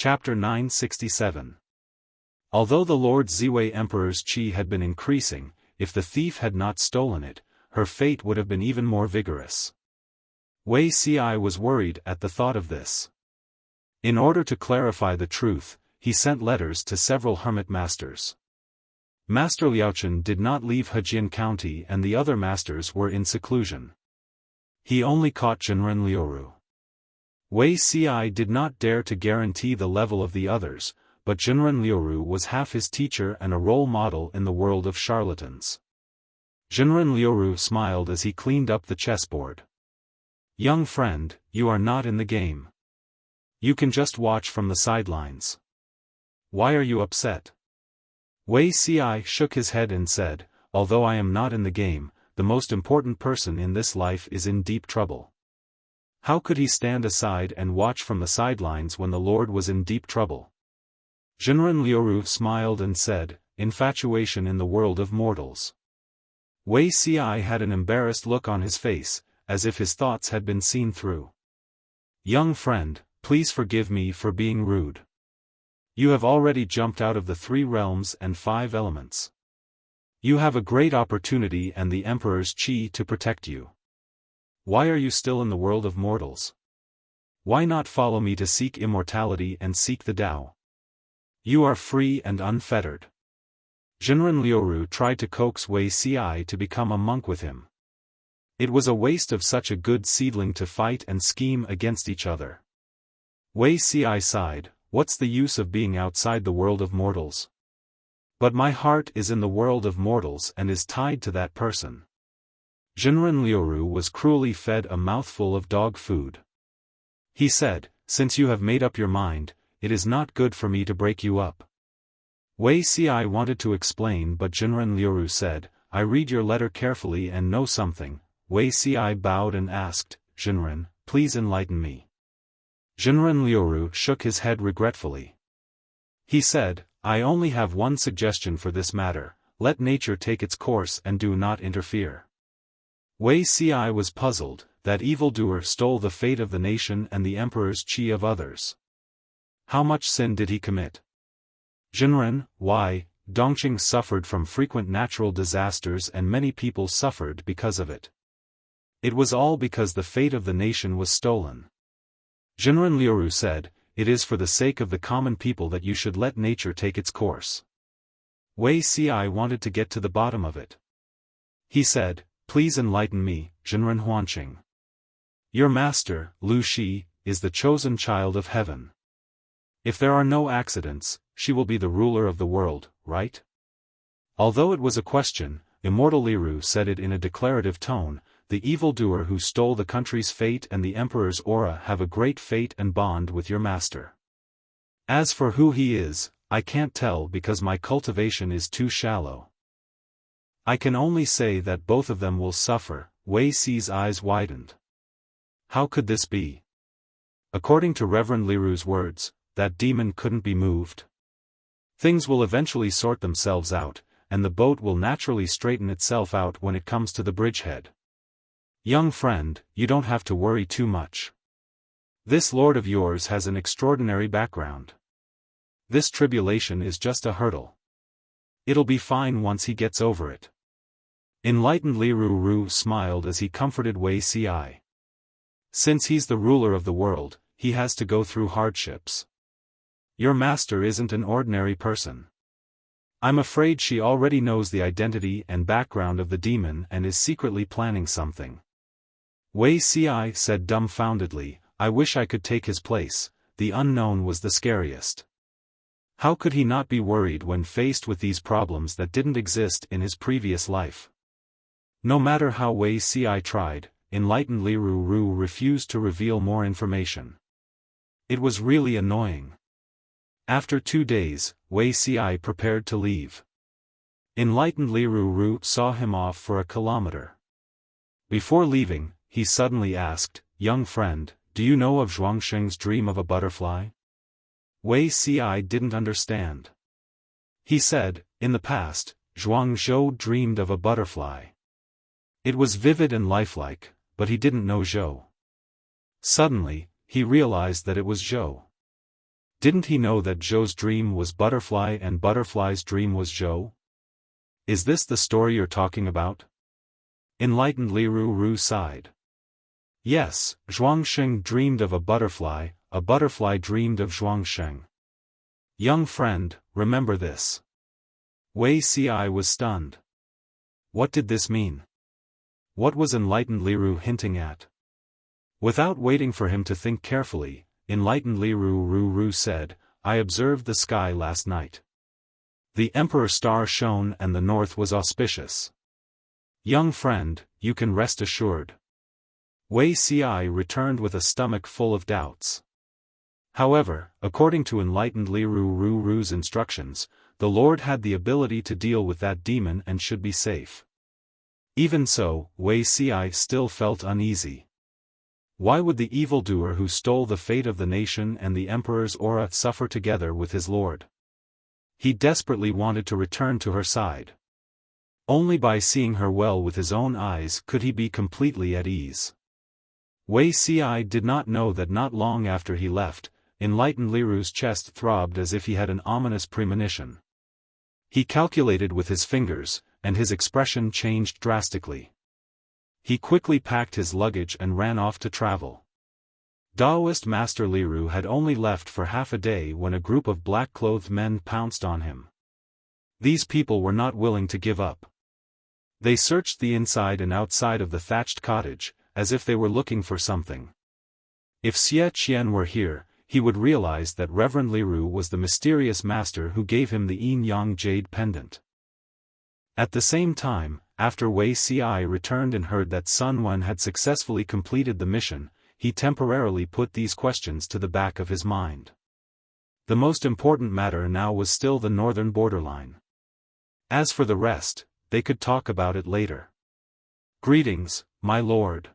Chapter 967. Although the Lord Ziwei Emperor's qi had been increasing, if the thief had not stolen it, her fate would have been even more vigorous. Wei Ci was worried at the thought of this. In order to clarify the truth, he sent letters to several hermit masters. Master Liaochen did not leave Hejian County and the other masters were in seclusion. He only caught Jinren Liuru. Wei Ci did not dare to guarantee the level of the others, but Jinren Liuru was half his teacher and a role model in the world of charlatans. Jinren Liuru smiled as he cleaned up the chessboard. "Young friend, you are not in the game. You can just watch from the sidelines. Why are you upset?" Wei Ci shook his head and said, "Although I am not in the game, the most important person in this life is in deep trouble." How could he stand aside and watch from the sidelines when the Lord was in deep trouble? Jinren Liuru smiled and said, "Infatuation in the world of mortals." Wei Ci had an embarrassed look on his face, as if his thoughts had been seen through. "Young friend, please forgive me for being rude. You have already jumped out of the 3 realms and 5 elements. You have a great opportunity and the Emperor's qi to protect you. Why are you still in the world of mortals? Why not follow me to seek immortality and seek the Tao? You are free and unfettered." Jinren Liuru tried to coax Wei Ci to become a monk with him. It was a waste of such a good seedling to fight and scheme against each other. Wei Ci sighed, "What's the use of being outside the world of mortals? But my heart is in the world of mortals and is tied to that person." Jinren Liuru was cruelly fed a mouthful of dog food. He said, "Since you have made up your mind, it is not good for me to break you up." Wei Ci wanted to explain but Jinren Liuru said, "I read your letter carefully and know something." Wei Ci bowed and asked, "Jinren, please enlighten me." Jinren Liuru shook his head regretfully. He said, "I only have one suggestion for this matter, let nature take its course and do not interfere." Wei Ci was puzzled, that evildoer stole the fate of the nation and the Emperor's qi of others. How much sin did he commit? Jinren, why, Dongqing suffered from frequent natural disasters and many people suffered because of it. It was all because the fate of the nation was stolen. Jinren Liuru said, "It is for the sake of the common people that you should let nature take its course." Wei Ci wanted to get to the bottom of it. He said, "Please enlighten me, Jinren Huanqing. Your master, Lu Shi, is the chosen child of heaven. If there are no accidents, she will be the ruler of the world, right?" Although it was a question, Immortal Liru said it in a declarative tone, "The evildoer who stole the country's fate and the Emperor's aura have a great fate and bond with your master. As for who he is, I can't tell because my cultivation is too shallow. I can only say that both of them will suffer." Wei Ci's eyes widened. How could this be? According to Reverend Liru's words, that demon couldn't be moved. Things will eventually sort themselves out, and the boat will naturally straighten itself out when it comes to the bridgehead. Young friend, you don't have to worry too much. This lord of yours has an extraordinary background. This tribulation is just a hurdle. It'll be fine once he gets over it." Enlightened Liru smiled as he comforted Wei Ci. "Since he's the ruler of the world, he has to go through hardships. Your master isn't an ordinary person. I'm afraid she already knows the identity and background of the demon and is secretly planning something." Wei Ci said dumbfoundedly, "I wish I could take his place." The unknown was the scariest. How could he not be worried when faced with these problems that didn't exist in his previous life? No matter how Wei Ci tried, Enlightened Liru refused to reveal more information. It was really annoying. After 2 days, Wei Ci prepared to leave. Enlightened Liru saw him off for a kilometer. Before leaving, he suddenly asked, "Young friend, do you know of Zhuangsheng's dream of a butterfly?" Wei Ci didn't understand. He said, "In the past, Zhuangzhou dreamed of a butterfly. It was vivid and lifelike, but he didn't know Zhou." Suddenly, he realized that it was Zhou. Didn't he know that Zhou's dream was butterfly and butterfly's dream was Zhou? Is this the story you're talking about? Enlightened Liru Ru sighed. Yes, Zhuangsheng dreamed of a butterfly dreamed of Zhuangsheng. Young friend, remember this. Wei Ci was stunned. What did this mean? What was Enlightened Liru hinting at? Without waiting for him to think carefully, Enlightened Liru Ru said, I observed the sky last night. The Emperor star shone and the north was auspicious. Young friend, you can rest assured. Wei Ci returned with a stomach full of doubts. However, according to Enlightened Liru Ru's instructions, the Lord had the ability to deal with that demon and should be safe. Even so, Wei Ci still felt uneasy. Why would the evildoer who stole the fate of the nation and the Emperor's aura suffer together with his Lord? He desperately wanted to return to her side. Only by seeing her well with his own eyes could he be completely at ease. Wei Ci did not know that not long after he left, Enlightened Liru's chest throbbed as if he had an ominous premonition. He calculated with his fingers, and his expression changed drastically. He quickly packed his luggage and ran off to travel. Daoist Master Liru had only left for half a day when a group of black-clothed men pounced on him. These people were not willing to give up. They searched the inside and outside of the thatched cottage, as if they were looking for something. If Xie Qian were here, he would realize that Reverend Liru was the mysterious master who gave him the yin-yang jade pendant. At the same time, after Wei Ci returned and heard that Sun Wen had successfully completed the mission, he temporarily put these questions to the back of his mind. The most important matter now was still the northern borderline. As for the rest, they could talk about it later. Greetings, my lord.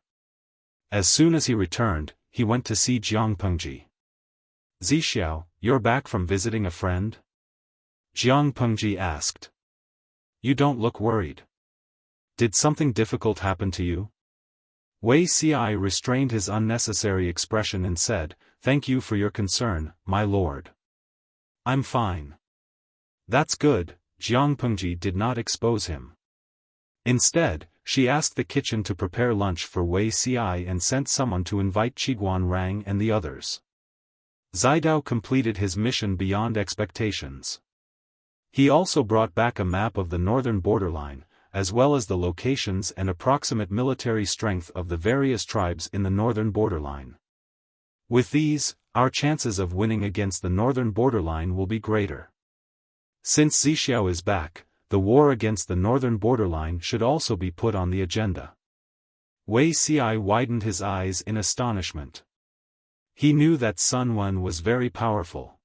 As soon as he returned, he went to see Jiang Pengji. Zixiao, you're back from visiting a friend? Jiang Pengji asked. You don't look worried. Did something difficult happen to you? Wei Ci restrained his unnecessary expression and said, Thank you for your concern, my lord. I'm fine. That's good. Jiang Pengji did not expose him. Instead, she asked the kitchen to prepare lunch for Wei Ci and sent someone to invite Qiguan Rang and the others. Zidao completed his mission beyond expectations. He also brought back a map of the northern borderline, as well as the locations and approximate military strength of the various tribes in the northern borderline. With these, our chances of winning against the northern borderline will be greater. Since Zixiao is back, the war against the northern borderline should also be put on the agenda. Wei Ci widened his eyes in astonishment. He knew that Sun Wen was very powerful.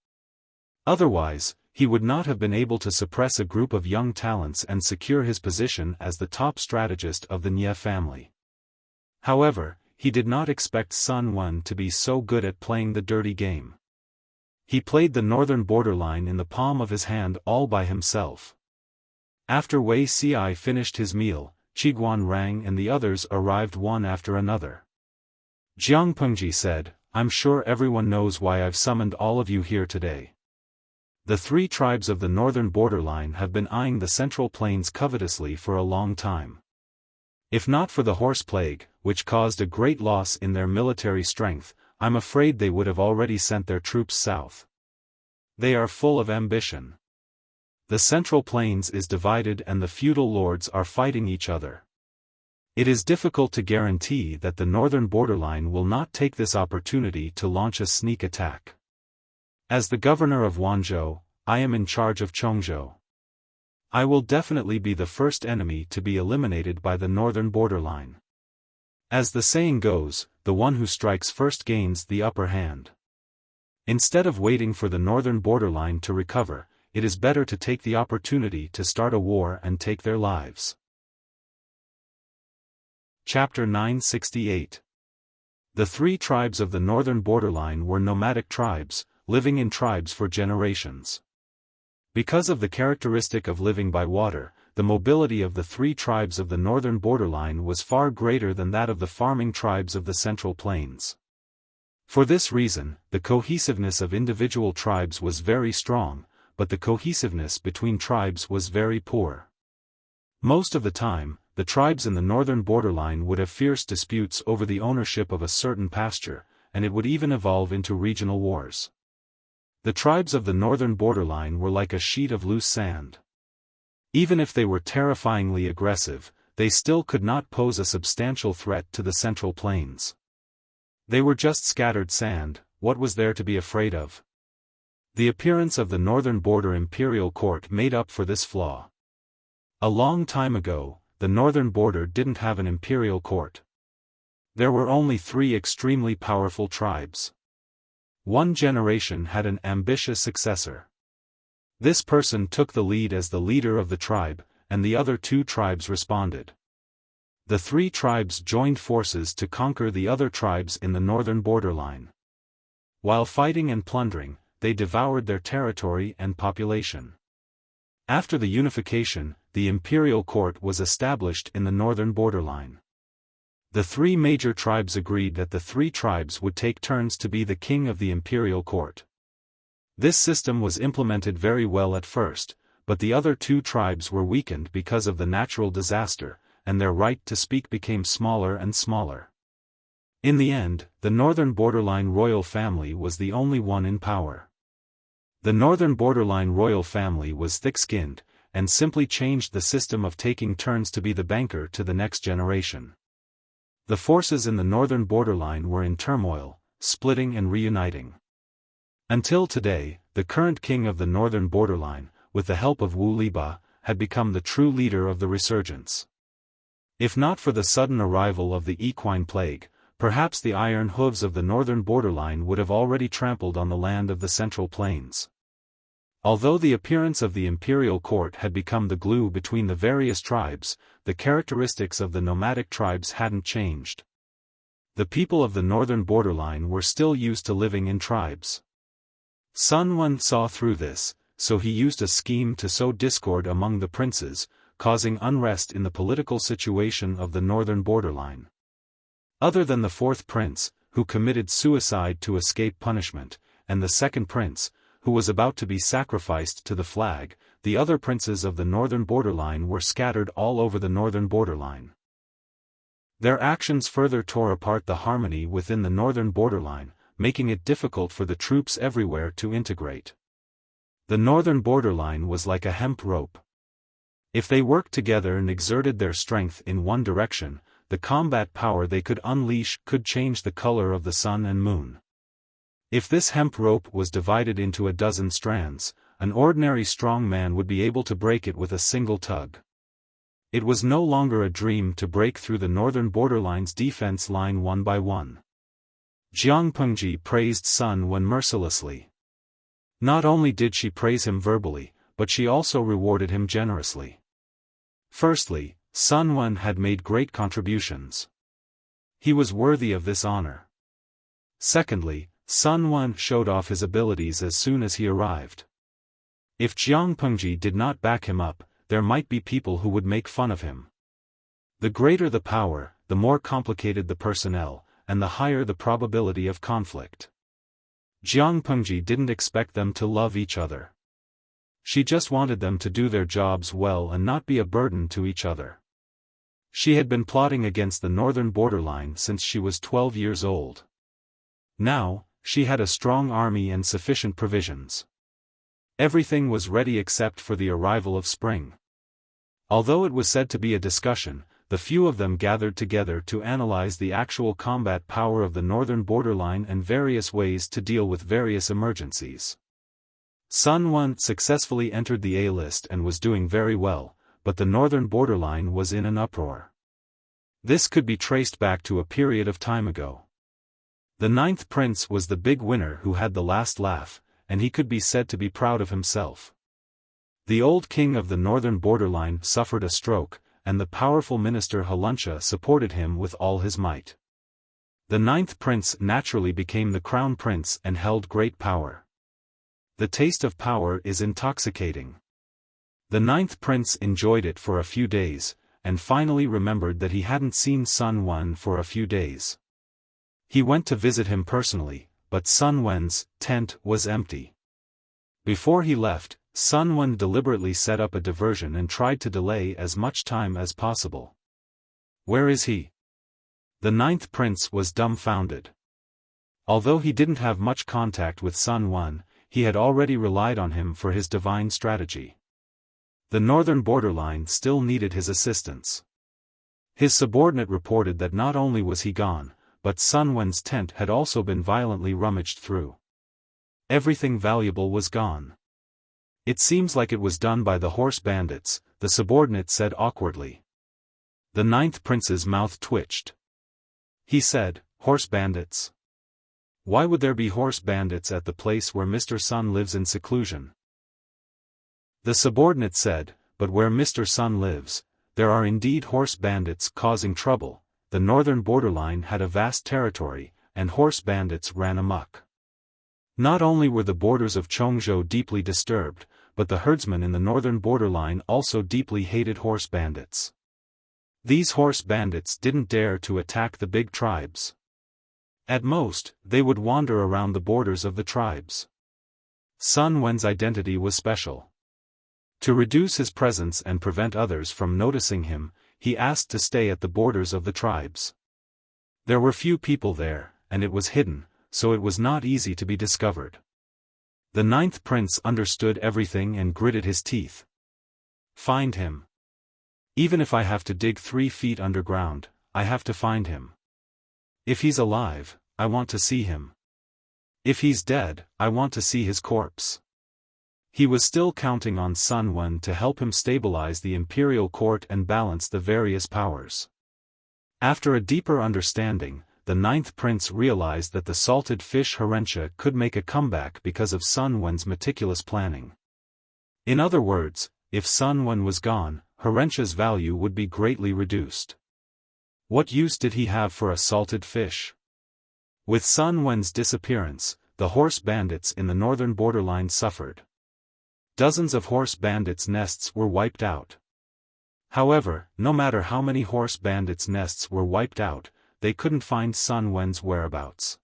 Otherwise, he would not have been able to suppress a group of young talents and secure his position as the top strategist of the Nie family. However, he did not expect Sun Wen to be so good at playing the dirty game. He played the northern borderline in the palm of his hand all by himself. After Wei Ci finished his meal, Qiguan Rang and the others arrived one after another. Jiang Pengji said, I'm sure everyone knows why I've summoned all of you here today. The three tribes of the northern borderline have been eyeing the Central Plains covetously for a long time. If not for the horse plague, which caused a great loss in their military strength, I'm afraid they would have already sent their troops south. They are full of ambition. The Central Plains is divided and the feudal lords are fighting each other. It is difficult to guarantee that the northern borderline will not take this opportunity to launch a sneak attack. As the governor of Wanzhou, I am in charge of Chongzhou. I will definitely be the first enemy to be eliminated by the northern borderline. As the saying goes, the one who strikes first gains the upper hand. Instead of waiting for the northern borderline to recover, it is better to take the opportunity to start a war and take their lives. Chapter 968. The three tribes of the northern borderline were nomadic tribes, living in tribes for generations. Because of the characteristic of living by water, the mobility of the three tribes of the northern borderline was far greater than that of the farming tribes of the Central Plains. For this reason, the cohesiveness of individual tribes was very strong, but the cohesiveness between tribes was very poor. Most of the time, the tribes in the northern borderline would have fierce disputes over the ownership of a certain pasture, and it would even evolve into regional wars. The tribes of the northern borderline were like a sheet of loose sand. Even if they were terrifyingly aggressive, they still could not pose a substantial threat to the Central Plains. They were just scattered sand. What was there to be afraid of? The appearance of the northern border imperial court made up for this flaw. A long time ago, the northern border didn't have an imperial court. There were only 3 extremely powerful tribes. One generation had an ambitious successor. This person took the lead as the leader of the tribe, and the other 2 tribes responded. The 3 tribes joined forces to conquer the other tribes in the northern borderline. While fighting and plundering, they devoured their territory and population. After the unification, the imperial court was established in the northern borderline. The 3 major tribes agreed that the 3 tribes would take turns to be the king of the imperial court. This system was implemented very well at first, but the other 2 tribes were weakened because of the natural disaster, and their right to speak became smaller and smaller. In the end, the northern borderline royal family was the only one in power. The northern borderline royal family was thick-skinned, and simply changed the system of taking turns to be the banker to the next generation. The forces in the northern borderline were in turmoil, splitting and reuniting. Until today, the current king of the northern borderline, with the help of Wu Liba, had become the true leader of the resurgence. If not for the sudden arrival of the equine plague, perhaps the iron hooves of the northern borderline would have already trampled on the land of the Central Plains. Although the appearance of the imperial court had become the glue between the various tribes, the characteristics of the nomadic tribes hadn't changed. The people of the northern borderline were still used to living in tribes. Sun Quan saw through this, so he used a scheme to sow discord among the princes, causing unrest in the political situation of the northern borderline. Other than the 4th prince, who committed suicide to escape punishment, and the 2nd prince, who was about to be sacrificed to the flag, the other princes of the northern borderline were scattered all over the northern borderline. Their actions further tore apart the harmony within the northern borderline, making it difficult for the troops everywhere to integrate. The northern borderline was like a hemp rope. If they worked together and exerted their strength in one direction, the combat power they could unleash could change the color of the sun and moon. If this hemp rope was divided into a dozen strands, an ordinary strong man would be able to break it with a single tug. It was no longer a dream to break through the northern borderline's defense line one by one. Jiang Pengji praised Sun Quan mercilessly. Not only did she praise him verbally, but she also rewarded him generously. Firstly, Sun Quan had made great contributions. He was worthy of this honor. Secondly, Sun Quan showed off his abilities as soon as he arrived. If Jiang Pengji did not back him up, there might be people who would make fun of him. The greater the power, the more complicated the personnel, and the higher the probability of conflict. Jiang Pengji didn't expect them to love each other. She just wanted them to do their jobs well and not be a burden to each other. She had been plotting against the northern borderline since she was 12 years old. Now, she had a strong army and sufficient provisions. Everything was ready except for the arrival of spring. Although it was said to be a discussion, the few of them gathered together to analyze the actual combat power of the northern borderline and various ways to deal with various emergencies. Sun Quan successfully entered the A-list and was doing very well, but the northern borderline was in an uproar. This could be traced back to a period of time ago. The 9th prince was the big winner who had the last laugh, and he could be said to be proud of himself. The old king of the northern borderline suffered a stroke, and the powerful minister Haluncha supported him with all his might. The 9th prince naturally became the crown prince and held great power. The taste of power is intoxicating. The 9th prince enjoyed it for a few days, and finally remembered that he hadn't seen Sun Quan for a few days. He went to visit him personally, but Sun Wen's tent was empty. Before he left, Sun Wen deliberately set up a diversion and tried to delay as much time as possible. Where is he? The ninth prince was dumbfounded. Although he didn't have much contact with Sun Wen, he had already relied on him for his divine strategy. The northern borderline still needed his assistance. His subordinate reported that not only was he gone, but Sun Wen's tent had also been violently rummaged through. Everything valuable was gone. It seems like it was done by the horse bandits, the subordinate said awkwardly. The ninth prince's mouth twitched. He said, horse bandits? Why would there be horse bandits at the place where Mr. Sun lives in seclusion? The subordinate said, but where Mr. Sun lives, there are indeed horse bandits causing trouble. The northern borderline had a vast territory, and horse bandits ran amok. Not only were the borders of Chongzhou deeply disturbed, but the herdsmen in the northern borderline also deeply hated horse bandits. These horse bandits didn't dare to attack the big tribes. At most, they would wander around the borders of the tribes. Sun Wen's identity was special. To reduce his presence and prevent others from noticing him, he asked to stay at the borders of the tribes. There were few people there, and it was hidden, so it was not easy to be discovered. The ninth prince understood everything and gritted his teeth. Find him. Even if I have to dig 3 feet underground, I have to find him. If he's alive, I want to see him. If he's dead, I want to see his corpse. He was still counting on Sun Wen to help him stabilize the imperial court and balance the various powers. After a deeper understanding, the ninth prince realized that the salted fish Herentia could make a comeback because of Sun Wen's meticulous planning. In other words, if Sun Wen was gone, Herentia's value would be greatly reduced. What use did he have for a salted fish? With Sun Wen's disappearance, the horse bandits in the northern borderline suffered. Dozens of horse bandits' nests were wiped out. However, no matter how many horse bandits' nests were wiped out, they couldn't find Sun Wen's whereabouts.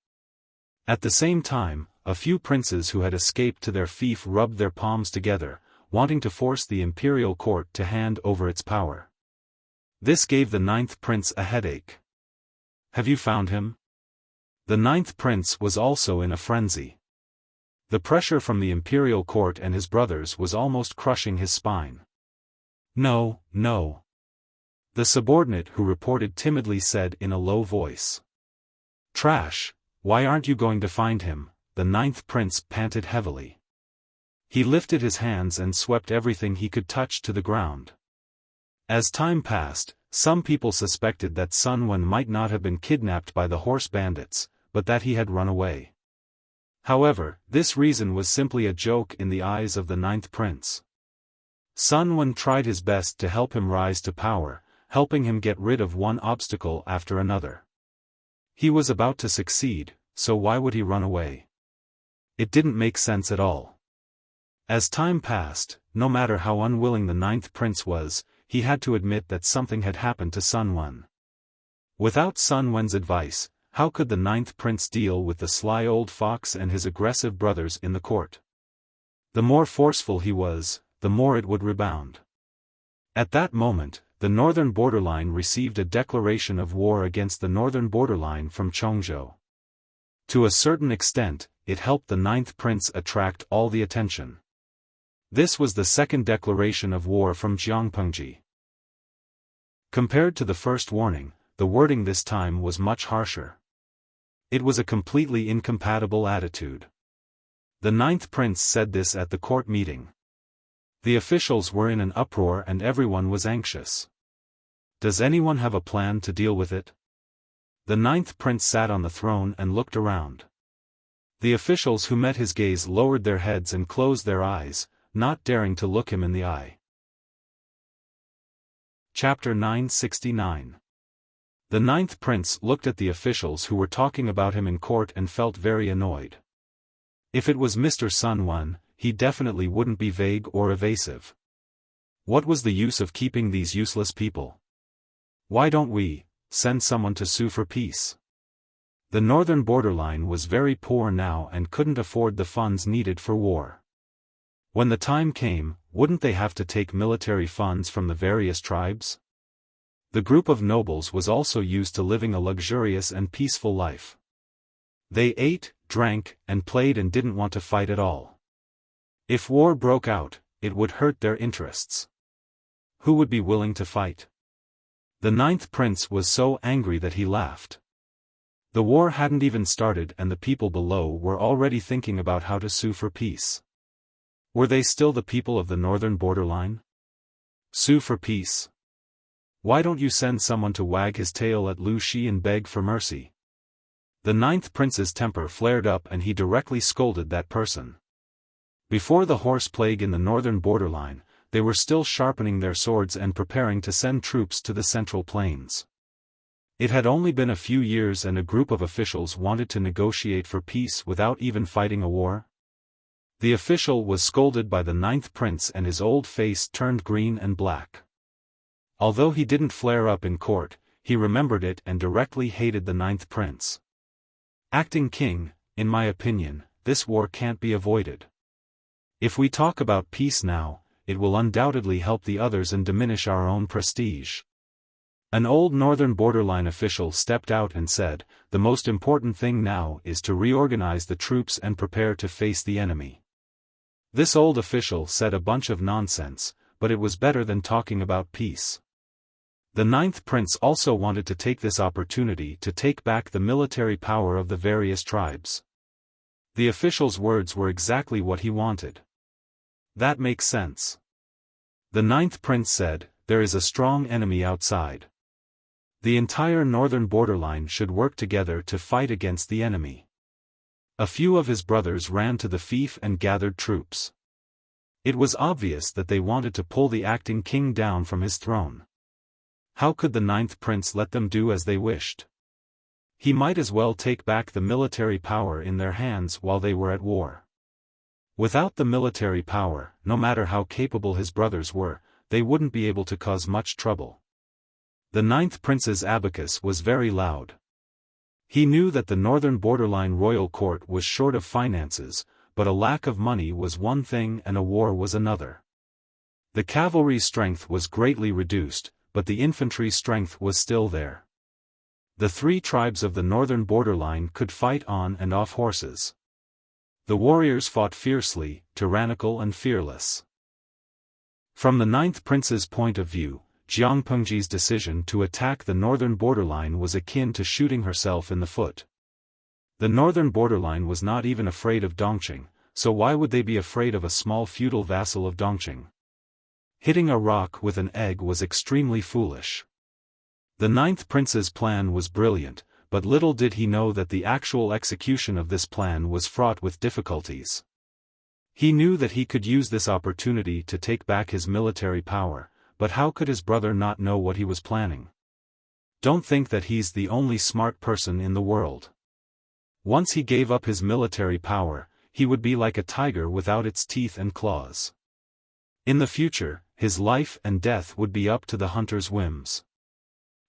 At the same time, a few princes who had escaped to their fief rubbed their palms together, wanting to force the imperial court to hand over its power. This gave the ninth prince a headache. Have you found him? The ninth prince was also in a frenzy. The pressure from the imperial court and his brothers was almost crushing his spine. No, no. The subordinate who reported timidly said in a low voice. Trash, why aren't you going to find him? The ninth prince panted heavily. He lifted his hands and swept everything he could touch to the ground. As time passed, some people suspected that Sun Wen might not have been kidnapped by the horse bandits, but that he had run away. However, this reason was simply a joke in the eyes of the ninth prince. Sun Wen tried his best to help him rise to power, helping him get rid of one obstacle after another. He was about to succeed, so why would he run away? It didn't make sense at all. As time passed, no matter how unwilling the ninth prince was, he had to admit that something had happened to Sun Wen. Without Sun Wen's advice, how could the ninth prince deal with the sly old fox and his aggressive brothers in the court? The more forceful he was, the more it would rebound. At that moment, the northern borderline received a declaration of war against the northern borderline from Chongzhou. To a certain extent, it helped the ninth prince attract all the attention. This was the second declaration of war from Jiangpengji. Compared to the first warning, the wording this time was much harsher. It was a completely incompatible attitude. The ninth prince said this at the court meeting. The officials were in an uproar and everyone was anxious. Does anyone have a plan to deal with it? The ninth prince sat on the throne and looked around. The officials who met his gaze lowered their heads and closed their eyes, not daring to look him in the eye. Chapter 969. The ninth prince looked at the officials who were talking about him in court and felt very annoyed. If it was Mr. Sun Wen, he definitely wouldn't be vague or evasive. What was the use of keeping these useless people? Why don't we send someone to sue for peace? The northern borderline was very poor now and couldn't afford the funds needed for war. When the time came, wouldn't they have to take military funds from the various tribes? The group of nobles was also used to living a luxurious and peaceful life. They ate, drank, and played and didn't want to fight at all. If war broke out, it would hurt their interests. Who would be willing to fight? The ninth prince was so angry that he laughed. The war hadn't even started and the people below were already thinking about how to sue for peace. Were they still the people of the northern borderline? Sue for peace? Why don't you send someone to wag his tail at Lu Shi and beg for mercy? The ninth prince's temper flared up and he directly scolded that person. Before the horse plague in the northern borderline, they were still sharpening their swords and preparing to send troops to the central plains. It had only been a few years and a group of officials wanted to negotiate for peace without even fighting a war. The official was scolded by the ninth prince and his old face turned green and black. Although he didn't flare up in court, he remembered it and directly hated the ninth prince. Acting king, in my opinion, this war can't be avoided. If we talk about peace now, it will undoubtedly help the others and diminish our own prestige. An old northern borderline official stepped out and said, "The most important thing now is to reorganize the troops and prepare to face the enemy." This old official said a bunch of nonsense, but it was better than talking about peace. The ninth prince also wanted to take this opportunity to take back the military power of the various tribes. The official's words were exactly what he wanted. That makes sense. The ninth prince said, "There is a strong enemy outside. The entire northern borderline should work together to fight against the enemy." A few of his brothers ran to the fief and gathered troops. It was obvious that they wanted to pull the acting king down from his throne. How could the ninth prince let them do as they wished? He might as well take back the military power in their hands while they were at war. Without the military power, no matter how capable his brothers were, they wouldn't be able to cause much trouble. The ninth prince's abacus was very loud. He knew that the northern borderline royal court was short of finances, but a lack of money was one thing and a war was another. The cavalry's strength was greatly reduced, but the infantry strength was still there. The three tribes of the northern borderline could fight on and off horses. The warriors fought fiercely, tyrannical and fearless. From the ninth prince's point of view, Jiang Pengji's decision to attack the northern borderline was akin to shooting herself in the foot. The northern borderline was not even afraid of Dongqing, so why would they be afraid of a small feudal vassal of Dongqing? Hitting a rock with an egg was extremely foolish. The ninth prince's plan was brilliant, but little did he know that the actual execution of this plan was fraught with difficulties. He knew that he could use this opportunity to take back his military power, but how could his brother not know what he was planning? Don't think that he's the only smart person in the world. Once he gave up his military power, he would be like a tiger without its teeth and claws. In the future, his life and death would be up to the hunter's whims.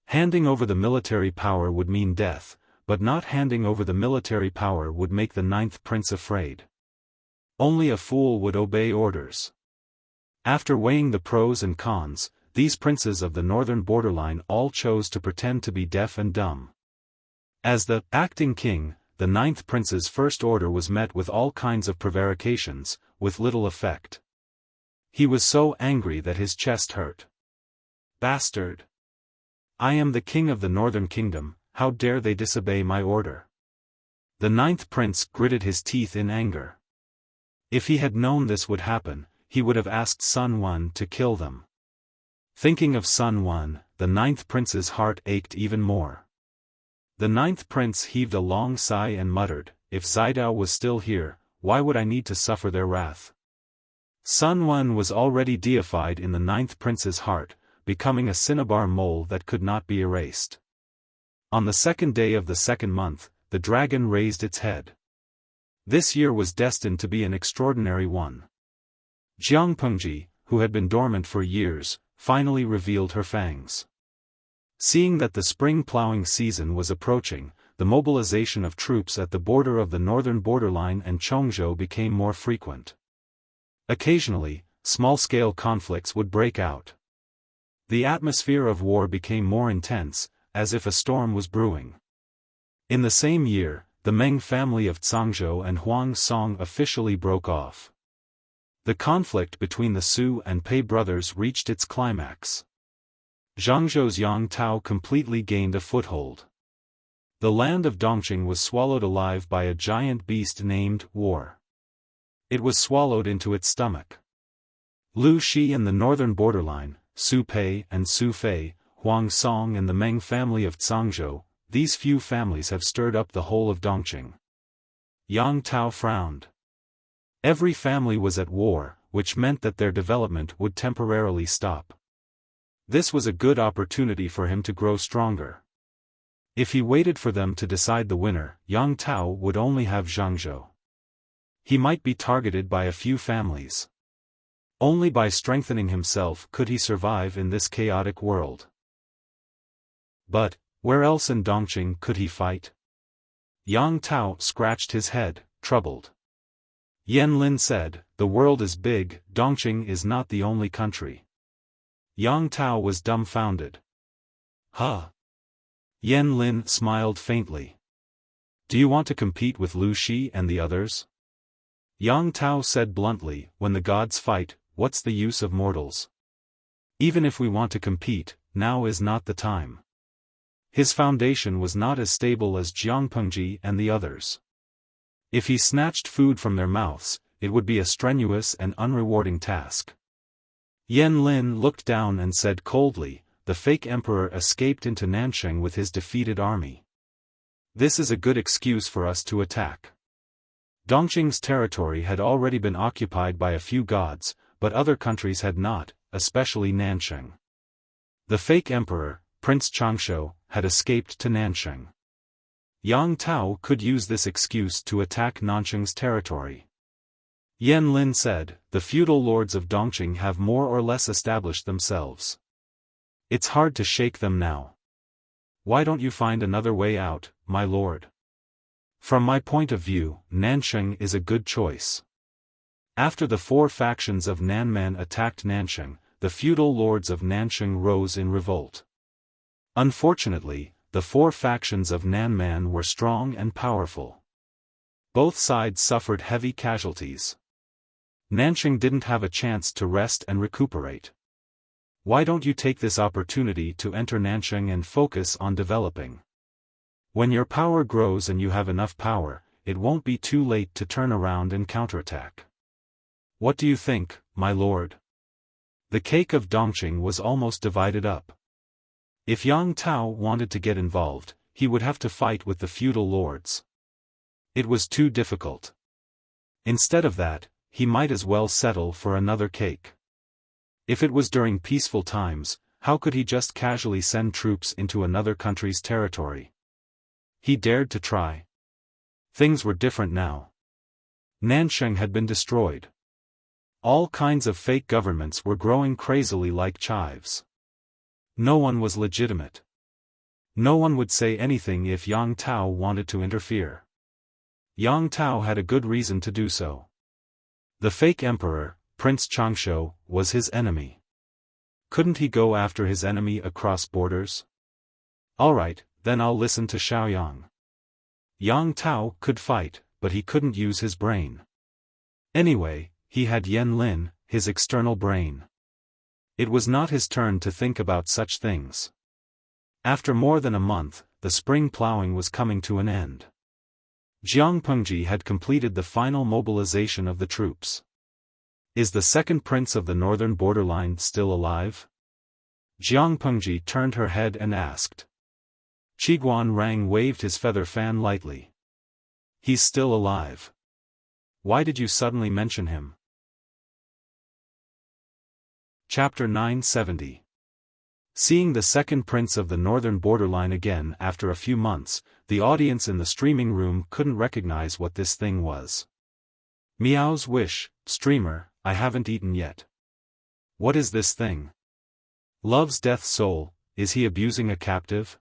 Handing over the military power would mean death, but not handing over the military power would make the ninth prince afraid. Only a fool would obey orders. After weighing the pros and cons, these princes of the northern borderline all chose to pretend to be deaf and dumb. As the acting king, the ninth prince's first order was met with all kinds of prevarications, with little effect. He was so angry that his chest hurt. "Bastard! I am the king of the northern kingdom, how dare they disobey my order?" The ninth prince gritted his teeth in anger. If he had known this would happen, he would have asked Sun Wan to kill them. Thinking of Sun Wan, the ninth prince's heart ached even more. The ninth prince heaved a long sigh and muttered, "If Zidao was still here, why would I need to suffer their wrath?" Sun Wan was already deified in the ninth prince's heart, becoming a cinnabar mole that could not be erased. On the second day of the second month, the dragon raised its head. This year was destined to be an extraordinary one. Jiang Pengji, who had been dormant for years, finally revealed her fangs. Seeing that the spring plowing season was approaching, the mobilization of troops at the border of the northern borderline and Chongzhou became more frequent. Occasionally, small-scale conflicts would break out. The atmosphere of war became more intense, as if a storm was brewing. In the same year, the Meng family of Zhangzhou and Huang Song officially broke off. The conflict between the Su and Pei brothers reached its climax. Zhangzhou's Yang Tao completely gained a foothold. The land of Dongqing was swallowed alive by a giant beast named War. It was swallowed into its stomach. Lu Shi and the northern borderline, Su Pei and Su Fei, Huang Song and the Meng family of Zhangzhou, these few families have stirred up the whole of Dongqing. Yang Tao frowned. Every family was at war, which meant that their development would temporarily stop. This was a good opportunity for him to grow stronger. If he waited for them to decide the winner, Yang Tao would only have Zhangzhou. He might be targeted by a few families. Only by strengthening himself could he survive in this chaotic world. But, where else in Dongqing could he fight? Yang Tao scratched his head, troubled. Yan Lin said, "The world is big, Dongqing is not the only country." Yang Tao was dumbfounded. Huh? Yan Lin smiled faintly. Do you want to compete with Lu Shi and the others? Yang Tao said bluntly, when the gods fight, what's the use of mortals? Even if we want to compete, now is not the time. His foundation was not as stable as Jiangpengji and the others. If he snatched food from their mouths, it would be a strenuous and unrewarding task. Yan Lin looked down and said coldly, the fake emperor escaped into Nansheng with his defeated army. This is a good excuse for us to attack. Dongqing's territory had already been occupied by a few gods, but other countries had not, especially Nansheng. The fake emperor, Prince Changshu, had escaped to Nansheng. Yang Tao could use this excuse to attack Nansheng's territory. Yan Lin said, the feudal lords of Dongqing have more or less established themselves. It's hard to shake them now. Why don't you find another way out, my lord? From my point of view, Nansheng is a good choice. After the four factions of Nanman attacked Nansheng, the feudal lords of Nansheng rose in revolt. Unfortunately, the four factions of Nanman were strong and powerful. Both sides suffered heavy casualties. Nansheng didn't have a chance to rest and recuperate. Why don't you take this opportunity to enter Nansheng and focus on developing? When your power grows and you have enough power, it won't be too late to turn around and counterattack. What do you think, my lord? The cake of Dongqing was almost divided up. If Yang Tao wanted to get involved, he would have to fight with the feudal lords. It was too difficult. Instead of that, he might as well settle for another cake. If it was during peaceful times, how could he just casually send troops into another country's territory? He dared to try. Things were different now. Nansheng had been destroyed. All kinds of fake governments were growing crazily like chives. No one was legitimate. No one would say anything if Yang Tao wanted to interfere. Yang Tao had a good reason to do so. The fake emperor, Prince Changshu, was his enemy. Couldn't he go after his enemy across borders? Alright, then I'll listen to Xiaoyang. Yang Tao could fight, but he couldn't use his brain. Anyway, he had Yan Lin, his external brain. It was not his turn to think about such things. After more than a month, the spring plowing was coming to an end. Jiangpengji had completed the final mobilization of the troops. Is the second prince of the northern borderline still alive? Jiangpengji turned her head and asked. Qiguan Rang waved his feather fan lightly. He's still alive. Why did you suddenly mention him? Chapter 970. Seeing the second prince of the northern borderline again after a few months, the audience in the streaming room couldn't recognize what this thing was. Meow's wish, streamer, I haven't eaten yet. What is this thing? Love's death soul, is he abusing a captive?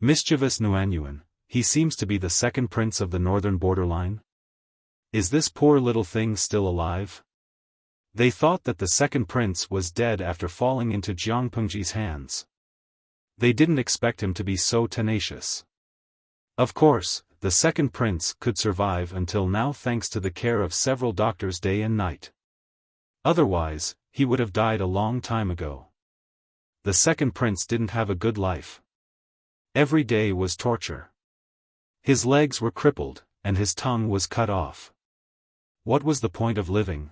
Mischievous Nuanyuan, he seems to be the second prince of the northern borderline. Is this poor little thing still alive? They thought that the second prince was dead after falling into Jiang Pengji's hands. They didn't expect him to be so tenacious. Of course, the second prince could survive until now thanks to the care of several doctors day and night. Otherwise, he would have died a long time ago. The second prince didn't have a good life. Every day was torture. His legs were crippled, and his tongue was cut off. What was the point of living?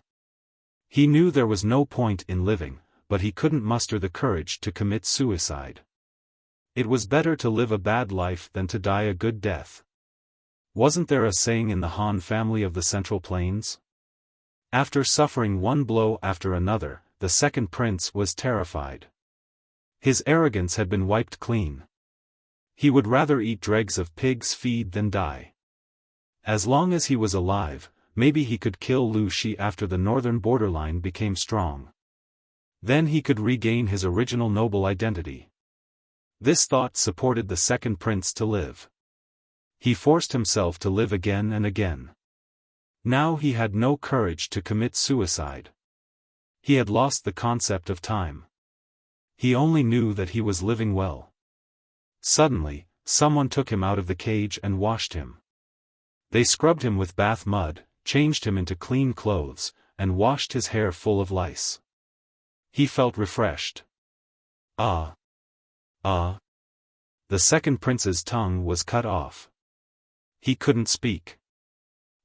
He knew there was no point in living, but he couldn't muster the courage to commit suicide. It was better to live a bad life than to die a good death. Wasn't there a saying in the Han family of the Central Plains? After suffering one blow after another, the second prince was terrified. His arrogance had been wiped clean. He would rather eat dregs of pig's feed than die. As long as he was alive, maybe he could kill Lu Shi after the northern borderline became strong. Then he could regain his original noble identity. This thought supported the second prince to live. He forced himself to live again and again. Now he had no courage to commit suicide. He had lost the concept of time. He only knew that he was living well. Suddenly, someone took him out of the cage and washed him. They scrubbed him with bath mud, changed him into clean clothes, and washed his hair full of lice. He felt refreshed. Ah! Ah! The second prince's tongue was cut off. He couldn't speak.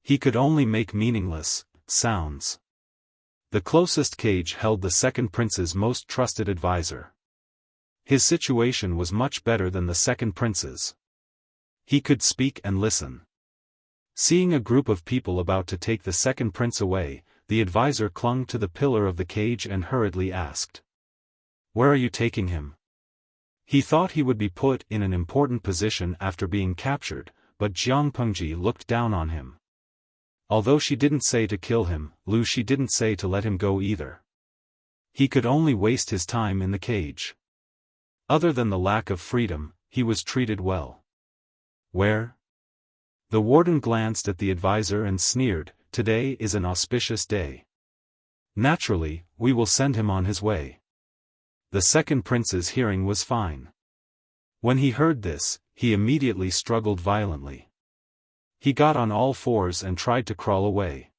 He could only make meaningless sounds. The closest cage held the second prince's most trusted advisor. His situation was much better than the second prince's. He could speak and listen. Seeing a group of people about to take the second prince away, the advisor clung to the pillar of the cage and hurriedly asked, "Where are you taking him?" He thought he would be put in an important position after being captured, but Jiang Pengji looked down on him. Although she didn't say to kill him, Lu Shi didn't say to let him go either. He could only waste his time in the cage. Other than the lack of freedom, he was treated well. Where? The warden glanced at the advisor and sneered, "Today is an auspicious day. Naturally, we will send him on his way." The second prince's hearing was fine. When he heard this, he immediately struggled violently. He got on all fours and tried to crawl away.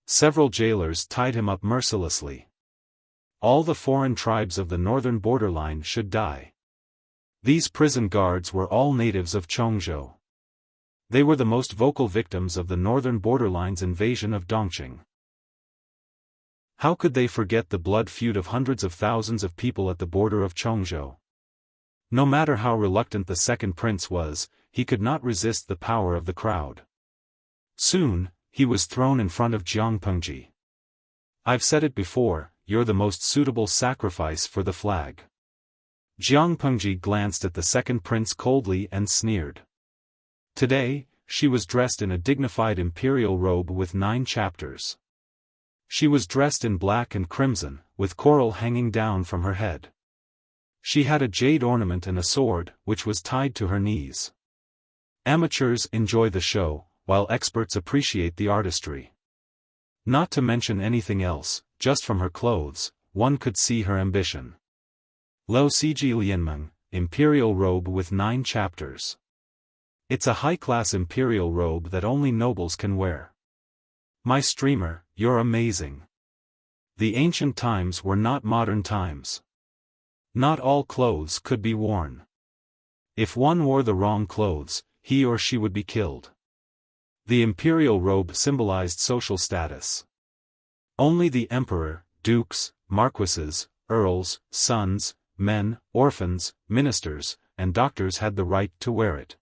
Several jailers tied him up mercilessly. All the foreign tribes of the northern borderline should die. These prison guards were all natives of Chongzhou. They were the most vocal victims of the northern borderline's invasion of Dongqing. How could they forget the blood feud of hundreds of thousands of people at the border of Chongzhou? No matter how reluctant the second prince was, he could not resist the power of the crowd. Soon, he was thrown in front of Jiang Pengji. "I've said it before, you're the most suitable sacrifice for the flag." Jiang Pengji glanced at the second prince coldly and sneered. Today, she was dressed in a dignified imperial robe with 9 chapters. She was dressed in black and crimson, with coral hanging down from her head. She had a jade ornament and a sword, which was tied to her knees. Amateurs enjoy the show, while experts appreciate the artistry. Not to mention anything else, just from her clothes, one could see her ambition. Lo Siji Lianmeng, imperial robe with 9 chapters. It's a high-class imperial robe that only nobles can wear. My streamer, you're amazing. The ancient times were not modern times. Not all clothes could be worn. If one wore the wrong clothes, he or she would be killed. The imperial robe symbolized social status. Only the emperor, dukes, marquises, earls, sons, men, orphans, ministers, and doctors had the right to wear it.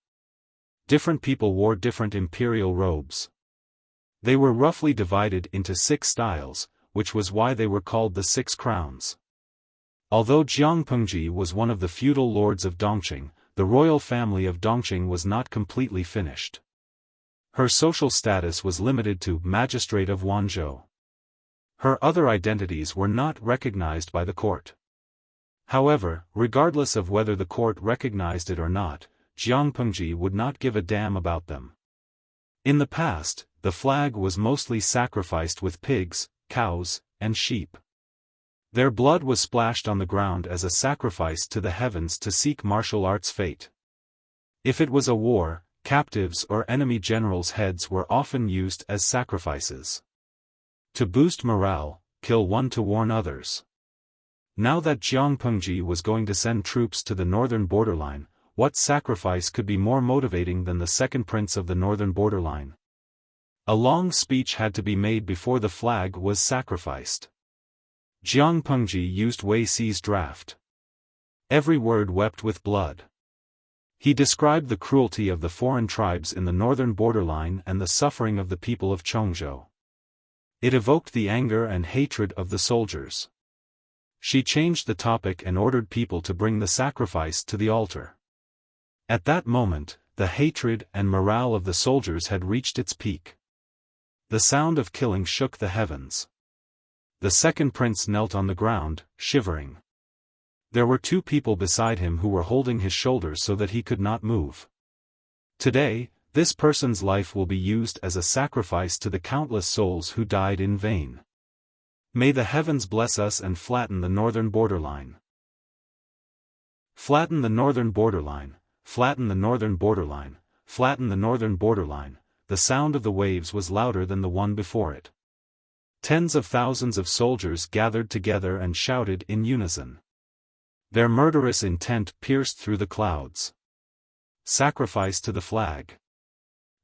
Different people wore different imperial robes. They were roughly divided into 6 styles, which was why they were called the 6 crowns. Although Jiang Pengji was one of the feudal lords of Dongqing, the royal family of Dongqing was not completely finished. Her social status was limited to magistrate of Wanzhou. Her other identities were not recognized by the court. However, regardless of whether the court recognized it or not, Jiang Pengji would not give a damn about them. In the past, the flag was mostly sacrificed with pigs, cows, and sheep. Their blood was splashed on the ground as a sacrifice to the heavens to seek martial arts fate. If it was a war, captives or enemy generals' heads were often used as sacrifices. To boost morale, kill one to warn others. Now that Jiang Pengji was going to send troops to the northern borderline, what sacrifice could be more motivating than the second prince of the northern borderline? A long speech had to be made before the flag was sacrificed. Jiang Pengji used Wei Si's draft. Every word wept with blood. He described the cruelty of the foreign tribes in the northern borderline and the suffering of the people of Chongzhou. It evoked the anger and hatred of the soldiers. She changed the topic and ordered people to bring the sacrifice to the altar. At that moment, the hatred and morale of the soldiers had reached its peak. The sound of killing shook the heavens. The second prince knelt on the ground, shivering. There were 2 people beside him who were holding his shoulders so that he could not move. Today, this person's life will be used as a sacrifice to the countless souls who died in vain. May the heavens bless us and flatten the northern borderline. Flatten the northern borderline, flatten the northern borderline, flatten the northern borderline. The sound of the waves was louder than the one before it. Tens of thousands of soldiers gathered together and shouted in unison. Their murderous intent pierced through the clouds. Sacrifice to the flag.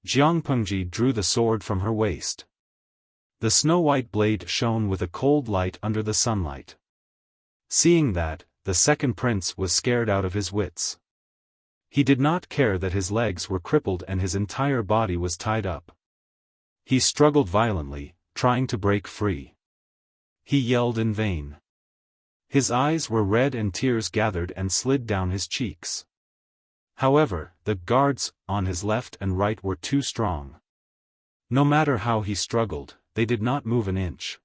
Jiang Pengji drew the sword from her waist. The snow-white blade shone with a cold light under the sunlight. Seeing that, the second prince was scared out of his wits. He did not care that his legs were crippled and his entire body was tied up. He struggled violently, trying to break free. He yelled in vain. His eyes were red and tears gathered and slid down his cheeks. However, the guards, on his left and right were too strong. No matter how he struggled, they did not move an inch.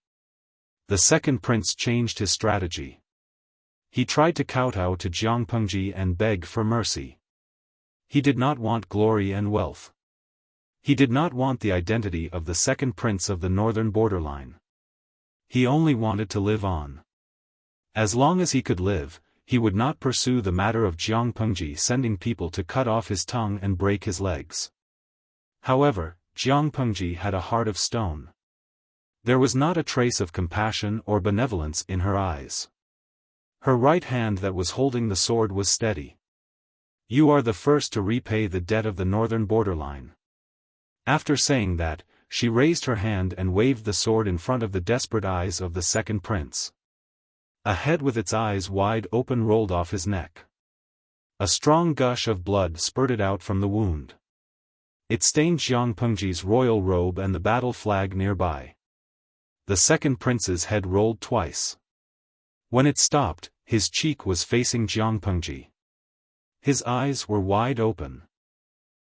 The second prince changed his strategy. He tried to kowtow to Jiang Pengji and beg for mercy. He did not want glory and wealth. He did not want the identity of the second prince of the northern borderline. He only wanted to live on. As long as he could live, he would not pursue the matter of Jiang Pengji sending people to cut off his tongue and break his legs. However, Jiang Pengji had a heart of stone. There was not a trace of compassion or benevolence in her eyes. Her right hand that was holding the sword was steady. You are the first to repay the debt of the northern borderline. After saying that, she raised her hand and waved the sword in front of the desperate eyes of the second prince. A head with its eyes wide open rolled off his neck. A strong gush of blood spurted out from the wound. It stained Jiang Pengji's royal robe and the battle flag nearby. The second prince's head rolled twice. When it stopped, his cheek was facing Jiang Pengji. His eyes were wide open.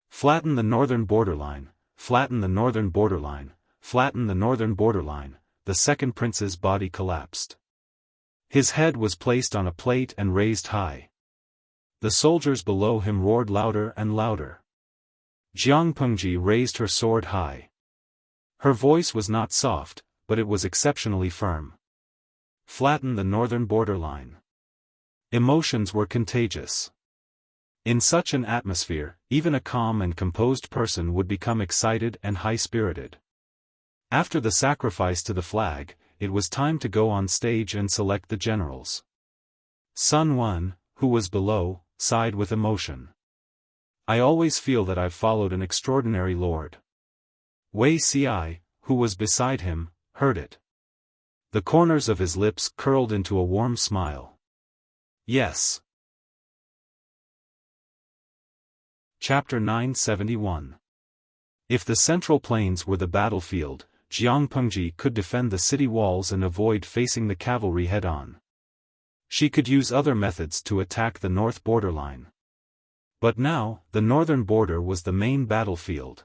Flatten the northern borderline, flatten the northern borderline, flatten the northern borderline. The second prince's body collapsed. His head was placed on a plate and raised high. The soldiers below him roared louder and louder. Jiang Pengji raised her sword high. Her voice was not soft, but it was exceptionally firm. Flatten the northern borderline. Emotions were contagious. In such an atmosphere, even a calm and composed person would become excited and high-spirited. After the sacrifice to the flag, it was time to go on stage and select the generals. Sun Wan, who was below, sighed with emotion. I always feel that I've followed an extraordinary lord. Wei Si, who was beside him, heard it. The corners of his lips curled into a warm smile. Yes. Chapter 971. If the Central Plains were the battlefield, Jiang Pengji could defend the city walls and avoid facing the cavalry head-on. She could use other methods to attack the north borderline. But now, the northern border was the main battlefield.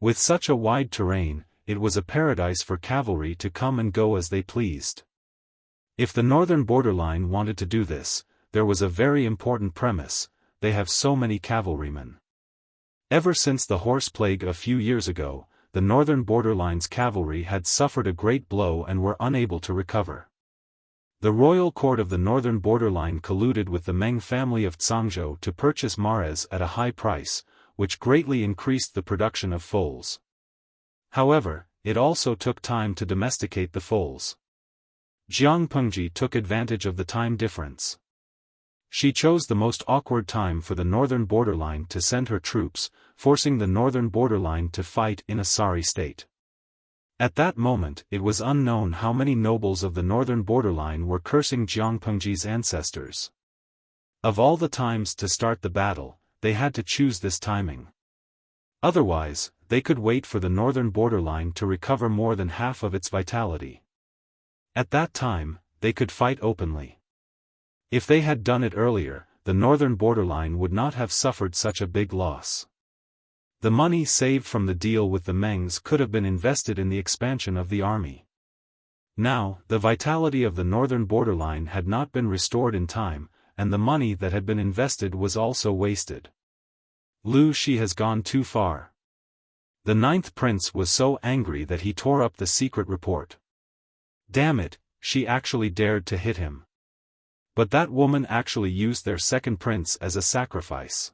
With such a wide terrain, it was a paradise for cavalry to come and go as they pleased. If the northern borderline wanted to do this, there was a very important premise: they have so many cavalrymen. Ever since the horse plague a few years ago, the northern borderline's cavalry had suffered a great blow and were unable to recover. The royal court of the northern borderline colluded with the Meng family of Zhangzhou to purchase mares at a high price, which greatly increased the production of foals. However, it also took time to domesticate the foals. Jiang Pengji took advantage of the time difference. She chose the most awkward time for the northern borderline to send her troops, forcing the northern borderline to fight in a sorry state. At that moment it was unknown how many nobles of the northern borderline were cursing Jiang Pengji's ancestors. Of all the times to start the battle, they had to choose this timing. Otherwise, they could wait for the northern borderline to recover more than half of its vitality. At that time, they could fight openly. If they had done it earlier, the northern borderline would not have suffered such a big loss. The money saved from the deal with the Mengs could have been invested in the expansion of the army. Now, the vitality of the northern borderline had not been restored in time, and the money that had been invested was also wasted. Lu Shi has gone too far. The 9th prince was so angry that he tore up the secret report. Damn it, she actually dared to hit him. But that woman actually used their 2nd prince as a sacrifice.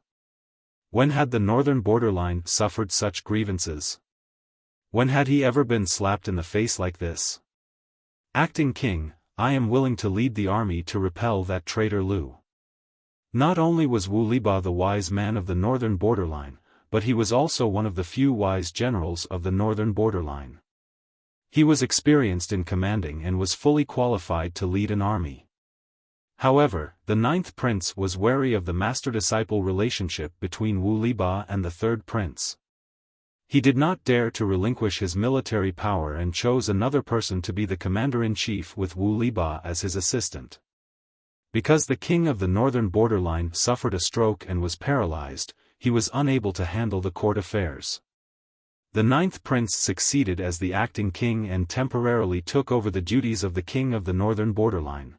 When had the northern borderline suffered such grievances? When had he ever been slapped in the face like this? Acting king, I am willing to lead the army to repel that traitor Lu. Not only was Wu Liba the wise man of the northern borderline, but he was also one of the few wise generals of the northern borderline. He was experienced in commanding and was fully qualified to lead an army. However, the 9th prince was wary of the master-disciple relationship between Wu Liba and the 3rd prince. He did not dare to relinquish his military power and chose another person to be the commander-in-chief with Wu Liba as his assistant. Because the king of the northern borderline suffered a stroke and was paralyzed, he was unable to handle the court affairs. The 9th prince succeeded as the acting king and temporarily took over the duties of the king of the northern borderline.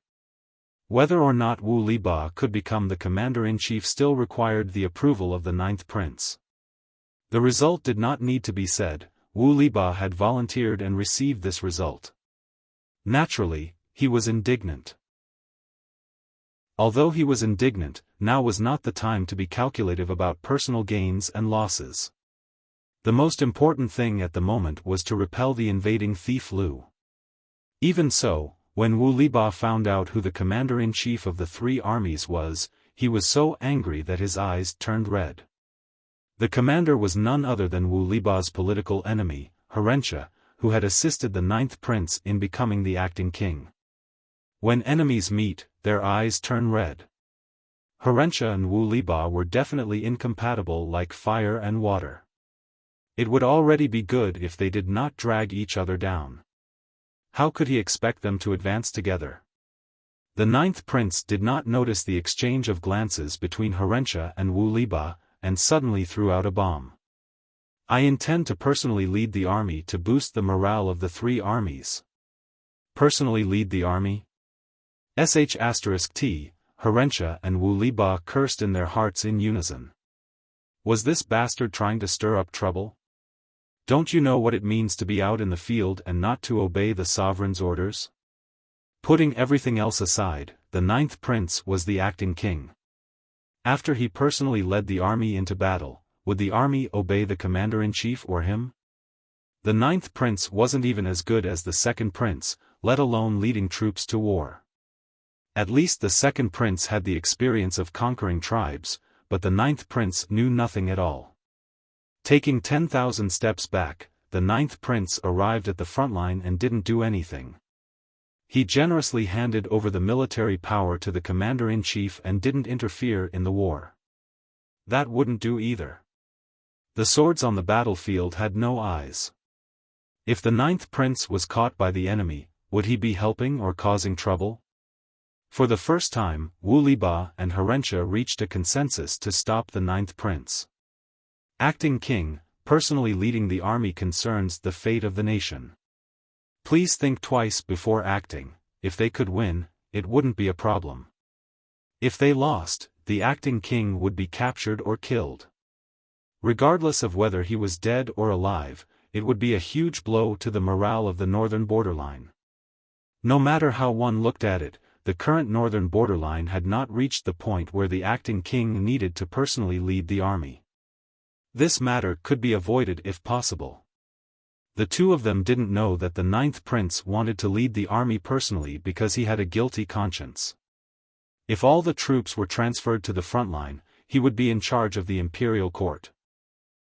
Whether or not Wu Liba could become the commander-in-chief still required the approval of the 9th prince. The result did not need to be said, Wu Liba had volunteered and received this result. Naturally, he was indignant. Although he was indignant, now was not the time to be calculative about personal gains and losses. The most important thing at the moment was to repel the invading thief Lu. Even so, when Wu Liba found out who the commander-in-chief of the 3 armies was, he was so angry that his eyes turned red. The commander was none other than Wu Liba's political enemy, Herentia, who had assisted the 9th prince in becoming the acting king. When enemies meet, their eyes turn red. Herentia and Wu Liba were definitely incompatible like fire and water. It would already be good if they did not drag each other down. How could he expect them to advance together? The 9th prince did not notice the exchange of glances between Herentia and Wu Liba, and suddenly threw out a bomb. I intend to personally lead the army to boost the morale of the 3 armies. Personally lead the army? *T, Herentia and Wu Liba cursed in their hearts in unison. Was this bastard trying to stir up trouble? Don't you know what it means to be out in the field and not to obey the sovereign's orders? Putting everything else aside, the 9th prince was the acting king. After he personally led the army into battle, would the army obey the commander-in-chief or him? The 9th prince wasn't even as good as the 2nd prince, let alone leading troops to war. At least the 2nd prince had the experience of conquering tribes, but the 9th prince knew nothing at all. Taking 10,000 steps back, the 9th prince arrived at the front line and didn't do anything. He generously handed over the military power to the commander-in-chief and didn't interfere in the war. That wouldn't do either. The swords on the battlefield had no eyes. If the 9th prince was caught by the enemy, would he be helping or causing trouble? For the first time, Wu Liba and Herentia reached a consensus to stop the 9th prince. Acting king, personally leading the army concerns the fate of the nation. Please think twice before acting. If they could win, it wouldn't be a problem. If they lost, the acting king would be captured or killed. Regardless of whether he was dead or alive, it would be a huge blow to the morale of the northern borderline. No matter how one looked at it, the current northern borderline had not reached the point where the acting king needed to personally lead the army. This matter could be avoided if possible. The two of them didn't know that the 9th prince wanted to lead the army personally because he had a guilty conscience. If all the troops were transferred to the front line, he would be in charge of the imperial court.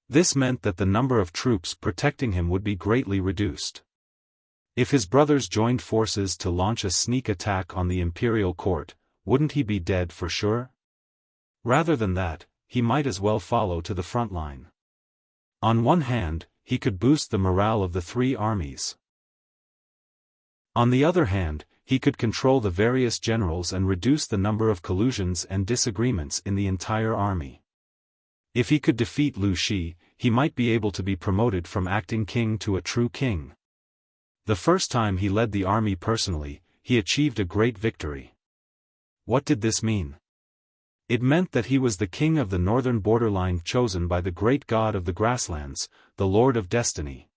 This meant that the number of troops protecting him would be greatly reduced. If his brothers joined forces to launch a sneak attack on the imperial court, wouldn't he be dead for sure? Rather than that, he might as well follow to the front line. On one hand, he could boost the morale of the three armies. On the other hand, he could control the various generals and reduce the number of collusions and disagreements in the entire army. If he could defeat Lu Shi, he might be able to be promoted from acting king to a true king. The first time he led the army personally, he achieved a great victory. What did this mean? It meant that he was the king of the northern borderline chosen by the great god of the grasslands, the Lord of Destiny.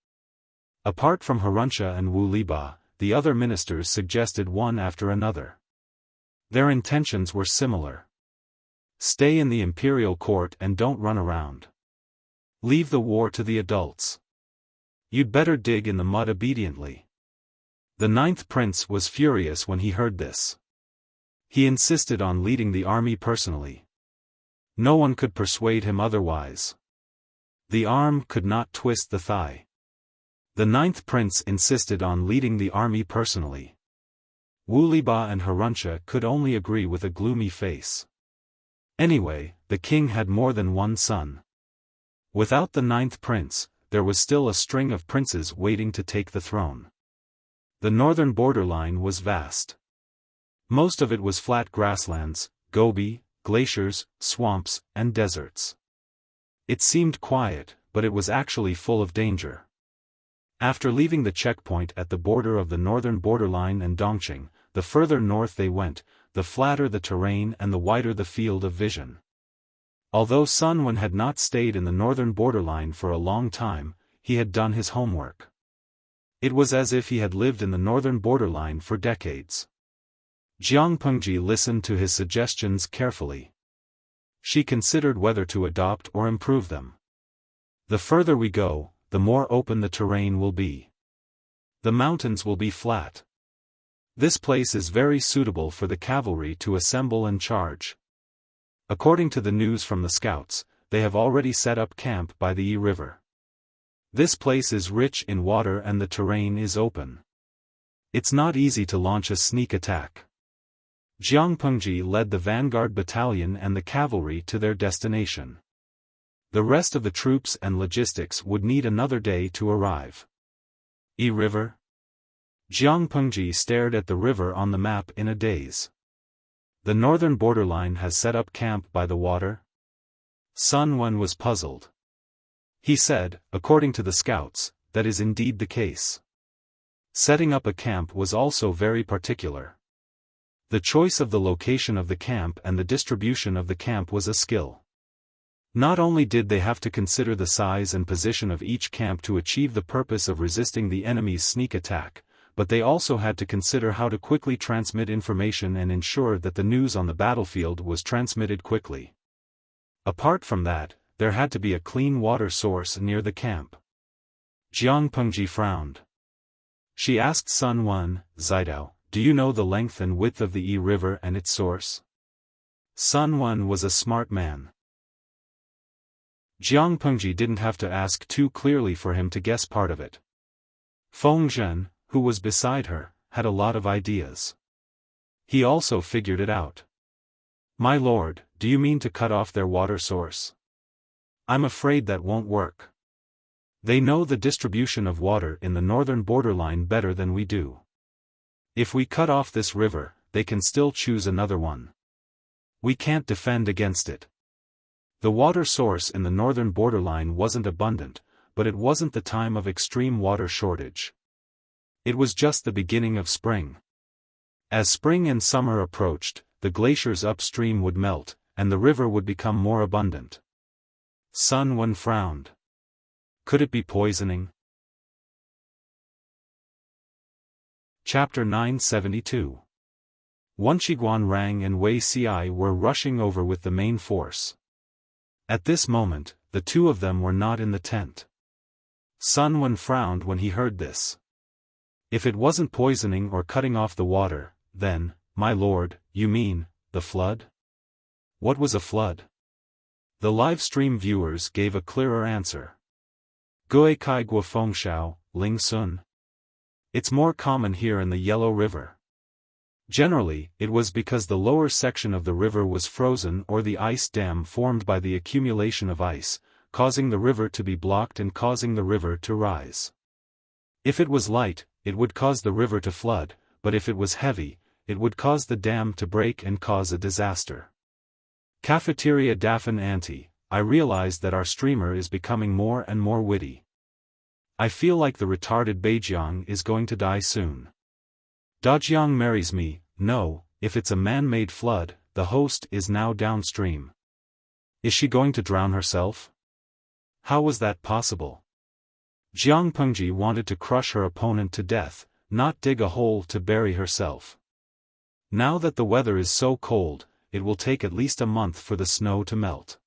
Apart from Harunsha and Wu Liba, the other ministers suggested one after another. Their intentions were similar. Stay in the imperial court and don't run around. Leave the war to the adults. You'd better dig in the mud obediently. The 9th prince was furious when he heard this. He insisted on leading the army personally. No one could persuade him otherwise. The arm could not twist the thigh. The 9th prince insisted on leading the army personally. Wu Liba and Harunsha could only agree with a gloomy face. Anyway, the king had more than one son. Without the 9th prince, there was still a string of princes waiting to take the throne. The northern borderline was vast. Most of it was flat grasslands, gobi, glaciers, swamps, and deserts. It seemed quiet, but it was actually full of danger. After leaving the checkpoint at the border of the northern borderline and Dongqing, the further north they went, the flatter the terrain and the wider the field of vision. Although Sun Wen had not stayed in the northern borderline for a long time, he had done his homework. It was as if he had lived in the northern borderline for decades. Jiang Pengji listened to his suggestions carefully. She considered whether to adopt or improve them. The further we go, the more open the terrain will be. The mountains will be flat. This place is very suitable for the cavalry to assemble and charge. According to the news from the scouts, they have already set up camp by the Yi River. This place is rich in water and the terrain is open. It's not easy to launch a sneak attack. Jiang Pengji led the vanguard battalion and the cavalry to their destination. The rest of the troops and logistics would need another day to arrive. Yi River? Jiang Pengji stared at the river on the map in a daze. The northern borderline has set up camp by the water? Sun Wen was puzzled. He said, according to the scouts, that is indeed the case. Setting up a camp was also very particular. The choice of the location of the camp and the distribution of the camp was a skill. Not only did they have to consider the size and position of each camp to achieve the purpose of resisting the enemy's sneak attack, but they also had to consider how to quickly transmit information and ensure that the news on the battlefield was transmitted quickly. Apart from that, there had to be a clean water source near the camp. Jiang Pengji frowned. She asked Sun Wen, Zidao, do you know the length and width of the Yi River and its source? Sun Wen was a smart man. Jiang Pengji didn't have to ask too clearly for him to guess part of it. Feng Zhen, who was beside her, had a lot of ideas. He also figured it out. My lord, do you mean to cut off their water source? I'm afraid that won't work. They know the distribution of water in the northern borderline better than we do. If we cut off this river, they can still choose another one. We can't defend against it. The water source in the northern borderline wasn't abundant, but it wasn't the time of extreme water shortage. It was just the beginning of spring. As spring and summer approached, the glaciers upstream would melt, and the river would become more abundant. Sun Wen frowned. Could it be poisoning? Chapter 972. Wan Qiguan Rang and Wei Ci were rushing over with the main force. At this moment, the two of them were not in the tent. Sun Wen frowned when he heard this. If it wasn't poisoning or cutting off the water, then, my lord, you mean, the flood? What was a flood? The live stream viewers gave a clearer answer. Gui Kai Guo Feng Shao, Ling Sun. It's more common here in the Yellow River. Generally, it was because the lower section of the river was frozen or the ice dam formed by the accumulation of ice, causing the river to be blocked and causing the river to rise. If it was light, it would cause the river to flood, but if it was heavy, it would cause the dam to break and cause a disaster. Cafeteria Daffin Auntie, I realized that our streamer is becoming more and more witty. I feel like the retarded Beijiang is going to die soon. Dajiang marries me. No, if it's a man-made flood, the host is now downstream. Is she going to drown herself? How was that possible? Jiang Pengji wanted to crush her opponent to death, not dig a hole to bury herself. Now that the weather is so cold, it will take at least a month for the snow to melt.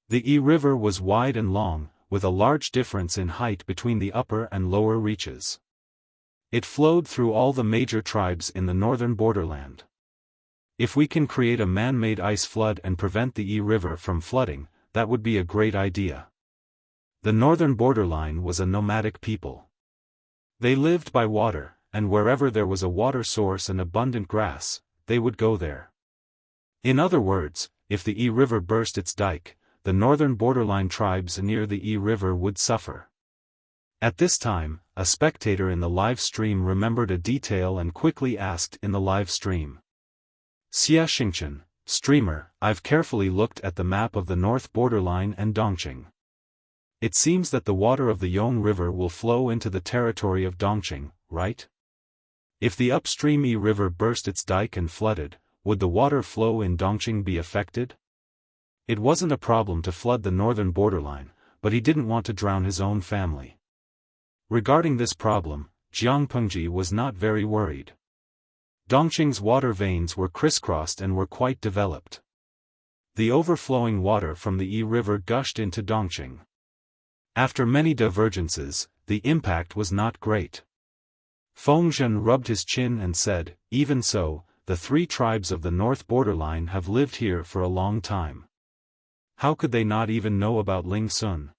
The Yi River was wide and long, with a large difference in height between the upper and lower reaches. It flowed through all the major tribes in the northern borderland. If we can create a man-made ice flood and prevent the Yi River from flooding, that would be a great idea. The northern borderline was a nomadic people. They lived by water, and wherever there was a water source and abundant grass, they would go there. In other words, if the Yi River burst its dike, the northern borderline tribes near the Yi River would suffer. At this time, a spectator in the live stream remembered a detail and quickly asked in the live stream. Xia Xingchen, streamer, I've carefully looked at the map of the north borderline and Dongqing. It seems that the water of the Yong River will flow into the territory of Dongqing, right? If the upstream Yi River burst its dike and flooded, would the water flow in Dongqing be affected? It wasn't a problem to flood the northern borderline, but he didn't want to drown his own family. Regarding this problem, Jiang Pengji was not very worried. Dongqing's water veins were crisscrossed and were quite developed. The overflowing water from the Yi River gushed into Dongqing. After many divergences, the impact was not great. Feng Zhen rubbed his chin and said, even so, the three tribes of the north borderline have lived here for a long time. How could they not even know about Ling Sun?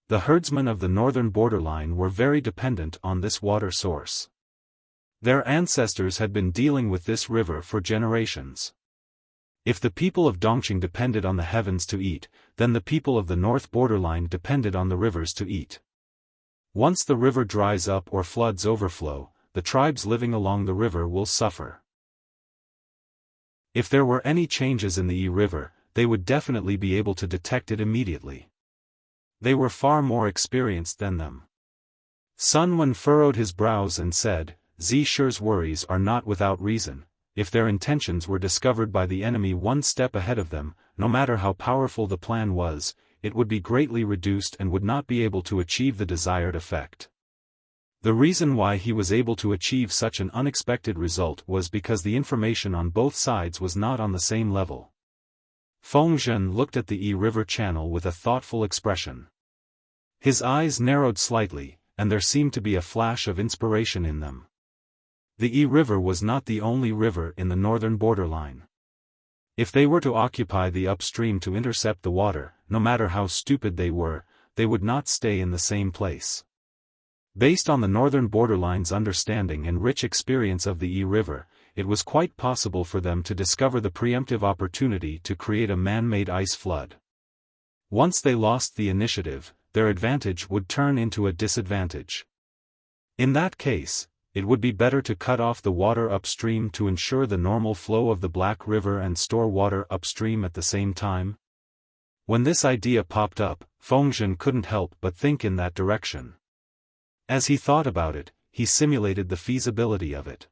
The herdsmen of the northern borderline were very dependent on this water source. Their ancestors had been dealing with this river for generations. If the people of Dongqing depended on the heavens to eat, then the people of the north borderline depended on the rivers to eat. Once the river dries up or floods overflow, the tribes living along the river will suffer. If there were any changes in the Yi River, they would definitely be able to detect it immediately. They were far more experienced than them. Sun Wen furrowed his brows and said, Zishur's worries are not without reason. If their intentions were discovered by the enemy one step ahead of them, no matter how powerful the plan was, it would be greatly reduced and would not be able to achieve the desired effect. The reason why he was able to achieve such an unexpected result was because the information on both sides was not on the same level. Feng Zhen looked at the Yi River channel with a thoughtful expression. His eyes narrowed slightly, and there seemed to be a flash of inspiration in them. The Yi River was not the only river in the northern borderline. If they were to occupy the upstream to intercept the water, no matter how stupid they would not stay in the same place. Based on the northern borderline's understanding and rich experience of the Yi River, it was quite possible for them to discover the preemptive opportunity to create a man-made ice flood. Once they lost the initiative, their advantage would turn into a disadvantage. In that case, it would be better to cut off the water upstream to ensure the normal flow of the Black River and store water upstream at the same time. When this idea popped up, Feng Zhen couldn't help but think in that direction. As he thought about it, he simulated the feasibility of it.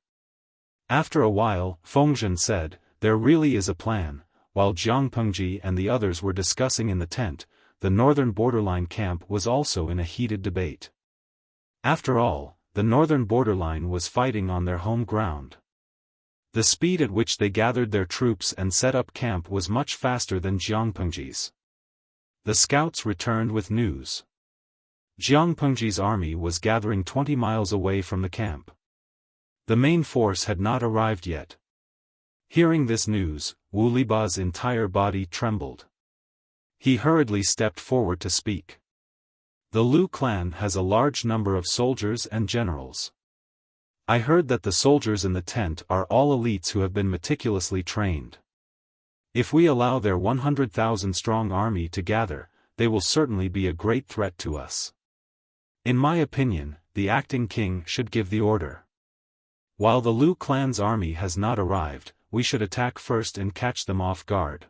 After a while, Feng Zhen said, there really is a plan. while Jiang Pengji and the others were discussing in the tent, the northern borderline camp was also in a heated debate. After all, the northern borderline was fighting on their home ground. The speed at which they gathered their troops and set up camp was much faster than Jiang Pengji's. The scouts returned with news. Jiang Pengji's army was gathering 20 miles away from the camp. The main force had not arrived yet. Hearing this news, Wu Liba's entire body trembled. He hurriedly stepped forward to speak. The Lu clan has a large number of soldiers and generals. I heard that the soldiers in the tent are all elites who have been meticulously trained. If we allow their 100,000-strong army to gather, they will certainly be a great threat to us. In my opinion, the acting king should give the order. While the Lu clan's army has not arrived, we should attack first and catch them off guard.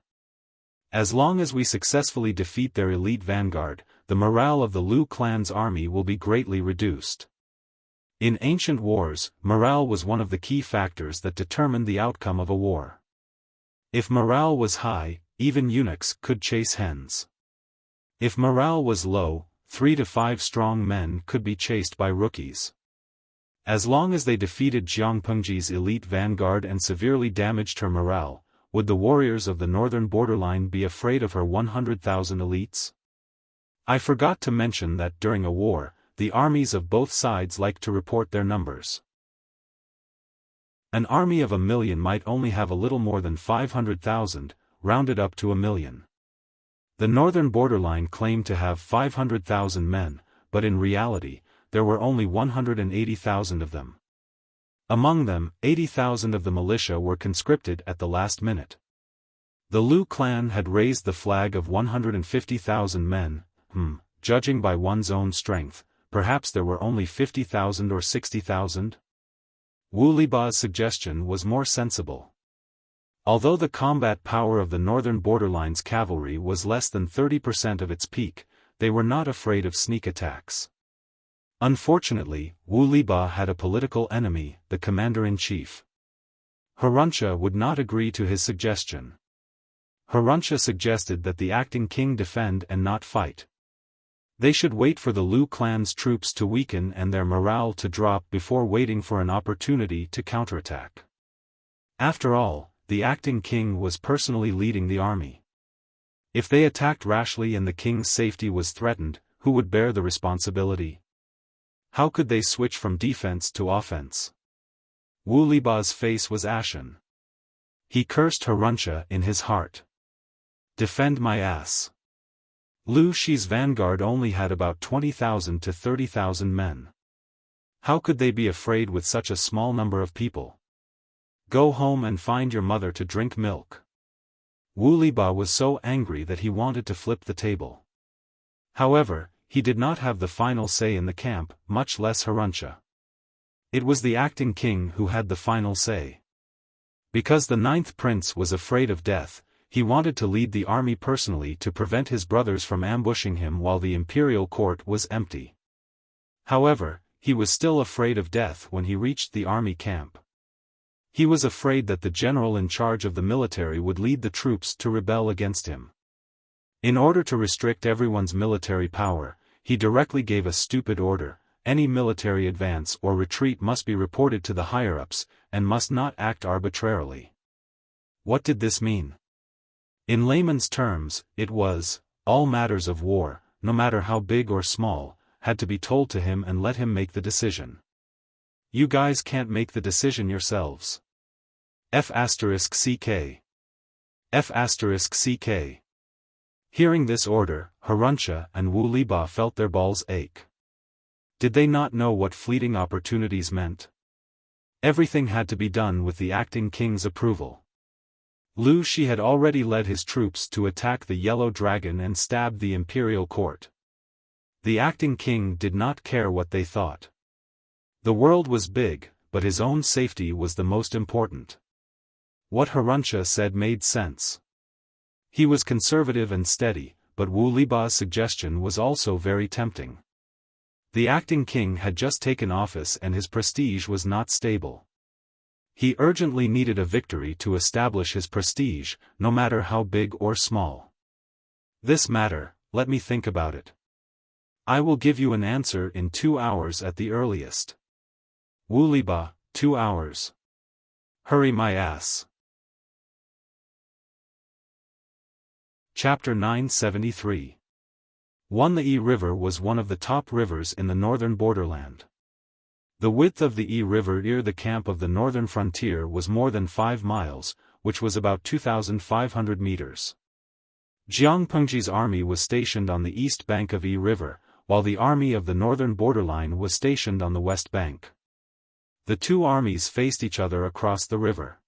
As long as we successfully defeat their elite vanguard, the morale of the Lu clan's army will be greatly reduced. In ancient wars, morale was one of the key factors that determined the outcome of a war. If morale was high, even eunuchs could chase hens. If morale was low, 3 to 5 strong men could be chased by rookies. As long as they defeated Jiang Pengji's elite vanguard and severely damaged her morale, would the warriors of the northern borderline be afraid of her 100,000 elites? I forgot to mention that during a war, the armies of both sides like to report their numbers. An army of 1,000,000 might only have a little more than 500,000, rounded up to 1,000,000. The northern borderline claimed to have 500,000 men, but in reality, there were only 180,000 of them. Among them, 80,000 of the militia were conscripted at the last minute. The Lu clan had raised the flag of 150,000 men. Judging by one's own strength, perhaps there were only 50,000 or 60,000? Wu Liba's suggestion was more sensible. Although the combat power of the northern borderline's cavalry was less than 30% of its peak, they were not afraid of sneak attacks. Unfortunately, Wu Liba had a political enemy, the commander-in-chief. Huruncha would not agree to his suggestion. Huruncha suggested that the acting king defend and not fight. They should wait for the Lu clan's troops to weaken and their morale to drop before waiting for an opportunity to counterattack. After all, the acting king was personally leading the army. If they attacked rashly and the king's safety was threatened, who would bear the responsibility? How could they switch from defense to offense? Wu Liba's face was ashen. He cursed Huruncha in his heart. Defend my ass. Lu Shi's vanguard only had about 20,000 to 30,000 men. How could they be afraid with such a small number of people? Go home and find your mother to drink milk. Wu Liba was so angry that he wanted to flip the table. However, he did not have the final say in the camp, much less Huruncha. It was the acting king who had the final say. Because the 9th prince was afraid of death, he wanted to lead the army personally to prevent his brothers from ambushing him while the imperial court was empty. However, he was still afraid of death when he reached the army camp. He was afraid that the general in charge of the military would lead the troops to rebel against him. In order to restrict everyone's military power, he directly gave a stupid order: any military advance or retreat must be reported to the higher-ups, and must not act arbitrarily. What did this mean? In layman's terms, it was, all matters of war, no matter how big or small, had to be told to him and let him make the decision. You guys can't make the decision yourselves. F***CK. F***CK. Hearing this order, Huruncha and Wu Liba felt their balls ache. Did they not know what fleeting opportunities meant? Everything had to be done with the acting king's approval. Lu Shi had already led his troops to attack the Yellow Dragon and stabbed the imperial court. The acting king did not care what they thought. The world was big, but his own safety was the most important. What Huruncha said made sense. He was conservative and steady, but Wu Liba's suggestion was also very tempting. The acting king had just taken office and his prestige was not stable. He urgently needed a victory to establish his prestige, no matter how big or small. This matter, let me think about it. I will give you an answer in 2 hours at the earliest. Wu Liba, 2 hours. Hurry my ass. Chapter 973. The Yi River was one of the top rivers in the northern borderland. The width of the Yi River near the camp of the northern frontier was more than 5 miles, which was about 2,500 meters. Jiang Pengji's army was stationed on the east bank of Yi River, while the army of the northern borderline was stationed on the west bank. The two armies faced each other across the river.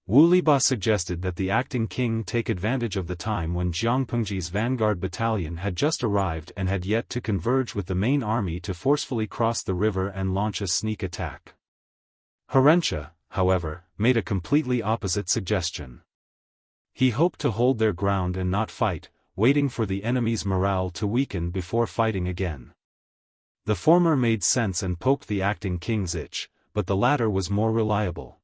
Wu Liba suggested that the acting king take advantage of the time when Jiang Pengji's vanguard battalion had just arrived and had yet to converge with the main army to forcefully cross the river and launch a sneak attack. Herentia, however, made a completely opposite suggestion. He hoped to hold their ground and not fight, waiting for the enemy's morale to weaken before fighting again. The former made sense and poked the acting king's itch, but the latter was more reliable.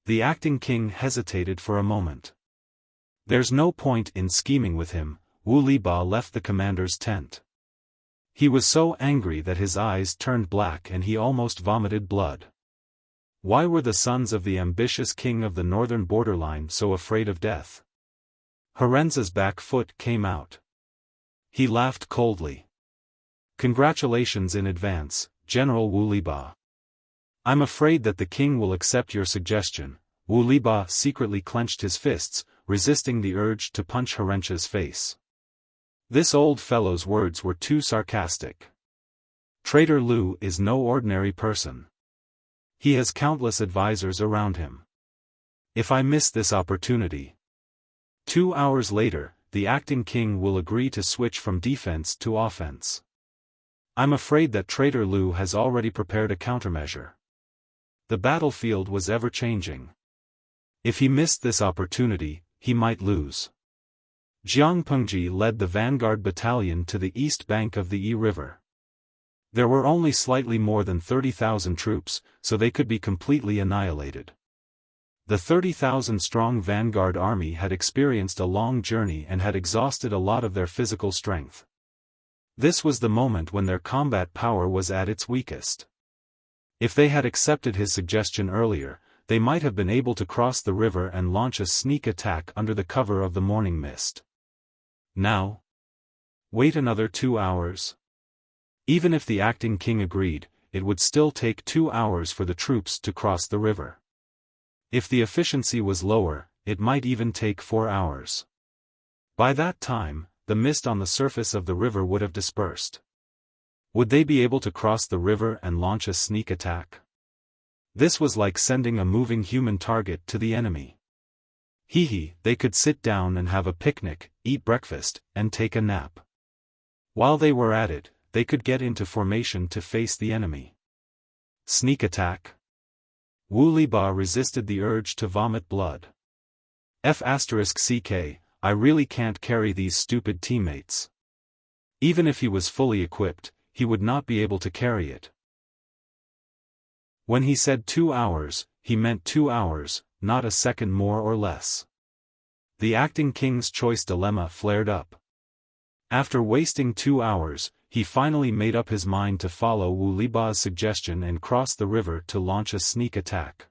The acting king hesitated for a moment. There's no point in scheming with him. Wu Liba left the commander's tent. He was so angry that his eyes turned black and he almost vomited blood. Why were the sons of the ambitious king of the northern borderline so afraid of death? Herenz's back foot came out. He laughed coldly. Congratulations in advance, General Wu Liba. I'm afraid that the king will accept your suggestion. Wu Liba secretly clenched his fists, resisting the urge to punch Herentia's face. This old fellow's words were too sarcastic. Traitor Lu is no ordinary person. He has countless advisors around him. If I miss this opportunity. 2 hours later, the acting king will agree to switch from defense to offense. I'm afraid that Traitor Lu has already prepared a countermeasure. The battlefield was ever-changing. If he missed this opportunity, he might lose. Jiang Pengji led the vanguard battalion to the east bank of the Yi River. There were only slightly more than 30,000 troops, so they could be completely annihilated. The 30,000-strong vanguard army had experienced a long journey and had exhausted a lot of their physical strength. This was the moment when their combat power was at its weakest. If they had accepted his suggestion earlier, they might have been able to cross the river and launch a sneak attack under the cover of the morning mist. Now? Wait another 2 hours? Even if the acting king agreed, it would still take 2 hours for the troops to cross the river. If the efficiency was lower, it might even take 4 hours. By that time, the mist on the surface of the river would have dispersed. Would they be able to cross the river and launch a sneak attack? This was like sending a moving human target to the enemy. They could sit down and have a picnic, eat breakfast, and take a nap. While they were at it, they could get into formation to face the enemy. Sneak attack? Wu Liba resisted the urge to vomit blood. *CK, I really can't carry these stupid teammates. Even if he was fully equipped, he would not be able to carry it. When he said 2 hours, he meant 2 hours, not a second more or less. The acting king's choice dilemma flared up. After wasting 2 hours, he finally made up his mind to follow Wu Liba's suggestion and cross the river to launch a sneak attack.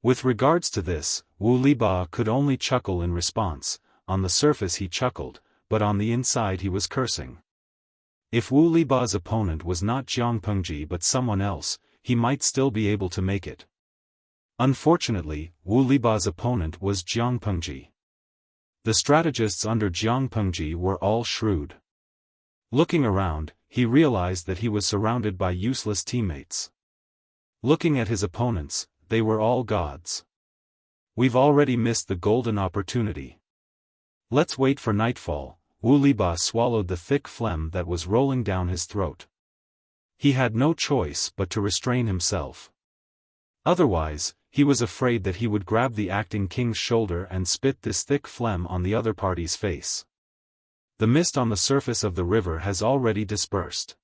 With regards to this, Wu Liba could only chuckle in response. On the surface he chuckled, but on the inside he was cursing. If Wu Liba's opponent was not Jiang Pengji but someone else, he might still be able to make it. Unfortunately, Wu Liba's opponent was Jiang Pengji. The strategists under Jiang Pengji were all shrewd. Looking around, he realized that he was surrounded by useless teammates. Looking at his opponents, they were all gods. We've already missed the golden opportunity. Let's wait for nightfall. Wu Liba swallowed the thick phlegm that was rolling down his throat. He had no choice but to restrain himself. Otherwise, he was afraid that he would grab the acting king's shoulder and spit this thick phlegm on the other party's face. The mist on the surface of the river has already dispersed.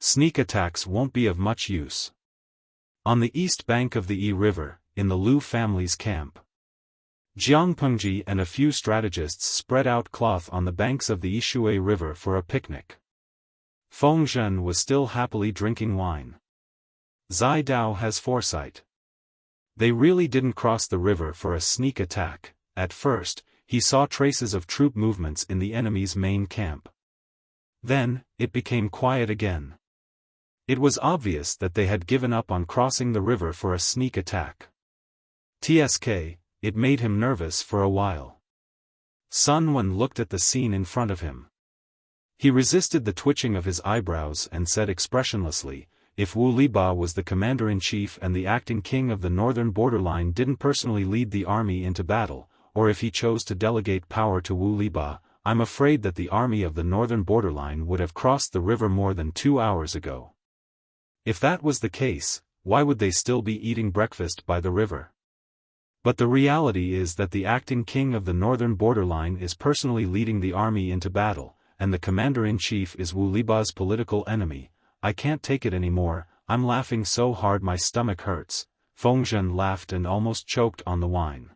Sneak attacks won't be of much use. On the east bank of the Yi River, in the Liu family's camp, Jiang Pengji and a few strategists spread out cloth on the banks of the Yishui River for a picnic. Feng Zhen was still happily drinking wine. Zai Dao has foresight. They really didn't cross the river for a sneak attack. At first, he saw traces of troop movements in the enemy's main camp. Then, it became quiet again. It was obvious that they had given up on crossing the river for a sneak attack. TSK, it made him nervous for a while. Sun Wen looked at the scene in front of him. He resisted the twitching of his eyebrows and said expressionlessly, if Wu Liba was the commander-in-chief and the acting king of the northern borderline didn't personally lead the army into battle, or if he chose to delegate power to Wu Liba, I'm afraid that the army of the northern borderline would have crossed the river more than 2 hours ago. If that was the case, why would they still be eating breakfast by the river? But the reality is that the acting king of the northern borderline is personally leading the army into battle, and the commander-in-chief is Wu Liba's political enemy. I can't take it anymore, I'm laughing so hard my stomach hurts. Feng Zhen laughed and almost choked on the wine.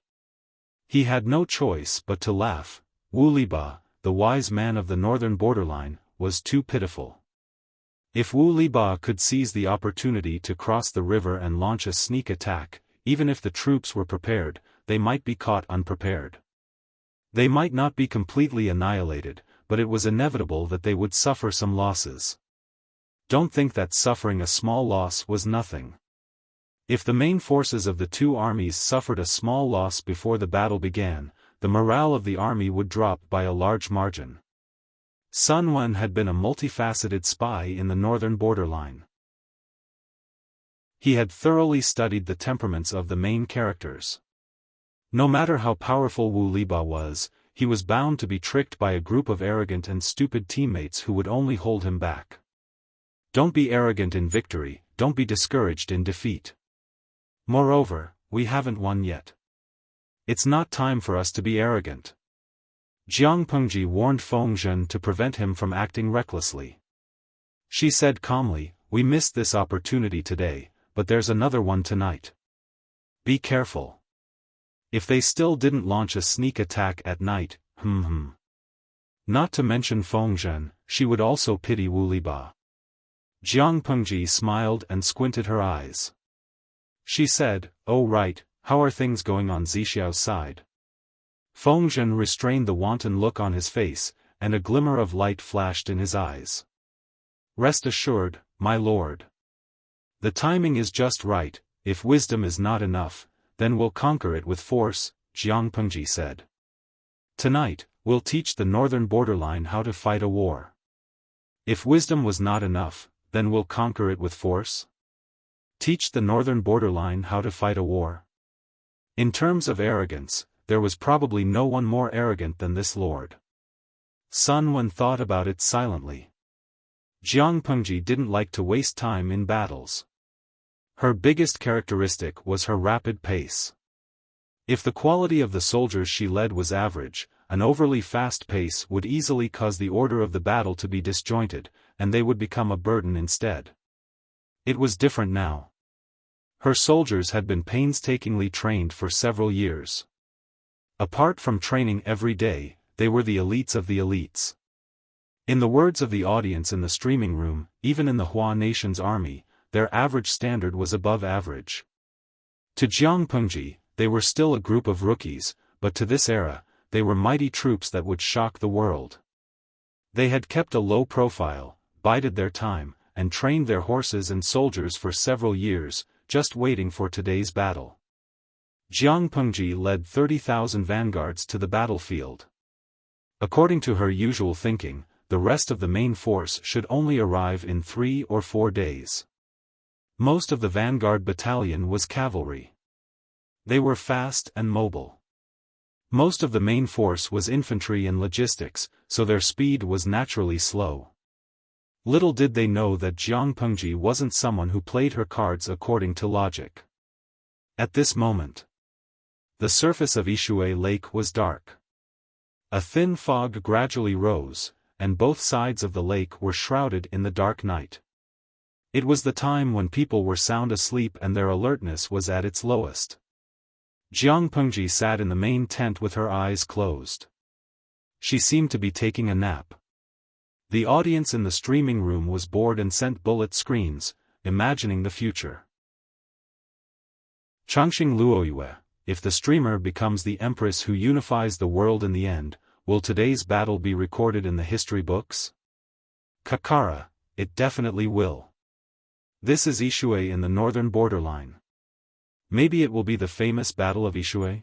He had no choice but to laugh. Wu Liba, the wise man of the northern borderline, was too pitiful. If Wu Liba could seize the opportunity to cross the river and launch a sneak attack, even if the troops were prepared, they might be caught unprepared. They might not be completely annihilated, but it was inevitable that they would suffer some losses. Don't think that suffering a small loss was nothing. If the main forces of the two armies suffered a small loss before the battle began, the morale of the army would drop by a large margin. Sun Wen had been a multifaceted spy in the northern borderline. He had thoroughly studied the temperaments of the main characters. No matter how powerful Wu Liba was, he was bound to be tricked by a group of arrogant and stupid teammates who would only hold him back. Don't be arrogant in victory, don't be discouraged in defeat. Moreover, we haven't won yet. It's not time for us to be arrogant. Jiang Pengji warned Feng Zhen to prevent him from acting recklessly. She said calmly, we missed this opportunity today, but there's another one tonight. Be careful. If they still didn't launch a sneak attack at night, Not to mention Feng Zhen, she would also pity Wu Liba. Jiang Pengji smiled and squinted her eyes. She said, oh right, how are things going on Zixiao's side? Feng Zhen restrained the wanton look on his face, and a glimmer of light flashed in his eyes. Rest assured, my lord. The timing is just right, if wisdom is not enough, then we'll conquer it with force, Jiang Pengji said. Tonight, we'll teach the northern borderline how to fight a war. If wisdom was not enough, then we'll conquer it with force? Teach the northern borderline how to fight a war? In terms of arrogance, there was probably no one more arrogant than this lord. Sun Wen thought about it silently. Jiang Pengji didn't like to waste time in battles. Her biggest characteristic was her rapid pace. If the quality of the soldiers she led was average, an overly fast pace would easily cause the order of the battle to be disjointed, and they would become a burden instead. It was different now. Her soldiers had been painstakingly trained for several years. Apart from training every day, they were the elites of the elites. In the words of the audience in the streaming room, even in the Hua Nation's army, their average standard was above average. To Jiang Pengji, they were still a group of rookies, but to this era, they were mighty troops that would shock the world. They had kept a low profile, bided their time, and trained their horses and soldiers for several years, just waiting for today's battle. Jiang Pengji led 30,000 vanguards to the battlefield. According to her usual thinking, the rest of the main force should only arrive in 3 or 4 days. Most of the vanguard battalion was cavalry. They were fast and mobile. Most of the main force was infantry and logistics, so their speed was naturally slow. Little did they know that Jiang Pengji wasn't someone who played her cards according to logic. At this moment, the surface of Yishui Lake was dark. A thin fog gradually rose, and both sides of the lake were shrouded in the dark night. It was the time when people were sound asleep and their alertness was at its lowest. Jiang Pengji sat in the main tent with her eyes closed. She seemed to be taking a nap. The audience in the streaming room was bored and sent bullet screens, imagining the future. Changxing Luoyue, if the streamer becomes the empress who unifies the world in the end, will today's battle be recorded in the history books? Kakara, it definitely will. This is Yishui in the northern borderline. Maybe it will be the famous Battle of Yishui?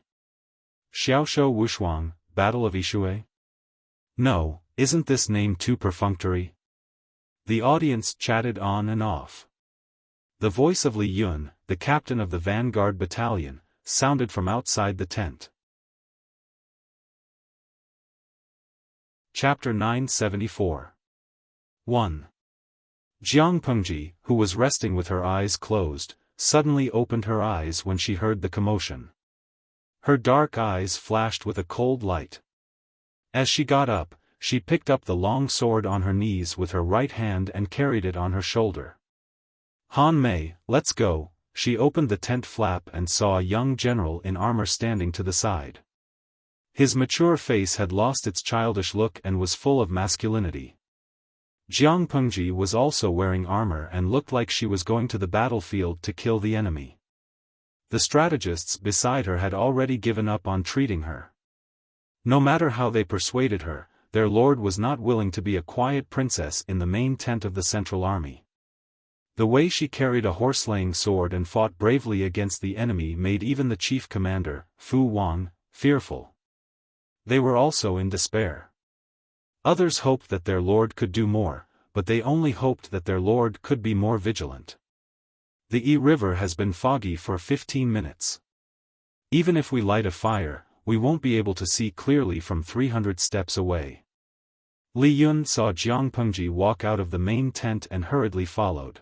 Xiaoshu Wushuang, Battle of Yishui? No, isn't this name too perfunctory? The audience chatted on and off. The voice of Li Yun, the captain of the vanguard battalion, sounded from outside the tent. Chapter 974. 1. Jiang Pengji, who was resting with her eyes closed, suddenly opened her eyes when she heard the commotion. Her dark eyes flashed with a cold light. As she got up, she picked up the long sword on her knees with her right hand and carried it on her shoulder. Han Mei, let's go. She opened the tent flap and saw a young general in armor standing to the side. His mature face had lost its childish look and was full of masculinity. Jiang Pengji was also wearing armor and looked like she was going to the battlefield to kill the enemy. The strategists beside her had already given up on treating her. No matter how they persuaded her, their lord was not willing to be a quiet princess in the main tent of the Central Army. The way she carried a horse-slaying sword and fought bravely against the enemy made even the chief commander, Fu Wang, fearful. They were also in despair. Others hoped that their lord could do more, but they only hoped that their lord could be more vigilant. The Yi River has been foggy for 15 minutes. Even if we light a fire, we won't be able to see clearly from 300 steps away. Li Yun saw Jiang Pengji walk out of the main tent and hurriedly followed.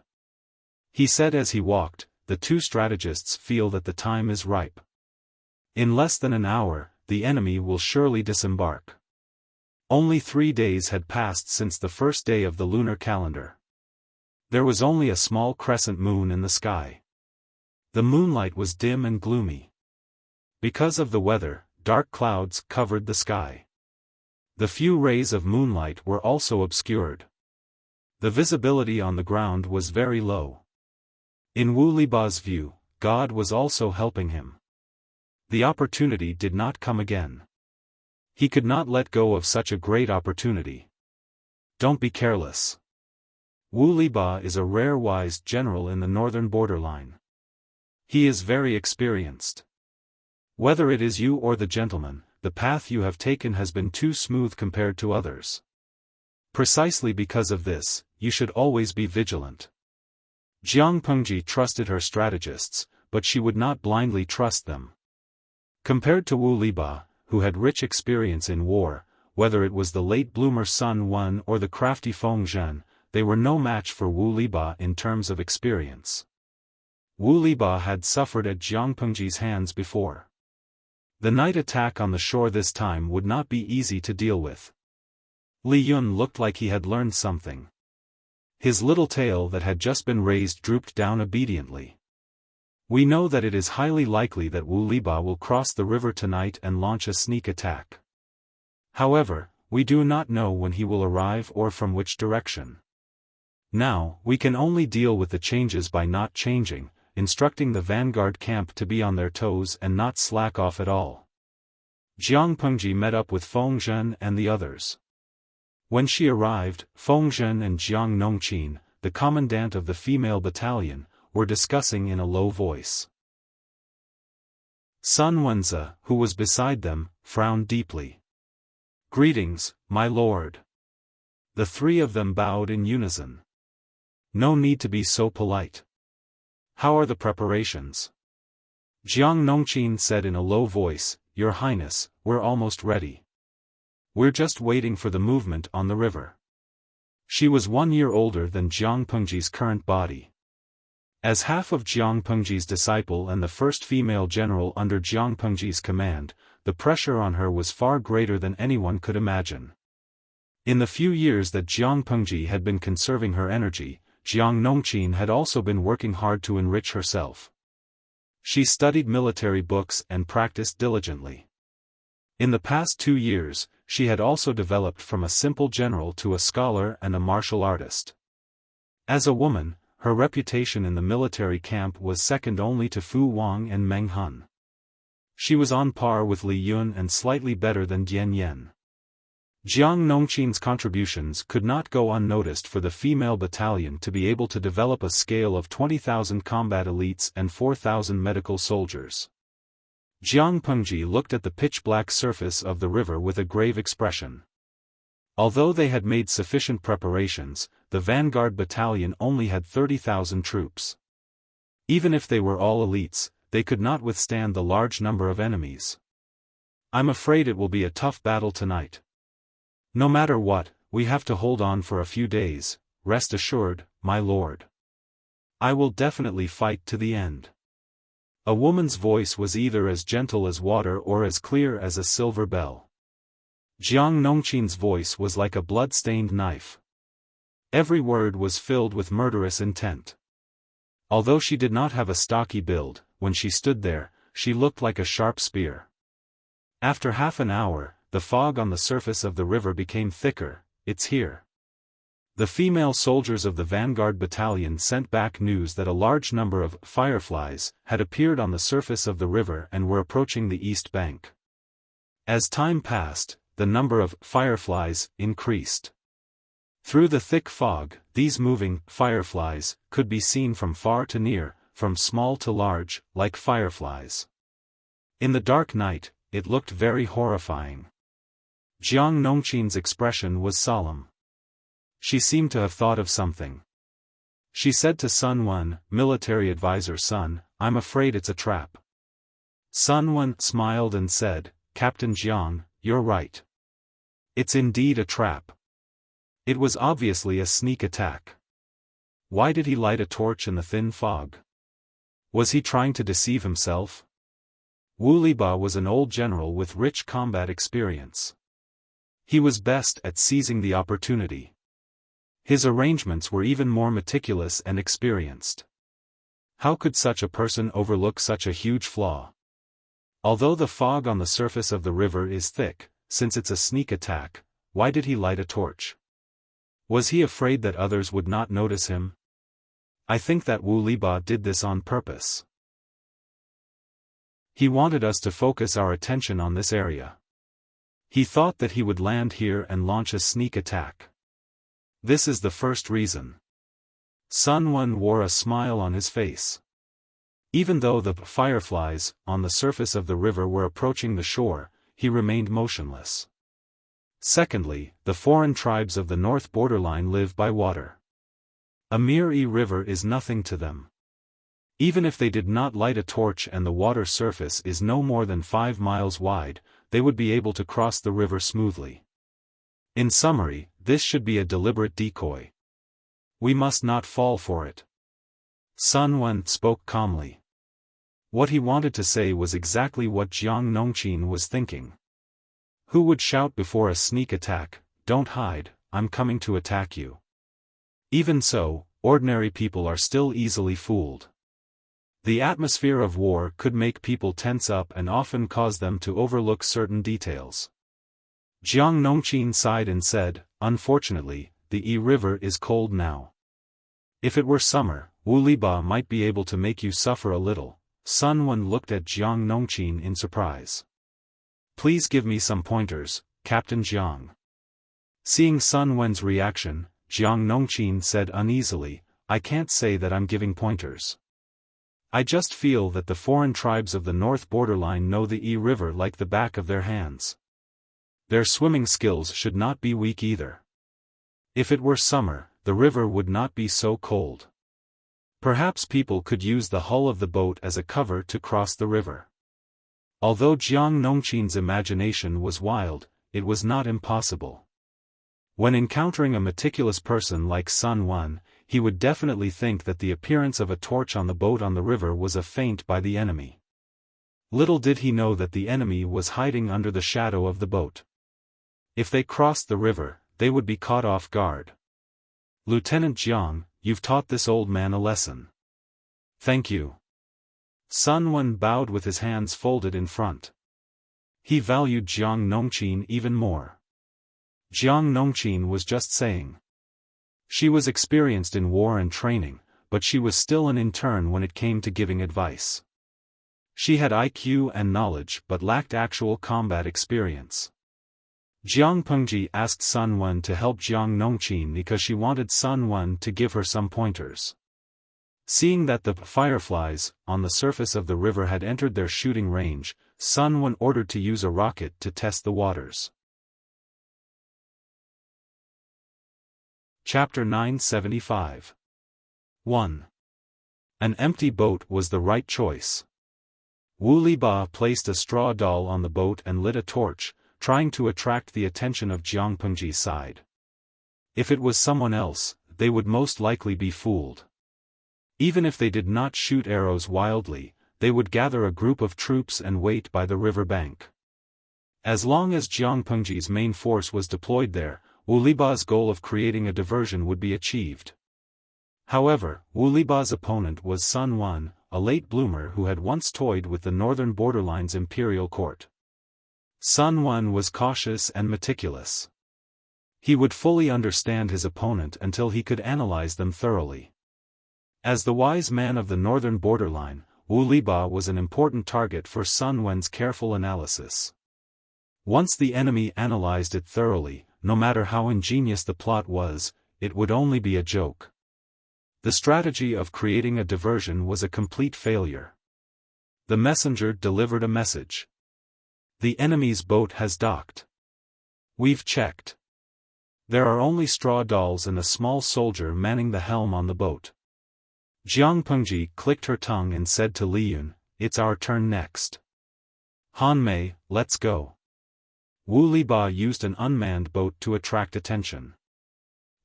He said as he walked, the two strategists feel that the time is ripe. In less than an hour, the enemy will surely disembark. Only 3 days had passed since the first day of the lunar calendar. There was only a small crescent moon in the sky. The moonlight was dim and gloomy. Because of the weather, dark clouds covered the sky. The few rays of moonlight were also obscured. The visibility on the ground was very low. In Wu Liba's view, God was also helping him. The opportunity did not come again. He could not let go of such a great opportunity. Don't be careless. Wu Liba is a rare wise general in the northern borderline. He is very experienced. Whether it is you or the gentleman, the path you have taken has been too smooth compared to others. Precisely because of this, you should always be vigilant. Jiang Pengji trusted her strategists, but she would not blindly trust them. Compared to Wu Liba, who had rich experience in war, whether it was the late bloomer Sun Wen or the crafty Feng Zhen, they were no match for Wu Liba in terms of experience. Wu Liba had suffered at Jiang Pengji's hands before. The night attack on the shore this time would not be easy to deal with. Li Yun looked like he had learned something. His little tail that had just been raised drooped down obediently. We know that it is highly likely that Wu Liba will cross the river tonight and launch a sneak attack. However, we do not know when he will arrive or from which direction. Now, we can only deal with the changes by not changing, instructing the vanguard camp to be on their toes and not slack off at all. Jiang Pengji met up with Feng Zhen and the others. When she arrived, Feng Zhen and Jiang Nongqin, the commandant of the female battalion, were discussing in a low voice. Sun Wenze, who was beside them, frowned deeply. "Greetings, my lord." The three of them bowed in unison. "No need to be so polite. How are the preparations?" Jiang Nongqin said in a low voice, "Your Highness, we're almost ready. We're just waiting for the movement on the river." She was 1 year older than Jiang Pengji's current body. As half of Jiang Pengji's disciple and the first female general under Jiang Pengji's command, the pressure on her was far greater than anyone could imagine. In the few years that Jiang Pengji had been conserving her energy, Jiang Nongqin had also been working hard to enrich herself. She studied military books and practiced diligently. In the past 2 years, she had also developed from a simple general to a scholar and a martial artist. As a woman, her reputation in the military camp was second only to Fu Wang and Meng Hun. She was on par with Li Yun and slightly better than Dian Yen. Jiang Nongqin's contributions could not go unnoticed for the female battalion to be able to develop a scale of 20,000 combat elites and 4,000 medical soldiers. Jiang Pengji looked at the pitch-black surface of the river with a grave expression. Although they had made sufficient preparations, the vanguard battalion only had 30,000 troops. Even if they were all elites, they could not withstand the large number of enemies. "I'm afraid it will be a tough battle tonight. No matter what, we have to hold on for a few days, rest assured, my lord. I will definitely fight to the end." A woman's voice was either as gentle as water or as clear as a silver bell. Jiang Nongqin's voice was like a blood-stained knife. Every word was filled with murderous intent. Although she did not have a stocky build, when she stood there, she looked like a sharp spear. After half an hour, the fog on the surface of the river became thicker. "It's here." The female soldiers of the vanguard battalion sent back news that a large number of fireflies had appeared on the surface of the river and were approaching the east bank. As time passed, the number of fireflies increased. Through the thick fog, these moving fireflies could be seen from far to near, from small to large, like fireflies. In the dark night, it looked very horrifying. Jiang Nongqin's expression was solemn. She seemed to have thought of something. She said to Sun Wen, military advisor Sun, "I'm afraid it's a trap." Sun Wen smiled and said, "Captain Jiang, you're right. It's indeed a trap. It was obviously a sneak attack. Why did he light a torch in the thin fog? Was he trying to deceive himself?" Wu Liba was an old general with rich combat experience. He was best at seizing the opportunity. His arrangements were even more meticulous and experienced. How could such a person overlook such a huge flaw? Although the fog on the surface of the river is thick, since it's a sneak attack, why did he light a torch? Was he afraid that others would not notice him? I think that Wu Liba did this on purpose. He wanted us to focus our attention on this area. He thought that he would land here and launch a sneak attack. This is the first reason. Sun Wen wore a smile on his face. Even though the fireflies on the surface of the river were approaching the shore, he remained motionless. Secondly, the foreign tribes of the north borderline live by water. A mere river is nothing to them. Even if they did not light a torch and the water surface is no more than 5 miles wide, they would be able to cross the river smoothly. In summary, this should be a deliberate decoy. We must not fall for it. Sun Wen spoke calmly. What he wanted to say was exactly what Jiang Nongqin was thinking. Who would shout before a sneak attack, "Don't hide, I'm coming to attack you"? Even so, ordinary people are still easily fooled. The atmosphere of war could make people tense up and often cause them to overlook certain details. Jiang Nongqin sighed and said, "Unfortunately, the river is cold now. If it were summer, Wu Liba might be able to make you suffer a little." Sun Wen looked at Jiang Nongqin in surprise. "Please give me some pointers, Captain Jiang." Seeing Sun Wen's reaction, Jiang Nongqin said uneasily, "I can't say that I'm giving pointers. I just feel that the foreign tribes of the north borderline know the river like the back of their hands. Their swimming skills should not be weak either. If it were summer, the river would not be so cold. Perhaps people could use the hull of the boat as a cover to cross the river." Although Jiang Nongqin's imagination was wild, it was not impossible. When encountering a meticulous person like Sun Wen, he would definitely think that the appearance of a torch on the boat on the river was a feint by the enemy. Little did he know that the enemy was hiding under the shadow of the boat. If they crossed the river, they would be caught off guard. "Lieutenant Jiang, you've taught this old man a lesson. Thank you. Sun Wen bowed with his hands folded in front. He valued Jiang Nongqin even more. Jiang Nongqin was just saying. She was experienced in war and training, but she was still an intern when it came to giving advice. She had IQ and knowledge but lacked actual combat experience. Jiang Pengji asked Sun Wen to help Jiang Nongqin because she wanted Sun Wen to give her some pointers. Seeing that the fireflies on the surface of the river had entered their shooting range, Sun Wen ordered to use a rocket to test the waters. Chapter 975. 1. An empty boat was the right choice. Wu Liba placed a straw doll on the boat and lit a torch, trying to attract the attention of Jiang Pengji's side. If it was someone else, they would most likely be fooled. Even if they did not shoot arrows wildly, they would gather a group of troops and wait by the river bank. As long as Jiang Pengji's main force was deployed there, Wu Liba's goal of creating a diversion would be achieved. However, Wu Liba's opponent was Sun Wen, a late bloomer who had once toyed with the northern borderline's imperial court. Sun Wen was cautious and meticulous. He would fully understand his opponent until he could analyze them thoroughly. As the wise man of the northern borderline, Wu Liba was an important target for Sun Wen's careful analysis. Once the enemy analyzed it thoroughly, no matter how ingenious the plot was, it would only be a joke. The strategy of creating a diversion was a complete failure. The messenger delivered a message. The enemy's boat has docked. We've checked. There are only straw dolls and a small soldier manning the helm on the boat. Jiang Pengji clicked her tongue and said to Li Yun, "It's our turn next. Han Mei, let's go." Wu Liba used an unmanned boat to attract attention.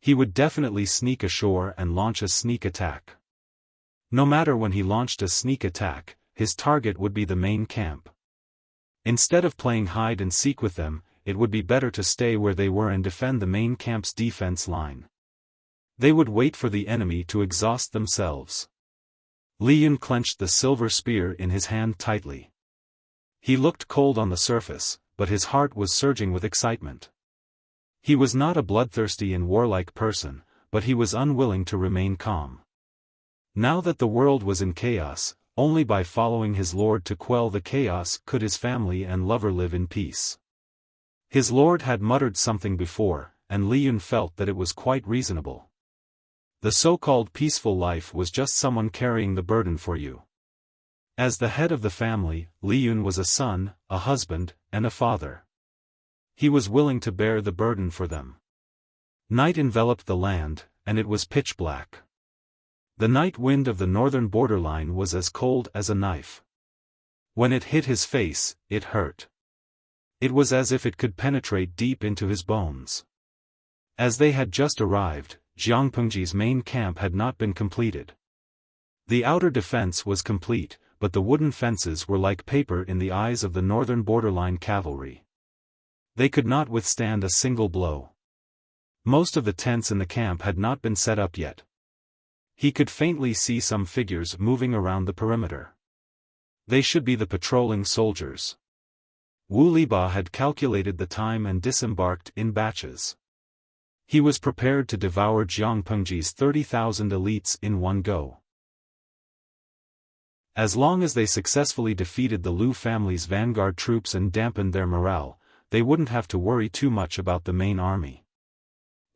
He would definitely sneak ashore and launch a sneak attack. No matter when he launched a sneak attack, his target would be the main camp. Instead of playing hide and seek with them, it would be better to stay where they were and defend the main camp's defense line. They would wait for the enemy to exhaust themselves. Li Yun clenched the silver spear in his hand tightly. He looked cold on the surface, but his heart was surging with excitement. He was not a bloodthirsty and warlike person, but he was unwilling to remain calm. Now that the world was in chaos, only by following his lord to quell the chaos could his family and lover live in peace. His lord had muttered something before, and Li Yun felt that it was quite reasonable. The so-called peaceful life was just someone carrying the burden for you. As the head of the family, Li Yun was a son, a husband, and a father. He was willing to bear the burden for them. Night enveloped the land, and it was pitch black. The night wind of the northern borderline was as cold as a knife. When it hit his face, it hurt. It was as if it could penetrate deep into his bones. As they had just arrived, Jiang Pengji's main camp had not been completed. The outer defense was complete, but the wooden fences were like paper in the eyes of the northern borderline cavalry. They could not withstand a single blow. Most of the tents in the camp had not been set up yet. He could faintly see some figures moving around the perimeter. They should be the patrolling soldiers. Wu Liba had calculated the time and disembarked in batches. He was prepared to devour Jiang Pengji's 30,000 elites in one go. As long as they successfully defeated the Liu family's vanguard troops and dampened their morale, they wouldn't have to worry too much about the main army.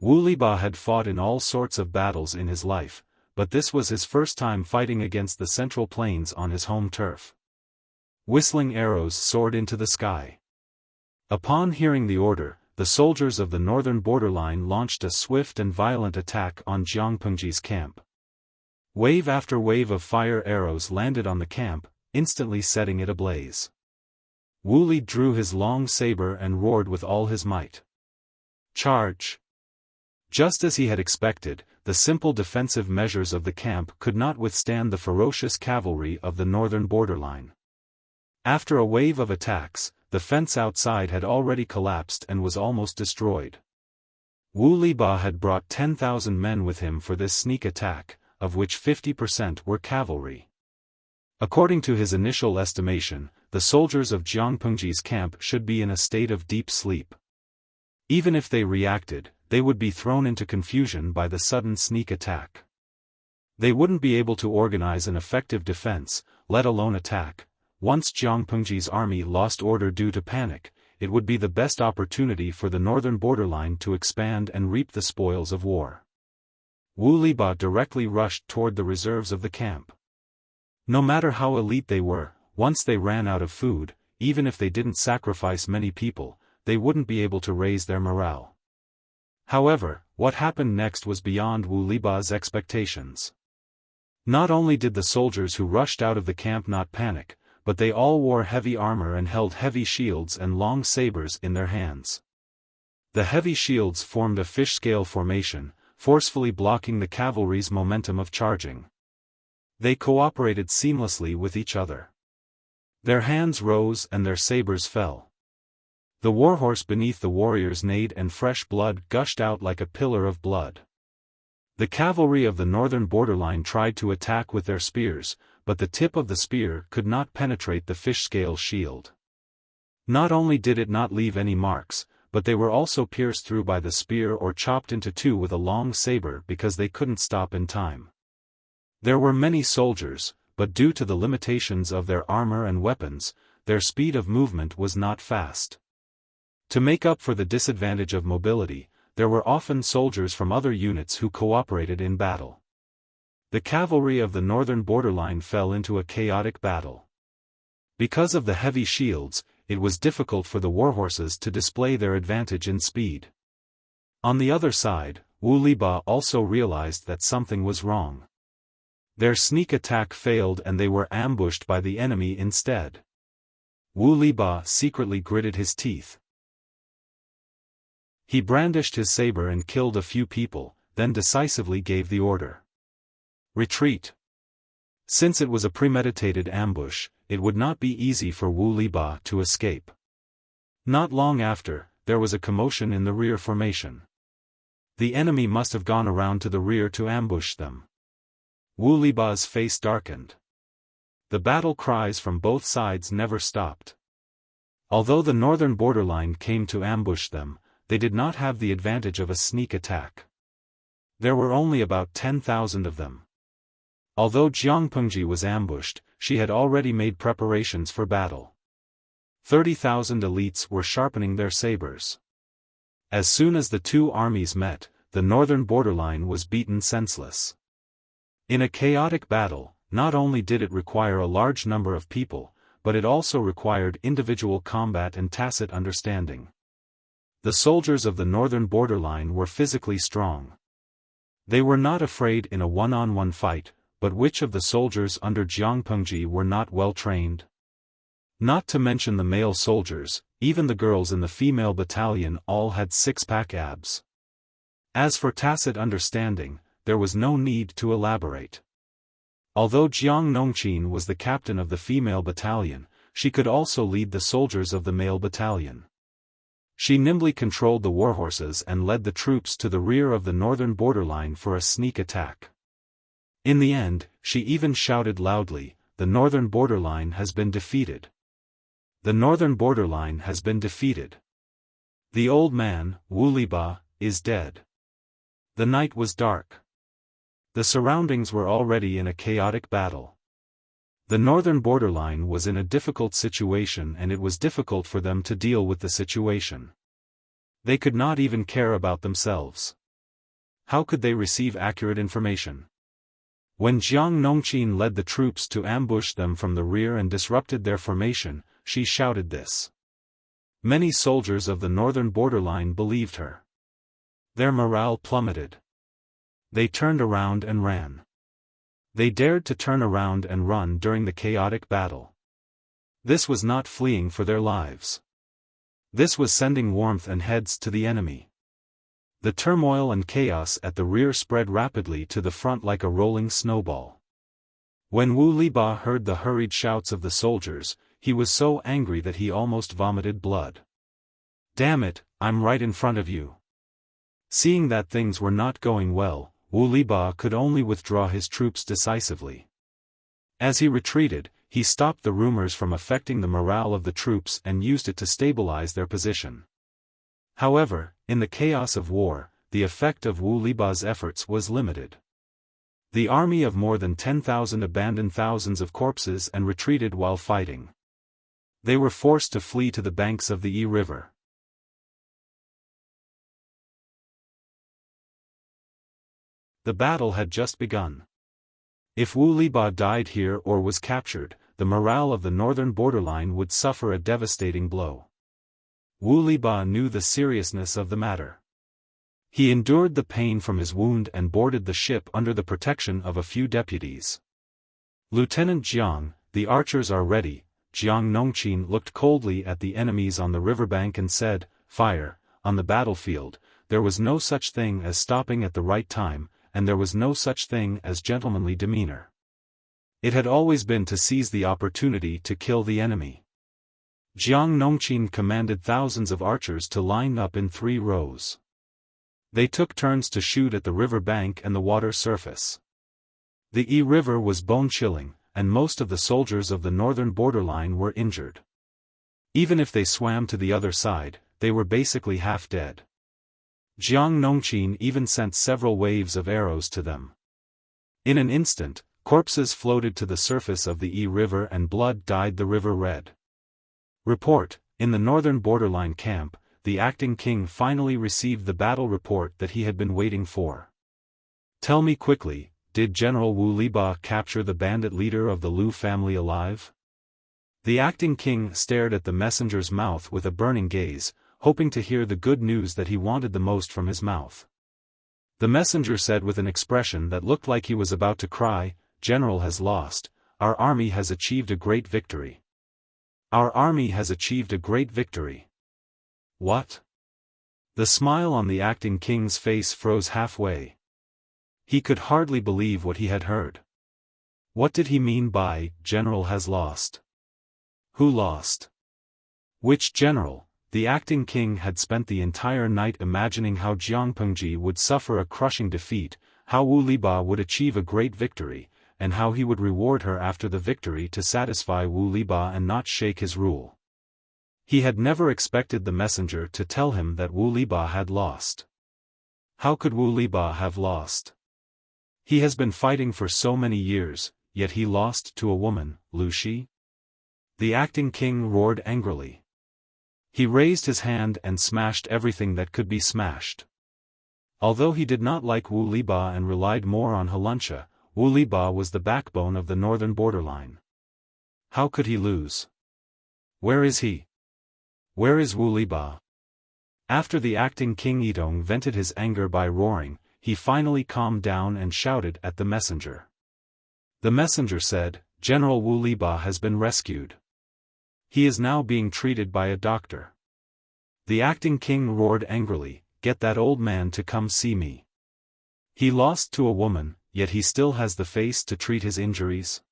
Wu Liba had fought in all sorts of battles in his life, but this was his first time fighting against the Central Plains on his home turf. Whistling arrows soared into the sky. Upon hearing the order, the soldiers of the northern borderline launched a swift and violent attack on Jiang Pengji's camp. Wave after wave of fire arrows landed on the camp, instantly setting it ablaze. Wu Li drew his long saber and roared with all his might. Charge! Just as he had expected, the simple defensive measures of the camp could not withstand the ferocious cavalry of the northern borderline. After a wave of attacks, the fence outside had already collapsed and was almost destroyed. Wu Liba had brought 10,000 men with him for this sneak attack, of which 50% were cavalry. According to his initial estimation, the soldiers of Jiang Pengji's camp should be in a state of deep sleep. Even if they reacted, they would be thrown into confusion by the sudden sneak attack. They wouldn't be able to organize an effective defense, let alone attack. Once Jiang Pengji's army lost order due to panic, it would be the best opportunity for the northern borderline to expand and reap the spoils of war. Wu Liba directly rushed toward the reserves of the camp. No matter how elite they were, once they ran out of food, even if they didn't sacrifice many people, they wouldn't be able to raise their morale. However, what happened next was beyond Wu Liba's expectations. Not only did the soldiers who rushed out of the camp not panic, but they all wore heavy armor and held heavy shields and long sabers in their hands. The heavy shields formed a fish-scale formation, forcefully blocking the cavalry's momentum of charging. They cooperated seamlessly with each other. Their hands rose and their sabers fell. The warhorse beneath the warriors neighed and fresh blood gushed out like a pillar of blood. The cavalry of the northern borderline tried to attack with their spears, but the tip of the spear could not penetrate the fish-scale shield. Not only did it not leave any marks, but they were also pierced through by the spear or chopped into two with a long saber because they couldn't stop in time. There were many soldiers, but due to the limitations of their armor and weapons, their speed of movement was not fast. To make up for the disadvantage of mobility, there were often soldiers from other units who cooperated in battle. The cavalry of the northern borderline fell into a chaotic battle. Because of the heavy shields, it was difficult for the warhorses to display their advantage in speed. On the other side, Wu Liba also realized that something was wrong. Their sneak attack failed and they were ambushed by the enemy instead. Wu Liba secretly gritted his teeth. He brandished his saber and killed a few people, then decisively gave the order. Retreat. Since it was a premeditated ambush, it would not be easy for Wu Liba to escape. Not long after, there was a commotion in the rear formation. The enemy must have gone around to the rear to ambush them. Wu Liba's face darkened. The battle cries from both sides never stopped. Although the northern borderline came to ambush them, they did not have the advantage of a sneak attack. There were only about 10,000 of them. Although Jiang Pengji was ambushed, she had already made preparations for battle. 30,000 elites were sharpening their sabers. As soon as the two armies met, the northern borderline was beaten senseless. In a chaotic battle, not only did it require a large number of people, but it also required individual combat and tacit understanding. The soldiers of the northern borderline were physically strong. They were not afraid in a one-on-one fight, but which of the soldiers under Jiang Pengji were not well trained? Not to mention the male soldiers, even the girls in the female battalion all had six-pack abs. As for tacit understanding, there was no need to elaborate. Although Jiang Nongqin was the captain of the female battalion, she could also lead the soldiers of the male battalion. She nimbly controlled the warhorses and led the troops to the rear of the northern borderline for a sneak attack. In the end, she even shouted loudly, "The northern borderline has been defeated. The northern borderline has been defeated. The old man, Wu Liba, is dead." The night was dark. The surroundings were already in a chaotic battle. The northern borderline was in a difficult situation and it was difficult for them to deal with the situation. They could not even care about themselves. How could they receive accurate information? When Jiang Nongqin led the troops to ambush them from the rear and disrupted their formation, she shouted this. Many soldiers of the northern borderline believed her. Their morale plummeted. They turned around and ran. They dared to turn around and run during the chaotic battle. This was not fleeing for their lives. This was sending warmth and heads to the enemy. The turmoil and chaos at the rear spread rapidly to the front like a rolling snowball. When Wu Liba heard the hurried shouts of the soldiers, he was so angry that he almost vomited blood. "Damn it, I'm right in front of you. Seeing that things were not going well, Wu Liba could only withdraw his troops decisively. As he retreated, he stopped the rumors from affecting the morale of the troops and used it to stabilize their position. However, in the chaos of war, the effect of Wu Liba's efforts was limited. The army of more than 10,000 abandoned thousands of corpses and retreated while fighting. They were forced to flee to the banks of the Yi River. The battle had just begun. If Wu Liba died here or was captured, the morale of the northern borderline would suffer a devastating blow. Wu Liba knew the seriousness of the matter. He endured the pain from his wound and boarded the ship under the protection of a few deputies. Lieutenant Jiang, the archers are ready. Jiang Nongqin looked coldly at the enemies on the riverbank and said, "Fire." On the battlefield, there was no such thing as stopping at the right time, and there was no such thing as gentlemanly demeanor. It had always been to seize the opportunity to kill the enemy. Jiang Nongqin commanded thousands of archers to line up in 3 rows. They took turns to shoot at the river bank and the water surface. The Yi River was bone-chilling, and most of the soldiers of the northern borderline were injured. Even if they swam to the other side, they were basically half dead. Jiang Nongqin even sent several waves of arrows to them. In an instant, corpses floated to the surface of the Yi River and blood dyed the river red. Report: in the northern borderline camp, the acting king finally received the battle report that he had been waiting for. Tell me quickly, did General Wu Liba capture the bandit leader of the Lu family alive? The acting king stared at the messenger's mouth with a burning gaze, hoping to hear the good news that he wanted the most from his mouth. The messenger said with an expression that looked like he was about to cry, "General has lost. Our army has achieved a great victory. Our army has achieved a great victory." What? The smile on the acting king's face froze halfway. He could hardly believe what he had heard. What did he mean by, "General has lost"? Who lost? Which general? The acting king had spent the entire night imagining how Jiang Pengji would suffer a crushing defeat, how Wu Liba would achieve a great victory, and how he would reward her after the victory to satisfy Wu Liba and not shake his rule. He had never expected the messenger to tell him that Wu Liba had lost. How could Wu Liba have lost? He has been fighting for so many years, yet he lost to a woman, Lu Shi? The acting king roared angrily. He raised his hand and smashed everything that could be smashed. Although he did not like Wu Liba and relied more on Haluncha, Wu Liba was the backbone of the northern borderline. How could he lose? Where is he? Where is Wu Liba? After the acting king Yidong vented his anger by roaring, he finally calmed down and shouted at the messenger. The messenger said, "General Wu Liba has been rescued. He is now being treated by a doctor." The acting king roared angrily, "Get that old man to come see me. He lost to a woman, yet he still has the face to treat his injuries."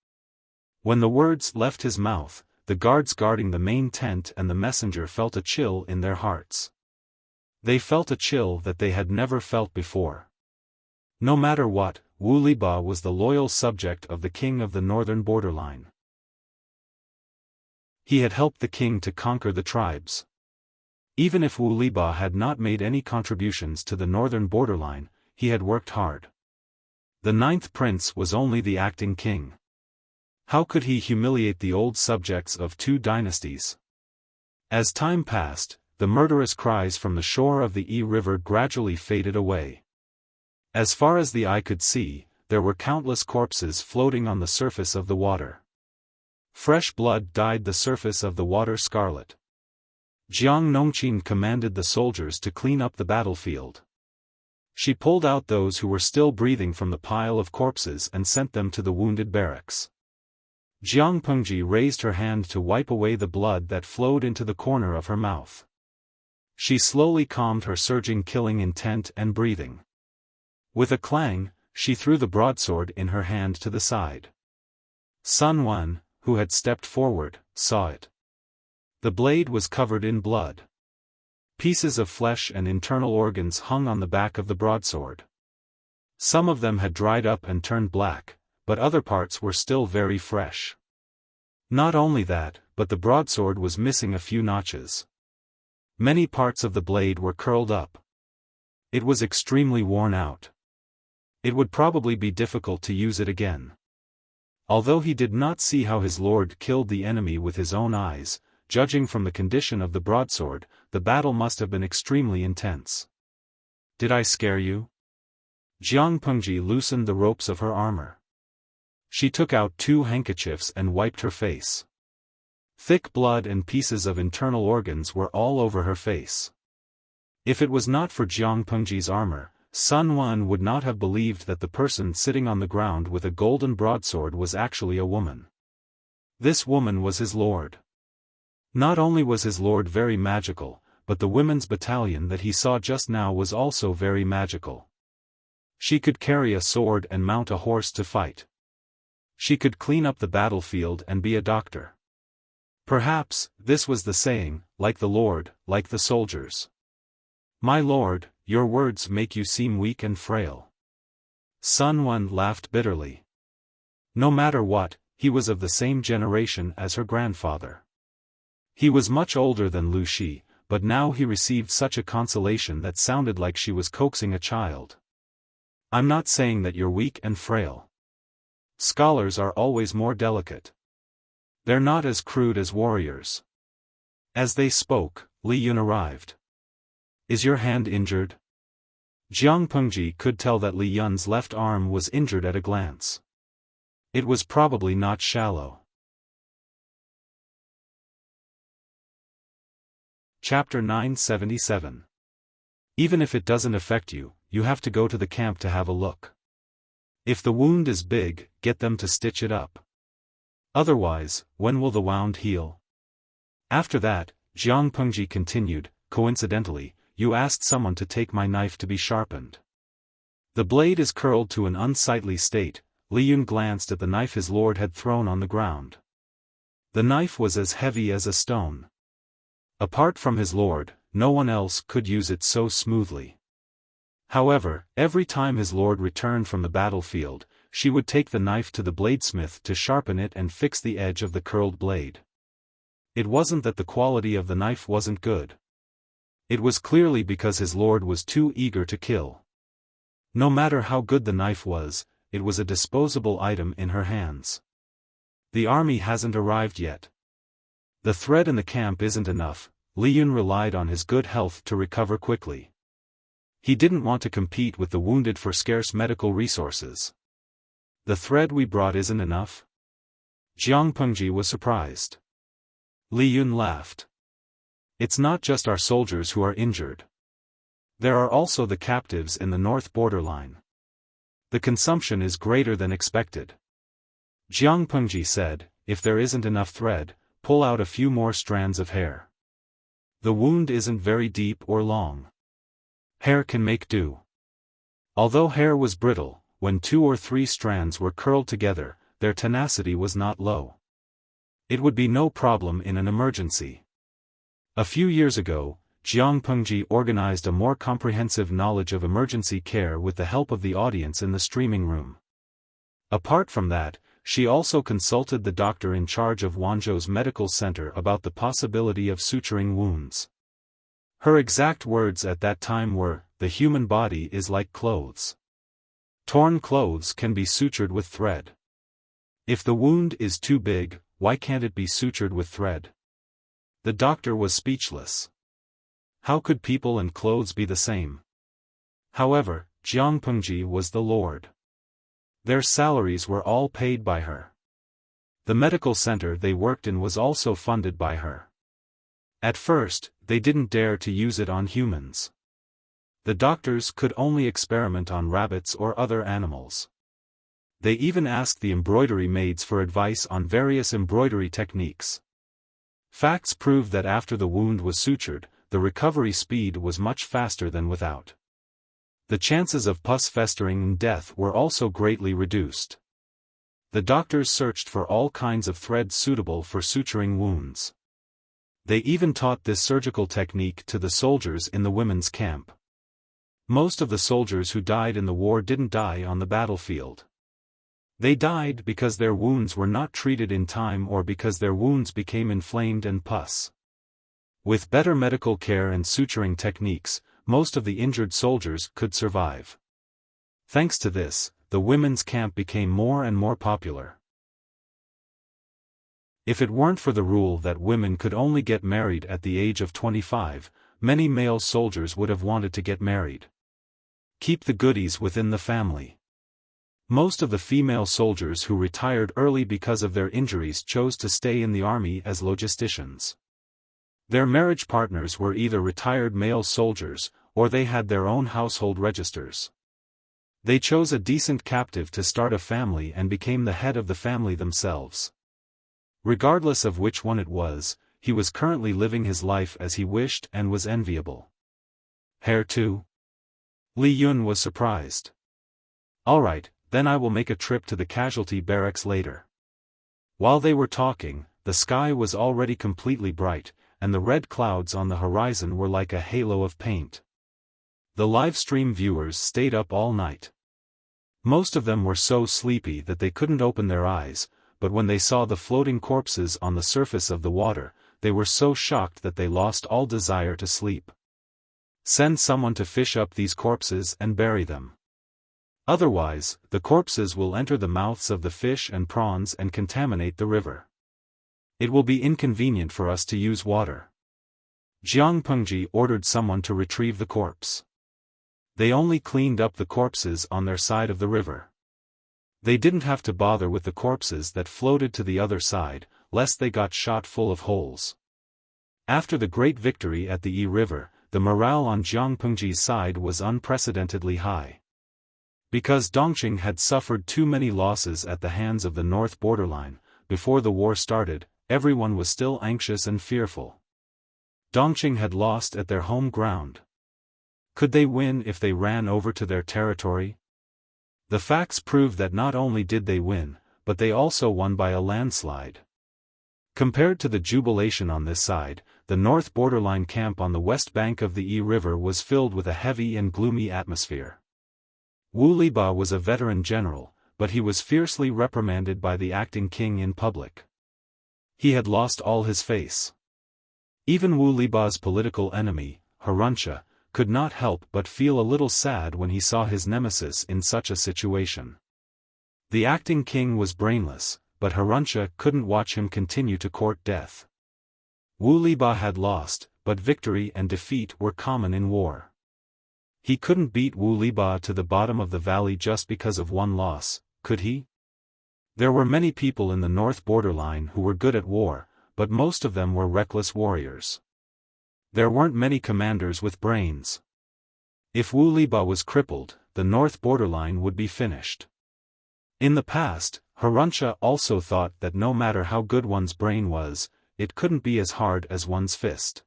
When the words left his mouth, the guards guarding the main tent and the messenger felt a chill in their hearts. They felt a chill that they had never felt before. No matter what, Wu Liba was the loyal subject of the king of the northern borderline. He had helped the king to conquer the tribes. Even if Wu Liba had not made any contributions to the northern borderline, he had worked hard. The 9th prince was only the acting king. How could he humiliate the old subjects of 2 dynasties? As time passed, the murderous cries from the shore of the Yi River gradually faded away. As far as the eye could see, there were countless corpses floating on the surface of the water. Fresh blood dyed the surface of the water scarlet. Jiang Nongqin commanded the soldiers to clean up the battlefield. She pulled out those who were still breathing from the pile of corpses and sent them to the wounded barracks. Jiang Pengji raised her hand to wipe away the blood that flowed into the corner of her mouth. She slowly calmed her surging killing intent and breathing. With a clang, she threw the broadsword in her hand to the side. Sun Wan, who had stepped forward, saw it. The blade was covered in blood. Pieces of flesh and internal organs hung on the back of the broadsword. Some of them had dried up and turned black, but other parts were still very fresh. Not only that, but the broadsword was missing a few notches. Many parts of the blade were curled up. It was extremely worn out. It would probably be difficult to use it again. Although he did not see how his lord killed the enemy with his own eyes, judging from the condition of the broadsword, the battle must have been extremely intense. Did I scare you? Jiang Pengji loosened the ropes of her armor. She took out 2 handkerchiefs and wiped her face. Thick blood and pieces of internal organs were all over her face. If it was not for Jiang Pengji's armor, Sun Wan would not have believed that the person sitting on the ground with a golden broadsword was actually a woman. This woman was his lord. Not only was his lord very magical, but the women's battalion that he saw just now was also very magical. She could carry a sword and mount a horse to fight. She could clean up the battlefield and be a doctor. Perhaps, this was the saying, like the lord, like the soldiers. My lord, your words make you seem weak and frail. Sun Wan laughed bitterly. No matter what, he was of the same generation as her grandfather. He was much older than Lu Shi, but now he received such a consolation that sounded like she was coaxing a child. I'm not saying that you're weak and frail. Scholars are always more delicate. They're not as crude as warriors. As they spoke, Li Yun arrived. Is your hand injured? Jiang Pengji could tell that Li Yun's left arm was injured at a glance. It was probably not shallow. Chapter 977. Even if it doesn't affect you, you have to go to the camp to have a look. If the wound is big, get them to stitch it up. Otherwise, when will the wound heal? After that, Jiang Pengji continued, coincidentally, you asked someone to take my knife to be sharpened. The blade is curled to an unsightly state. Li Yun glanced at the knife his lord had thrown on the ground. The knife was as heavy as a stone. Apart from his lord, no one else could use it so smoothly. However, every time his lord returned from the battlefield, she would take the knife to the bladesmith to sharpen it and fix the edge of the curled blade. It wasn't that the quality of the knife wasn't good. It was clearly because his lord was too eager to kill. No matter how good the knife was, it was a disposable item in her hands. The army hasn't arrived yet. The thread in the camp isn't enough. Li Yun relied on his good health to recover quickly. He didn't want to compete with the wounded for scarce medical resources. The thread we brought isn't enough? Jiang Pengji was surprised. Li Yun laughed. It's not just our soldiers who are injured. There are also the captives in the north borderline. The consumption is greater than expected. Jiang Pengji said, if there isn't enough thread, pull out a few more strands of hair. The wound isn't very deep or long. Hair can make do. Although hair was brittle, when 2 or 3 strands were curled together, their tenacity was not low. It would be no problem in an emergency. A few years ago, Jiang Pengji organized a more comprehensive knowledge of emergency care with the help of the audience in the streaming room. Apart from that, she also consulted the doctor in charge of Wanzhou's medical center about the possibility of suturing wounds. Her exact words at that time were, the human body is like clothes. Torn clothes can be sutured with thread. If the wound is too big, why can't it be sutured with thread? The doctor was speechless. How could people and clothes be the same? However, Jiang Pengji was the lord. Their salaries were all paid by her. The medical center they worked in was also funded by her. At first, they didn't dare to use it on humans. The doctors could only experiment on rabbits or other animals. They even asked the embroidery maids for advice on various embroidery techniques. Facts proved that after the wound was sutured, the recovery speed was much faster than without. The chances of pus festering and death were also greatly reduced. The doctors searched for all kinds of threads suitable for suturing wounds. They even taught this surgical technique to the soldiers in the women's camp. Most of the soldiers who died in the war didn't die on the battlefield. They died because their wounds were not treated in time or because their wounds became inflamed and pus. With better medical care and suturing techniques, most of the injured soldiers could survive. Thanks to this, the women's camp became more and more popular. If it weren't for the rule that women could only get married at the age of 25, many male soldiers would have wanted to get married. Keep the goodies within the family. Most of the female soldiers who retired early because of their injuries chose to stay in the army as logisticians. Their marriage partners were either retired male soldiers, or they had their own household registers. They chose a decent captive to start a family and became the head of the family themselves. Regardless of which one it was, he was currently living his life as he wished and was enviable. Hair too? Li Yun was surprised. Alright, then I will make a trip to the casualty barracks later. While they were talking, the sky was already completely bright, and the red clouds on the horizon were like a halo of paint. The live stream viewers stayed up all night. Most of them were so sleepy that they couldn't open their eyes, but when they saw the floating corpses on the surface of the water, they were so shocked that they lost all desire to sleep. Send someone to fish up these corpses and bury them. Otherwise, the corpses will enter the mouths of the fish and prawns and contaminate the river. It will be inconvenient for us to use water. Jiang Pengji ordered someone to retrieve the corpse. They only cleaned up the corpses on their side of the river. They didn't have to bother with the corpses that floated to the other side, lest they got shot full of holes. After the great victory at the Yi River, the morale on Jiang Pengji's side was unprecedentedly high. Because Dongqing had suffered too many losses at the hands of the north borderline, before the war started, everyone was still anxious and fearful. Dongqing had lost at their home ground. Could they win if they ran over to their territory? The facts proved that not only did they win, but they also won by a landslide. Compared to the jubilation on this side, the north borderline camp on the west bank of the Yi River was filled with a heavy and gloomy atmosphere. Wu Liba was a veteran general, but he was fiercely reprimanded by the acting king in public. He had lost all his face. Even Wu Liba's political enemy, Haruncha, could not help but feel a little sad when he saw his nemesis in such a situation. The acting king was brainless, but Haruncha couldn't watch him continue to court death. Wu Liba had lost, but victory and defeat were common in war. He couldn't beat Wu Liba to the bottom of the valley just because of one loss, could he? There were many people in the north borderline who were good at war, but most of them were reckless warriors. There weren't many commanders with brains. If Wu Liba was crippled, the north borderline would be finished. In the past, Haruncha also thought that no matter how good one's brain was, it couldn't be as hard as one's fist.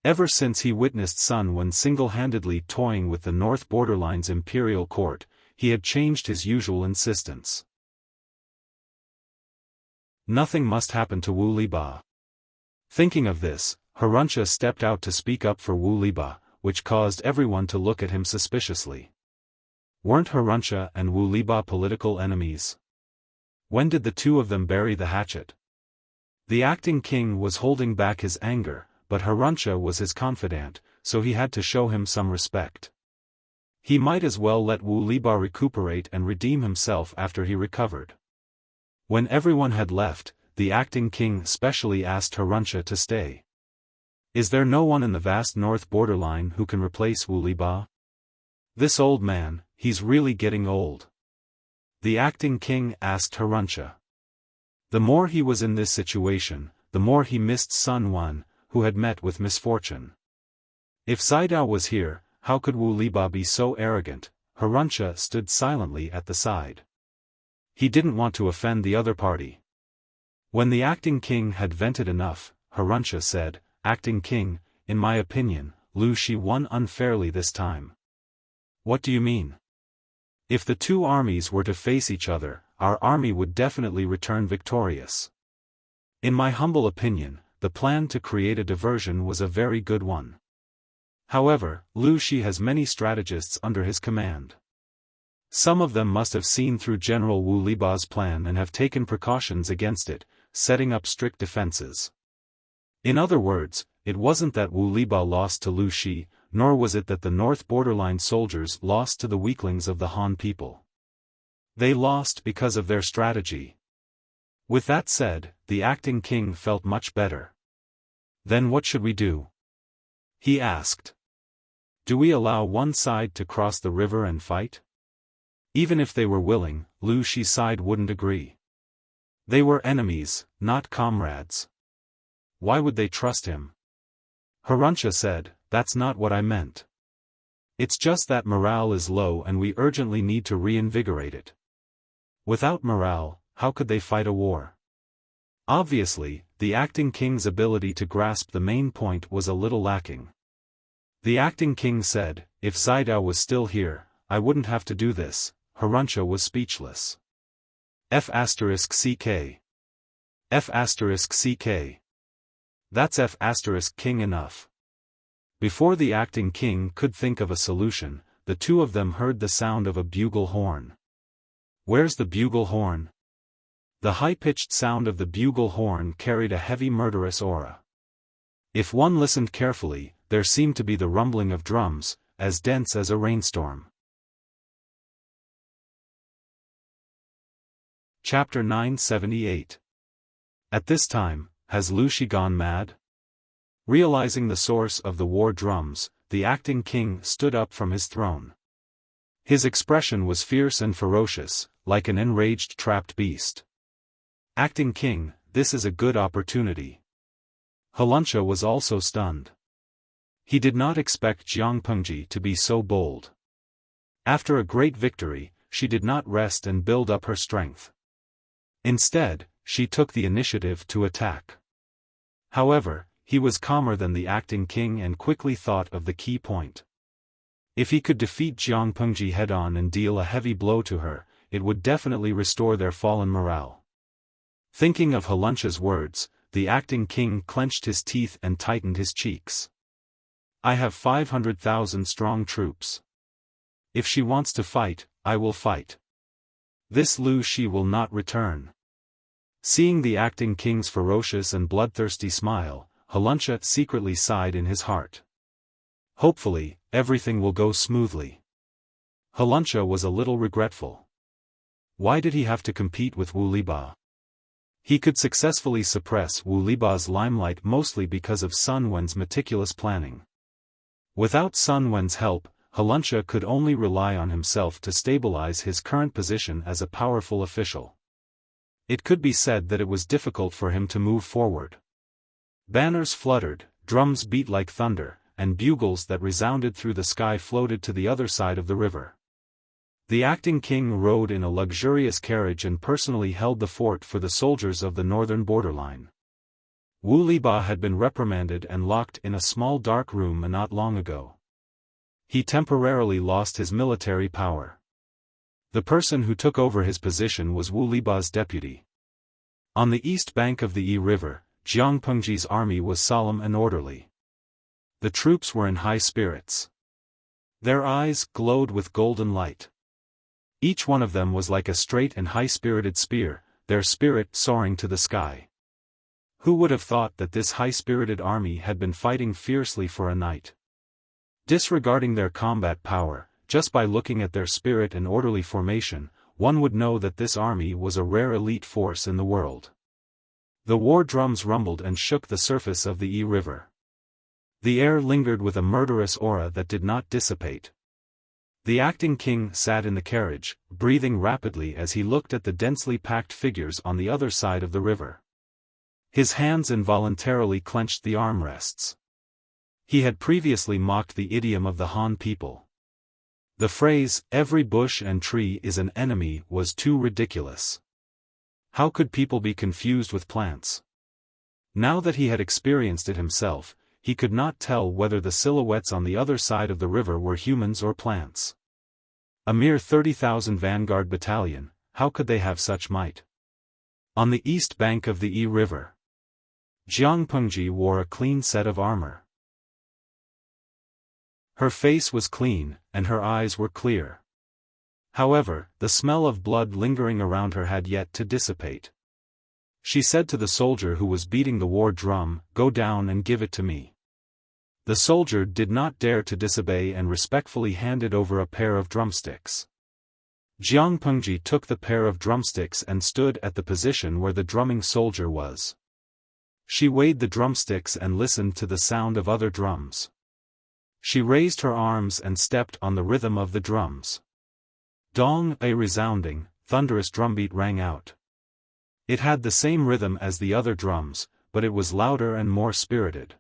Ever since he witnessed Sun Wen single-handedly toying with the north borderline's imperial court, he had changed his usual insistence. Nothing must happen to Wu Liba. Thinking of this, Haruncha stepped out to speak up for Wu Liba, which caused everyone to look at him suspiciously. Weren't Haruncha and Wu Liba political enemies? When did the two of them bury the hatchet? The acting king was holding back his anger, but Haruncha was his confidant, so he had to show him some respect. He might as well let Wu Liba recuperate and redeem himself after he recovered. When everyone had left, the acting king specially asked Haruncha to stay. Is there no one in the vast north borderline who can replace Wu Liba? This old man, he's really getting old. The acting king asked Haruncha. The more he was in this situation, the more he missed Sun Wen, who had met with misfortune. If Saidao was here, how could Wu Liba be so arrogant? Haruncha stood silently at the side. He didn't want to offend the other party. When the acting king had vented enough, Haruncha said, Acting king, in my opinion, Lu Shi won unfairly this time. What do you mean? If the two armies were to face each other, our army would definitely return victorious. In my humble opinion, the plan to create a diversion was a very good one. However, Lu Shi has many strategists under his command. Some of them must have seen through General Wu Liba's plan and have taken precautions against it, setting up strict defenses. In other words, it wasn't that Wu Liba lost to Lu Shi, nor was it that the north borderline soldiers lost to the weaklings of the Han people. They lost because of their strategy. With that said, the acting king felt much better. Then what should we do? He asked. Do we allow one side to cross the river and fight? Even if they were willing, Lu Shi's side wouldn't agree. They were enemies, not comrades. Why would they trust him? Hurunsha said, that's not what I meant. It's just that morale is low and we urgently need to reinvigorate it. Without morale, how could they fight a war? Obviously, the acting king's ability to grasp the main point was a little lacking. The acting king said, if Zidao was still here, I wouldn't have to do this. Hurunsha was speechless. F***ck. F***ck. That's F***king enough. Before the acting king could think of a solution, the two of them heard the sound of a bugle horn. Where's the bugle horn? The high-pitched sound of the bugle horn carried a heavy murderous aura. If one listened carefully, there seemed to be the rumbling of drums, as dense as a rainstorm. Chapter 978. At this time, has Lu Shi gone mad? Realizing the source of the war drums, the acting king stood up from his throne. His expression was fierce and ferocious, like an enraged trapped beast. Acting king, this is a good opportunity. Hurunsha was also stunned. He did not expect Jiang Pengji to be so bold. After a great victory, she did not rest and build up her strength. Instead, she took the initiative to attack. However, he was calmer than the acting king and quickly thought of the key point. If he could defeat Jiang Pengji head-on and deal a heavy blow to her, it would definitely restore their fallen morale. Thinking of Hurunsha's words, the acting king clenched his teeth and tightened his cheeks. I have 500,000 strong troops. If she wants to fight, I will fight. This Lu Shi will not return. Seeing the acting king's ferocious and bloodthirsty smile, Hurunsha secretly sighed in his heart. Hopefully, everything will go smoothly. Hurunsha was a little regretful. Why did he have to compete with Wu Liba? He could successfully suppress Wu Liba's limelight mostly because of Sun Wen's meticulous planning. Without Sun Wen's help, Hurunsha could only rely on himself to stabilize his current position as a powerful official. It could be said that it was difficult for him to move forward. Banners fluttered, drums beat like thunder, and bugles that resounded through the sky floated to the other side of the river. The acting king rode in a luxurious carriage and personally held the fort for the soldiers of the northern borderline. Wu Liba had been reprimanded and locked in a small dark room not long ago. He temporarily lost his military power. The person who took over his position was Wu Liba's deputy. On the east bank of the Yi River, Jiang Pengji's army was solemn and orderly. The troops were in high spirits. Their eyes glowed with golden light. Each one of them was like a straight and high-spirited spear, their spirit soaring to the sky. Who would have thought that this high-spirited army had been fighting fiercely for a night? Disregarding their combat power, just by looking at their spirit and orderly formation, one would know that this army was a rare elite force in the world. The war drums rumbled and shook the surface of the Yi River. The air lingered with a murderous aura that did not dissipate. The acting king sat in the carriage, breathing rapidly as he looked at the densely packed figures on the other side of the river. His hands involuntarily clenched the armrests. He had previously mocked the idiom of the Han people. The phrase, every bush and tree is an enemy, was too ridiculous. How could people be confused with plants? Now that he had experienced it himself, he could not tell whether the silhouettes on the other side of the river were humans or plants. A mere 30,000 vanguard battalion, how could they have such might? On the east bank of the Yi River. Jiang Pengji wore a clean set of armor. Her face was clean, and her eyes were clear. However, the smell of blood lingering around her had yet to dissipate. She said to the soldier who was beating the war drum, "Go down and give it to me." The soldier did not dare to disobey and respectfully handed over a pair of drumsticks. Jiang Pengji took the pair of drumsticks and stood at the position where the drumming soldier was. She weighed the drumsticks and listened to the sound of other drums. She raised her arms and stepped on the rhythm of the drums. Dong, a resounding, thunderous drumbeat rang out. It had the same rhythm as the other drums, but it was louder and more spirited.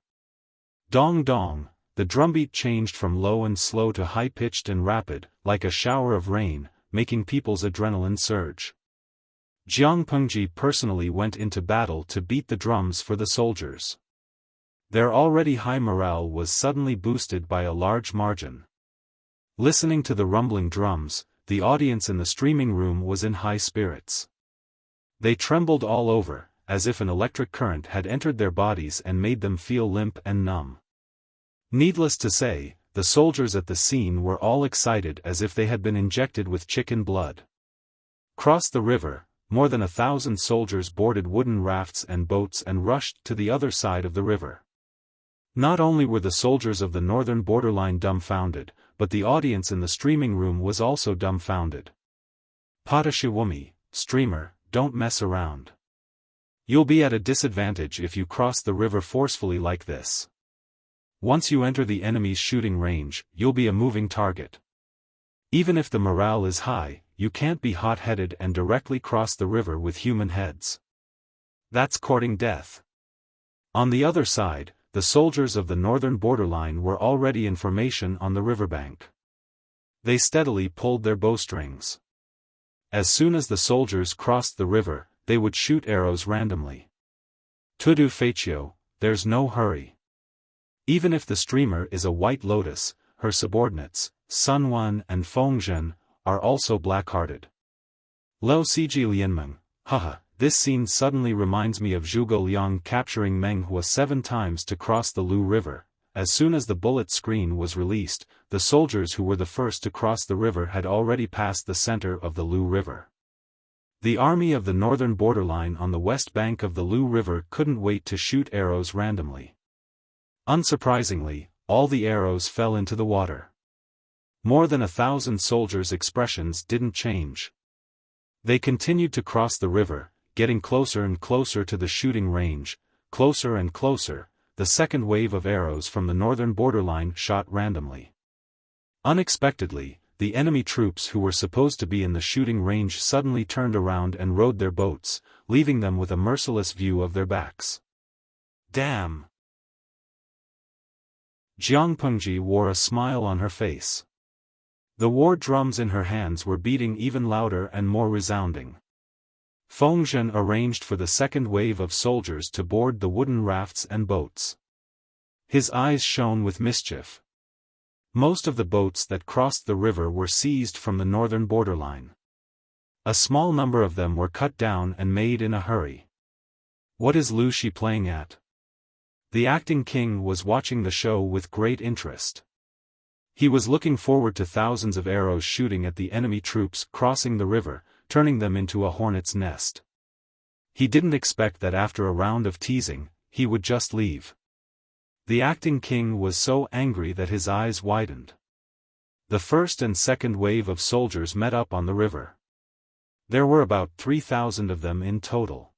Dong dong, the drumbeat changed from low and slow to high-pitched and rapid, like a shower of rain, making people's adrenaline surge. Jiang Pengji personally went into battle to beat the drums for the soldiers. Their already high morale was suddenly boosted by a large margin. Listening to the rumbling drums, the audience in the streaming room was in high spirits. They trembled all over, as if an electric current had entered their bodies and made them feel limp and numb. Needless to say, the soldiers at the scene were all excited as if they had been injected with chicken blood. Cross the river, more than 1,000 soldiers boarded wooden rafts and boats and rushed to the other side of the river. Not only were the soldiers of the northern borderline dumbfounded, but the audience in the streaming room was also dumbfounded. Patashiwumi, streamer, don't mess around. You'll be at a disadvantage if you cross the river forcefully like this. Once you enter the enemy's shooting range, you'll be a moving target. Even if the morale is high, you can't be hot-headed and directly cross the river with human heads. That's courting death. On the other side, the soldiers of the northern borderline were already in formation on the riverbank. They steadily pulled their bowstrings. As soon as the soldiers crossed the river, they would shoot arrows randomly. Tudu Feichio, there's no hurry. Even if the streamer is a white lotus, her subordinates, Sun Wan and Feng Zhen, are also black-hearted. Lo Siji Lianmeng, haha, this scene suddenly reminds me of Zhuge Liang capturing Meng Huo 7 times to cross the Lu River. As soon as the bullet screen was released, the soldiers who were the first to cross the river had already passed the center of the Lu River. The army of the northern borderline on the west bank of the Lu River couldn't wait to shoot arrows randomly. Unsurprisingly, all the arrows fell into the water. More than 1,000 soldiers' expressions didn't change. They continued to cross the river, getting closer and closer to the shooting range. Closer and closer, the second wave of arrows from the northern borderline shot randomly. Unexpectedly, the enemy troops who were supposed to be in the shooting range suddenly turned around and rowed their boats, leaving them with a merciless view of their backs. Damn! Jiang Pengji wore a smile on her face. The war drums in her hands were beating even louder and more resounding. Feng Zhen arranged for the second wave of soldiers to board the wooden rafts and boats. His eyes shone with mischief. Most of the boats that crossed the river were seized from the northern borderline. A small number of them were cut down and made in a hurry. What is Lu Shi playing at? The acting king was watching the show with great interest. He was looking forward to thousands of arrows shooting at the enemy troops crossing the river, turning them into a hornet's nest. He didn't expect that after a round of teasing, he would just leave. The acting king was so angry that his eyes widened. The first and second wave of soldiers met up on the river. There were about 3,000 of them in total.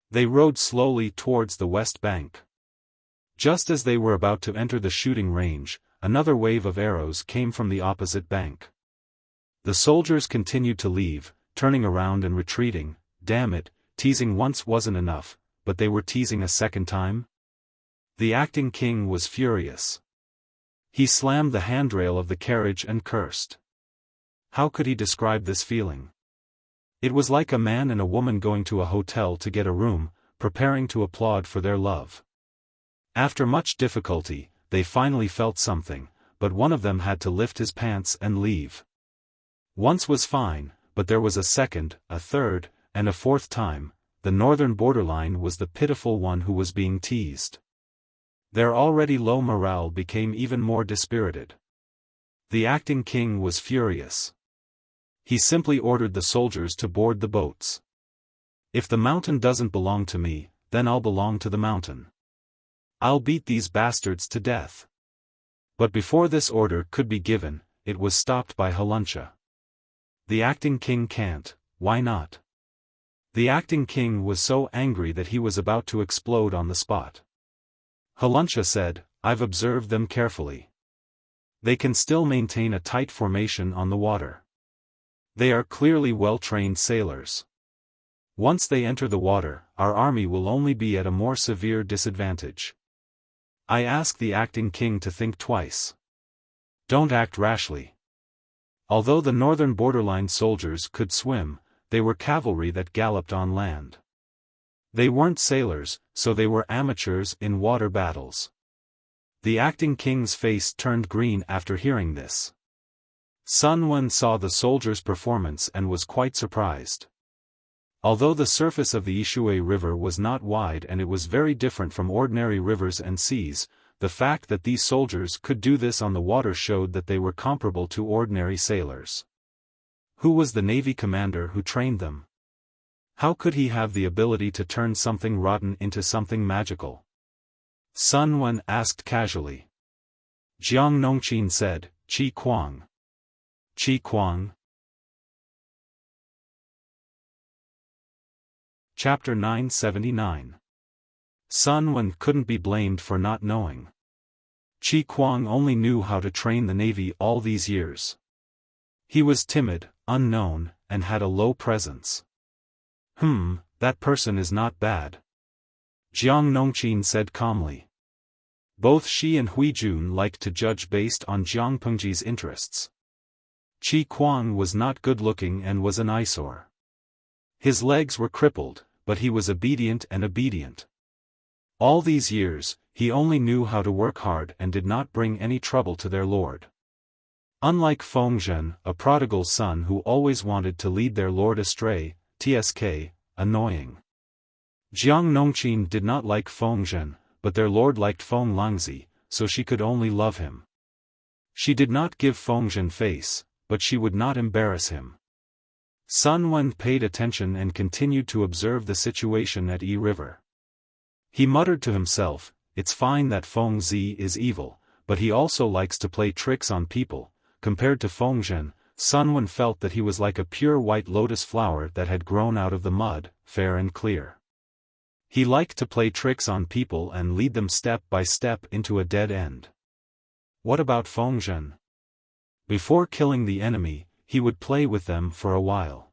They rowed slowly towards the west bank. Just as they were about to enter the shooting range, another wave of arrows came from the opposite bank. The soldiers continued to leave, turning around and retreating. Damn it, teasing once wasn't enough, but they were teasing a second time? The acting king was furious. He slammed the handrail of the carriage and cursed. How could he describe this feeling? It was like a man and a woman going to a hotel to get a room, preparing to applaud for their love. After much difficulty, they finally felt something, but one of them had to lift his pants and leave. Once was fine, but there was a second, a third, and a fourth time. the northern borderline was the pitiful one who was being teased. Their already low morale became even more dispirited. The acting king was furious. He simply ordered the soldiers to board the boats. If the mountain doesn't belong to me, then I'll belong to the mountain. I'll beat these bastards to death. But before this order could be given, it was stopped by Halunsha. The acting king can't, why not? The acting king was so angry that he was about to explode on the spot. Halunsha said, I've observed them carefully. They can still maintain a tight formation on the water. They are clearly well-trained sailors. Once they enter the water, our army will only be at a more severe disadvantage. I ask the acting king to think twice. Don't act rashly. Although the northern borderline soldiers could swim, they were cavalry that galloped on land. They weren't sailors, so they were amateurs in water battles. The acting king's face turned green after hearing this. Sun Wen saw the soldiers' performance and was quite surprised. Although the surface of the Ishui River was not wide and it was very different from ordinary rivers and seas, the fact that these soldiers could do this on the water showed that they were comparable to ordinary sailors. Who was the Navy commander who trained them? How could he have the ability to turn something rotten into something magical? Sun Wen asked casually. Jiang Nongqin said, Qi Kuang. Qi Kuang? Chapter 979. Sun Wen couldn't be blamed for not knowing. Qi Kuang only knew how to train the navy all these years. He was timid, unknown, and had a low presence. That person is not bad. Jiang Nongqin said calmly. Both Shi and Huijun liked to judge based on Jiang Pengji's interests. Qi Kuang was not good-looking and was an eyesore. His legs were crippled, but he was obedient. All these years, he only knew how to work hard and did not bring any trouble to their lord. Unlike Feng Zhen, a prodigal son who always wanted to lead their lord astray, tsk, annoying. Jiang Nongqin did not like Feng Zhen, but their lord liked Feng Langzi, so she could only love him. She did not give Feng Zhen face, but she would not embarrass him. Sun Wen paid attention and continued to observe the situation at Yi River. He muttered to himself, it's fine that Feng Zi is evil, but he also likes to play tricks on people. Compared to Feng Zhen, Sun Wen felt that he was like a pure white lotus flower that had grown out of the mud, fair and clear. He liked to play tricks on people and lead them step by step into a dead end. What about Feng Zhen? Before killing the enemy, he would play with them for a while.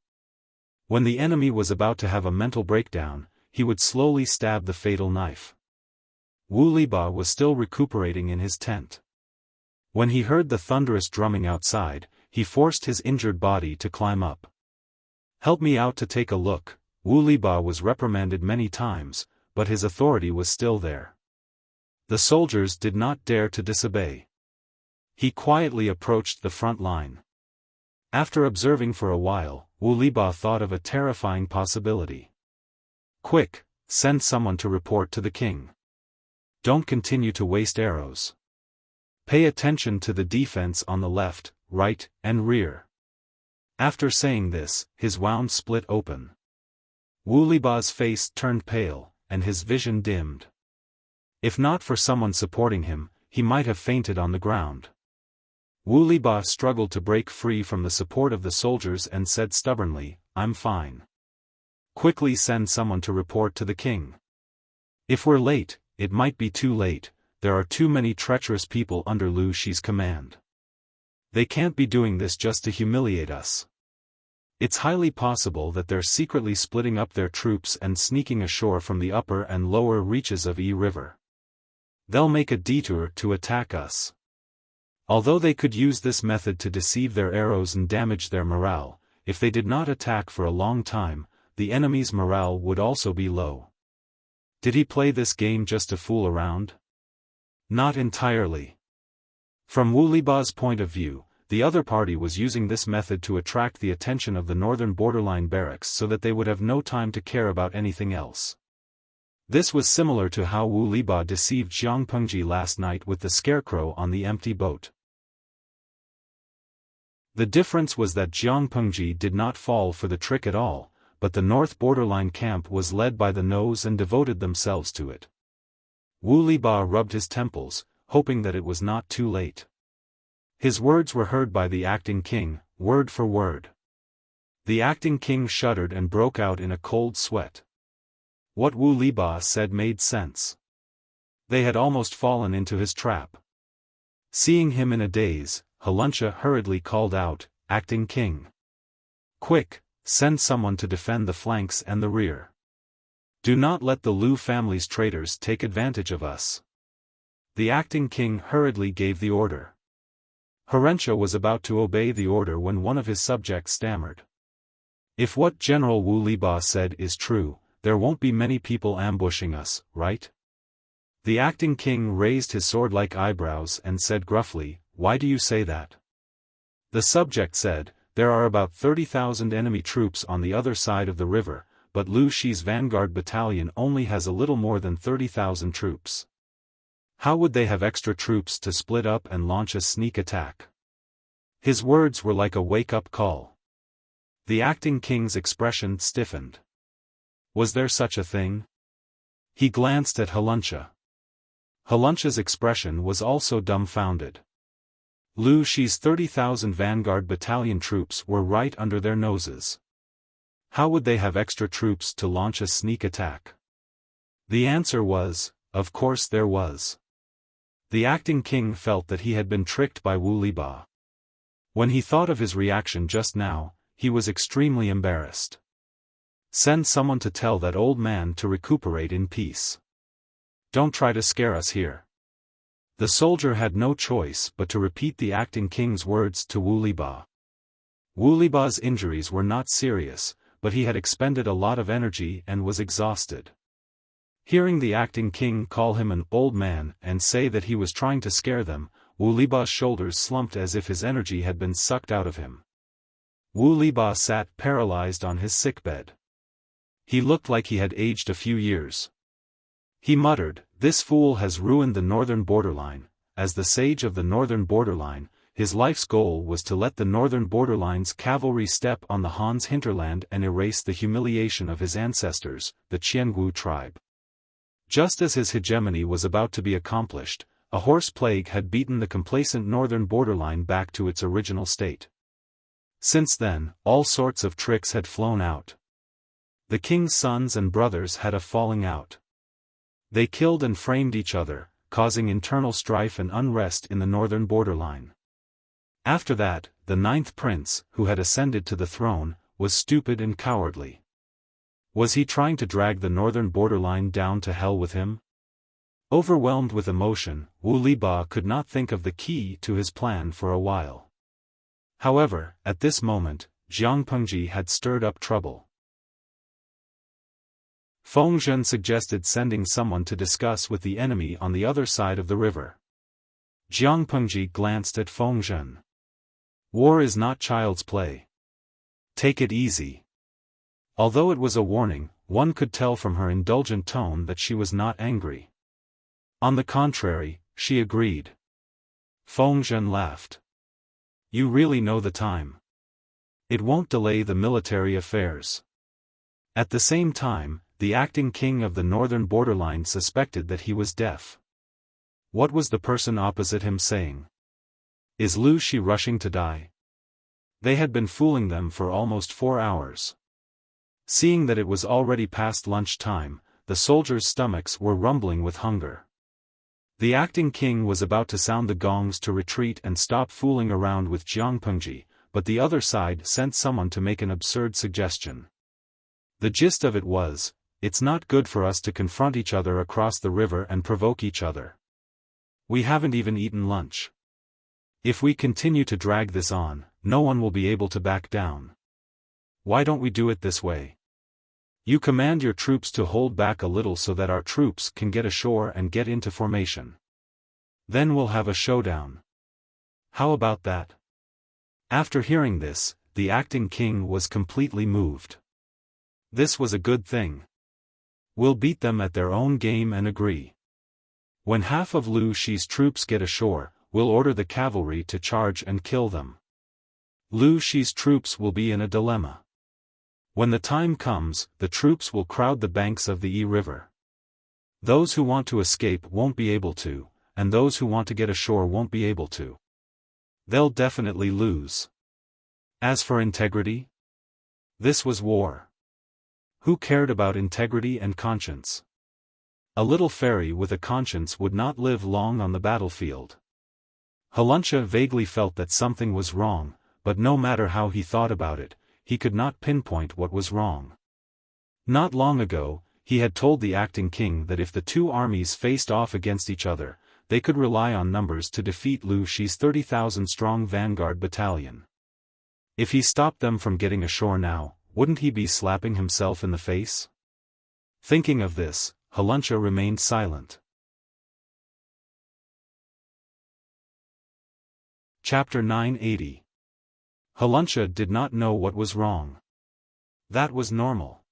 When the enemy was about to have a mental breakdown, he would slowly stab the fatal knife. Wu Liba was still recuperating in his tent. When he heard the thunderous drumming outside, he forced his injured body to climb up. Help me out to take a look. Wu Liba was reprimanded many times, but his authority was still there. The soldiers did not dare to disobey. He quietly approached the front line. After observing for a while, Wu Liba thought of a terrifying possibility. Quick, send someone to report to the king. Don't continue to waste arrows. Pay attention to the defense on the left, right, and rear. After saying this, his wound split open. Wu Liba's face turned pale, and his vision dimmed. If not for someone supporting him, he might have fainted on the ground. Wu Liba struggled to break free from the support of the soldiers and said stubbornly, I'm fine. Quickly send someone to report to the king. If we're late, it might be too late, there are too many treacherous people under Lu Shi's command. They can't be doing this just to humiliate us. It's highly possible that they're secretly splitting up their troops and sneaking ashore from the upper and lower reaches of Yi River. They'll make a detour to attack us. Although they could use this method to deceive their arrows and damage their morale, if they did not attack for a long time, the enemy's morale would also be low. Did he play this game just to fool around? Not entirely. From Wu Liba's point of view, the other party was using this method to attract the attention of the northern borderline barracks so that they would have no time to care about anything else. This was similar to how Wu Liba deceived Jiang Pengji last night with the scarecrow on the empty boat. The difference was that Jiang Pengji did not fall for the trick at all, but the north borderline camp was led by the nose and devoted themselves to it. Wu Liba rubbed his temples, hoping that it was not too late. His words were heard by the acting king, word for word. The acting king shuddered and broke out in a cold sweat. What Wu Liba said made sense. They had almost fallen into his trap. Seeing him in a daze, Halunsha hurriedly called out, "Acting king! Quick, send someone to defend the flanks and the rear. Do not let the Lu family's traitors take advantage of us." The acting king hurriedly gave the order. Halunsha was about to obey the order when one of his subjects stammered. "If what General Wu Liba said is true, there won't be many people ambushing us, right?" The acting king raised his sword-like eyebrows and said gruffly, "Why do you say that?" The subject said, "There are about 30,000 enemy troops on the other side of the river, but Lu Shi's vanguard battalion only has a little more than 30,000 troops. How would they have extra troops to split up and launch a sneak attack?" His words were like a wake-up call. The acting king's expression stiffened. Was there such a thing? He glanced at Halunsha. Halunsha's expression was also dumbfounded. Lu Shi's 30,000 vanguard battalion troops were right under their noses. How would they have extra troops to launch a sneak attack? The answer was, of course there was. The acting king felt that he had been tricked by Wu Liba. When he thought of his reaction just now, he was extremely embarrassed. Send someone to tell that old man to recuperate in peace. Don't try to scare us here. The soldier had no choice but to repeat the acting king's words to Wu Liba. Wu Liba's injuries were not serious, but he had expended a lot of energy and was exhausted. Hearing the acting king call him an old man and say that he was trying to scare them, Wu Liba's shoulders slumped as if his energy had been sucked out of him. Wu Liba sat paralyzed on his sickbed. He looked like he had aged a few years. He muttered, "This fool has ruined the northern borderline." As the sage of the northern borderline, his life's goal was to let the northern borderline's cavalry step on the Han's hinterland and erase the humiliation of his ancestors, the Qiangu tribe. Just as his hegemony was about to be accomplished, a horse plague had beaten the complacent northern borderline back to its original state. Since then, all sorts of tricks had flown out. The king's sons and brothers had a falling out. They killed and framed each other, causing internal strife and unrest in the northern borderline. After that, the ninth prince, who had ascended to the throne, was stupid and cowardly. Was he trying to drag the northern borderline down to hell with him? Overwhelmed with emotion, Wu Liba could not think of the key to his plan for a while. However, at this moment, Jiang Pengji had stirred up trouble. Feng Zhen suggested sending someone to discuss with the enemy on the other side of the river. Jiang Pengji glanced at Feng Zhen. War is not child's play. Take it easy. Although it was a warning, one could tell from her indulgent tone that she was not angry. On the contrary, she agreed. Feng Zhen laughed. You really know the time. It won't delay the military affairs. At the same time, the acting king of the northern borderline suspected that he was deaf. What was the person opposite him saying? Is Lu Shi rushing to die? They had been fooling them for almost 4 hours. Seeing that it was already past lunch time, the soldiers' stomachs were rumbling with hunger. The acting king was about to sound the gongs to retreat and stop fooling around with Jiang Pengji, but the other side sent someone to make an absurd suggestion. The gist of it was, it's not good for us to confront each other across the river and provoke each other. We haven't even eaten lunch. If we continue to drag this on, no one will be able to back down. Why don't we do it this way? You command your troops to hold back a little so that our troops can get ashore and get into formation. Then we'll have a showdown. How about that? After hearing this, the acting king was completely moved. This was a good thing. We'll beat them at their own game and agree. When half of Lu Shi's troops get ashore, we'll order the cavalry to charge and kill them. Lu Shi's troops will be in a dilemma. When the time comes, the troops will crowd the banks of the Yi River. Those who want to escape won't be able to, and those who want to get ashore won't be able to. They'll definitely lose. As for integrity? This was war. Who cared about integrity and conscience? A little fairy with a conscience would not live long on the battlefield. Halunsha vaguely felt that something was wrong, but no matter how he thought about it, he could not pinpoint what was wrong. Not long ago, he had told the acting king that if the two armies faced off against each other, they could rely on numbers to defeat Lu Shi's 30,000-strong vanguard battalion. If he stopped them from getting ashore now, wouldn't he be slapping himself in the face? Thinking of this, Halunsha remained silent. Chapter 980. Halunsha did not know what was wrong. That was normal.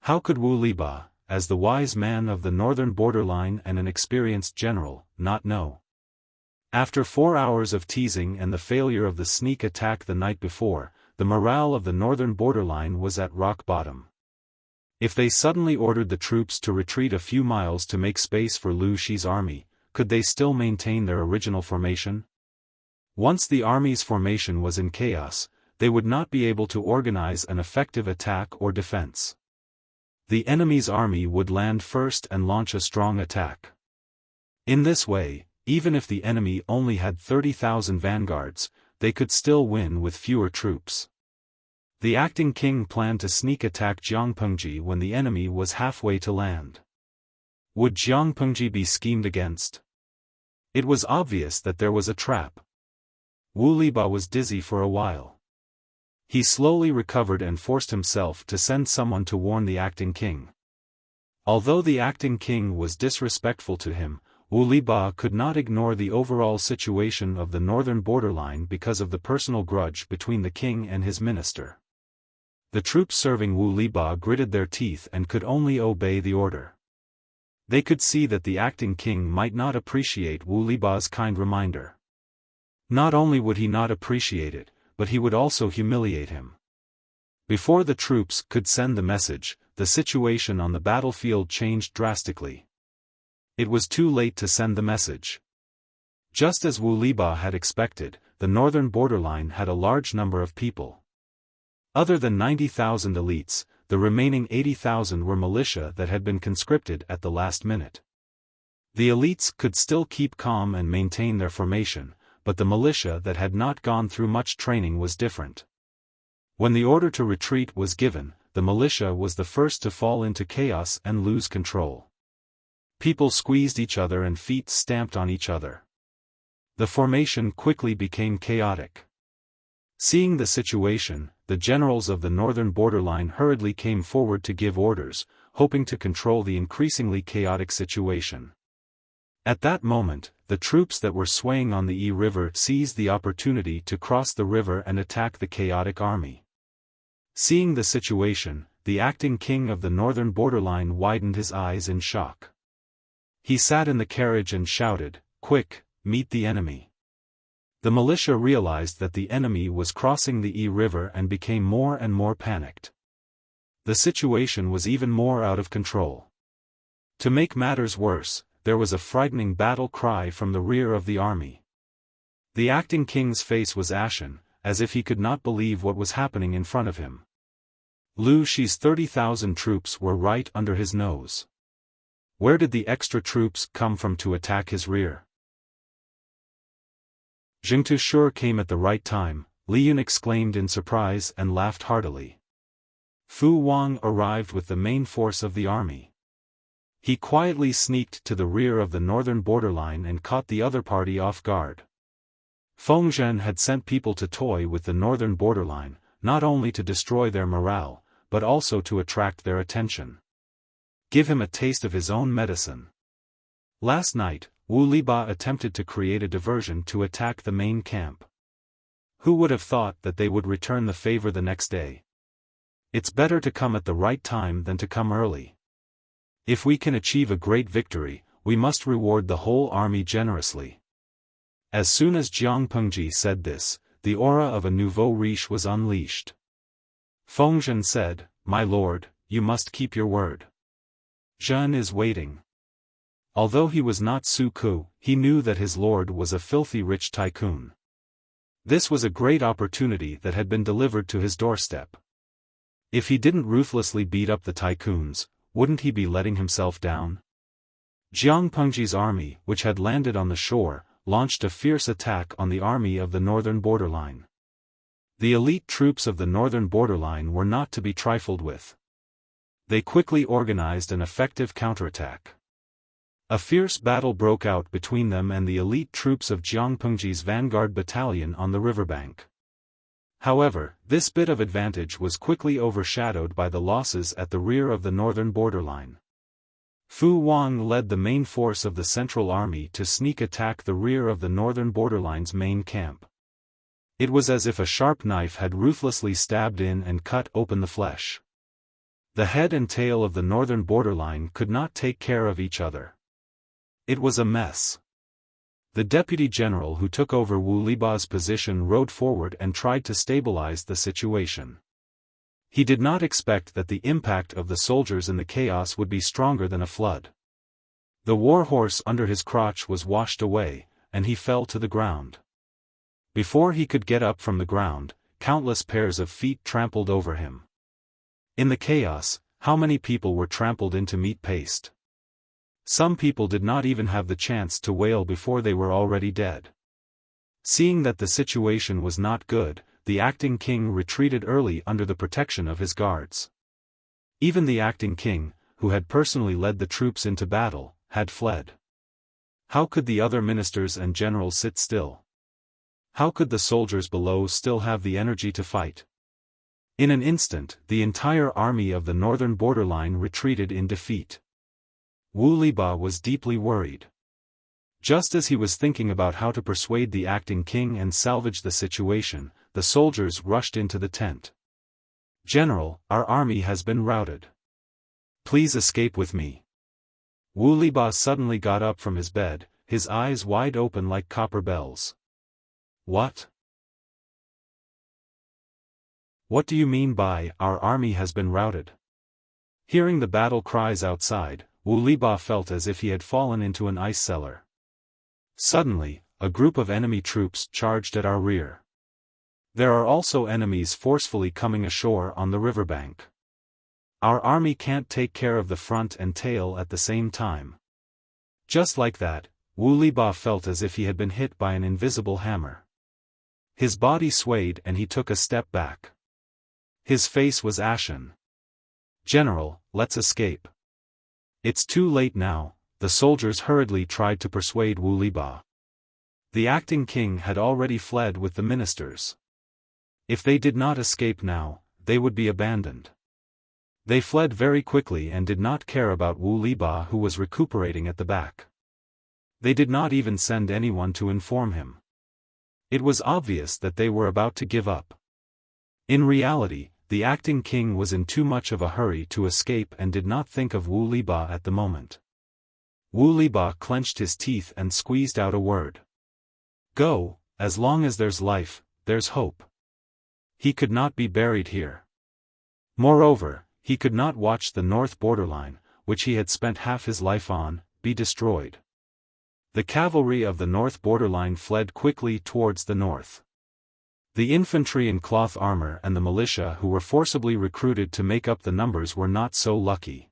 How could Wu Liba, as the wise man of the northern borderline and an experienced general, not know? After 4 hours of teasing and the failure of the sneak attack the night before, the morale of the northern borderline was at rock bottom. If they suddenly ordered the troops to retreat a few miles to make space for Lu Shi's army, could they still maintain their original formation? Once the army's formation was in chaos, they would not be able to organize an effective attack or defense. The enemy's army would land first and launch a strong attack. In this way, even if the enemy only had 30,000 vanguards, they could still win with fewer troops. The acting king planned to sneak attack Jiangpengji when the enemy was halfway to land. Would Jiangpengji be schemed against? It was obvious that there was a trap. Wu Liba was dizzy for a while. He slowly recovered and forced himself to send someone to warn the acting king. Although the acting king was disrespectful to him, Wu Liba could not ignore the overall situation of the northern borderline because of the personal grudge between the king and his minister. The troops serving Wu Liba gritted their teeth and could only obey the order. They could see that the acting king might not appreciate Wu Liba's kind reminder. Not only would he not appreciate it, but he would also humiliate him. Before the troops could send the message, the situation on the battlefield changed drastically. It was too late to send the message. Just as Wu Liba had expected, the northern borderline had a large number of people. Other than 90,000 elites, the remaining 80,000 were militia that had been conscripted at the last minute. The elites could still keep calm and maintain their formation, but the militia that had not gone through much training was different. When the order to retreat was given, the militia was the first to fall into chaos and lose control. People squeezed each other and feet stamped on each other. The formation quickly became chaotic. Seeing the situation, the generals of the northern borderline hurriedly came forward to give orders, hoping to control the increasingly chaotic situation. At that moment, the troops that were swaying on the Yi River seized the opportunity to cross the river and attack the chaotic army. Seeing the situation, the acting king of the northern borderline widened his eyes in shock. He sat in the carriage and shouted, "Quick, meet the enemy." The militia realized that the enemy was crossing the Yi River and became more and more panicked. The situation was even more out of control. To make matters worse, there was a frightening battle cry from the rear of the army. The acting king's face was ashen, as if he could not believe what was happening in front of him. Lu Shi's 30,000 troops were right under his nose. Where did the extra troops come from to attack his rear? Jingtu sure came at the right time, Li Yun exclaimed in surprise and laughed heartily. Fu Wang arrived with the main force of the army. He quietly sneaked to the rear of the northern borderline and caught the other party off guard. Feng Zhen had sent people to toy with the northern borderline, not only to destroy their morale, but also to attract their attention. Give him a taste of his own medicine. Last night, Wu Liba attempted to create a diversion to attack the main camp. Who would have thought that they would return the favor the next day? It's better to come at the right time than to come early. If we can achieve a great victory, we must reward the whole army generously. As soon as Jiang Pengji said this, the aura of a nouveau riche was unleashed. Fengzhen said, "My lord, you must keep your word. Zhen is waiting." Although he was not Su Ku, he knew that his lord was a filthy rich tycoon. This was a great opportunity that had been delivered to his doorstep. If he didn't ruthlessly beat up the tycoons, wouldn't he be letting himself down? Jiang Pengji's army, which had landed on the shore, launched a fierce attack on the army of the northern borderline. The elite troops of the northern borderline were not to be trifled with. They quickly organized an effective counterattack. A fierce battle broke out between them and the elite troops of Jiang Pengji's vanguard battalion on the riverbank. However, this bit of advantage was quickly overshadowed by the losses at the rear of the northern borderline. Fu Wang led the main force of the Central Army to sneak attack the rear of the northern borderline's main camp. It was as if a sharp knife had ruthlessly stabbed in and cut open the flesh. The head and tail of the northern borderline could not take care of each other. It was a mess. The deputy general who took over Wu Liba's position rode forward and tried to stabilize the situation. He did not expect that the impact of the soldiers in the chaos would be stronger than a flood. The war horse under his crotch was washed away, and he fell to the ground. Before he could get up from the ground, countless pairs of feet trampled over him. In the chaos, how many people were trampled into meat paste? Some people did not even have the chance to wail before they were already dead. Seeing that the situation was not good, the acting king retreated early under the protection of his guards. Even the acting king, who had personally led the troops into battle, had fled. How could the other ministers and generals sit still? How could the soldiers below still have the energy to fight? In an instant, the entire army of the northern borderline retreated in defeat. Wu Liba was deeply worried. Just as he was thinking about how to persuade the acting king and salvage the situation, the soldiers rushed into the tent. "General, our army has been routed. Please escape with me." Wu Liba suddenly got up from his bed, his eyes wide open like copper bells. "What? What do you mean by, our army has been routed?" Hearing the battle cries outside, Wu Liba felt as if he had fallen into an ice cellar. Suddenly, a group of enemy troops charged at our rear. There are also enemies forcefully coming ashore on the riverbank. Our army can't take care of the front and tail at the same time. Just like that, Wu Liba felt as if he had been hit by an invisible hammer. His body swayed and he took a step back. His face was ashen. "General, let's escape." "It's too late now," the soldiers hurriedly tried to persuade Wu Liba. The acting king had already fled with the ministers. If they did not escape now, they would be abandoned. They fled very quickly and did not care about Wu Liba, who was recuperating at the back. They did not even send anyone to inform him. It was obvious that they were about to give up. In reality, the acting king was in too much of a hurry to escape and did not think of Wu Liba at the moment. Wu Liba clenched his teeth and squeezed out a word. "Go, as long as there's life, there's hope." He could not be buried here. Moreover, he could not watch the north borderline, which he had spent half his life on, be destroyed. The cavalry of the north borderline fled quickly towards the north. The infantry in cloth armor and the militia who were forcibly recruited to make up the numbers were not so lucky.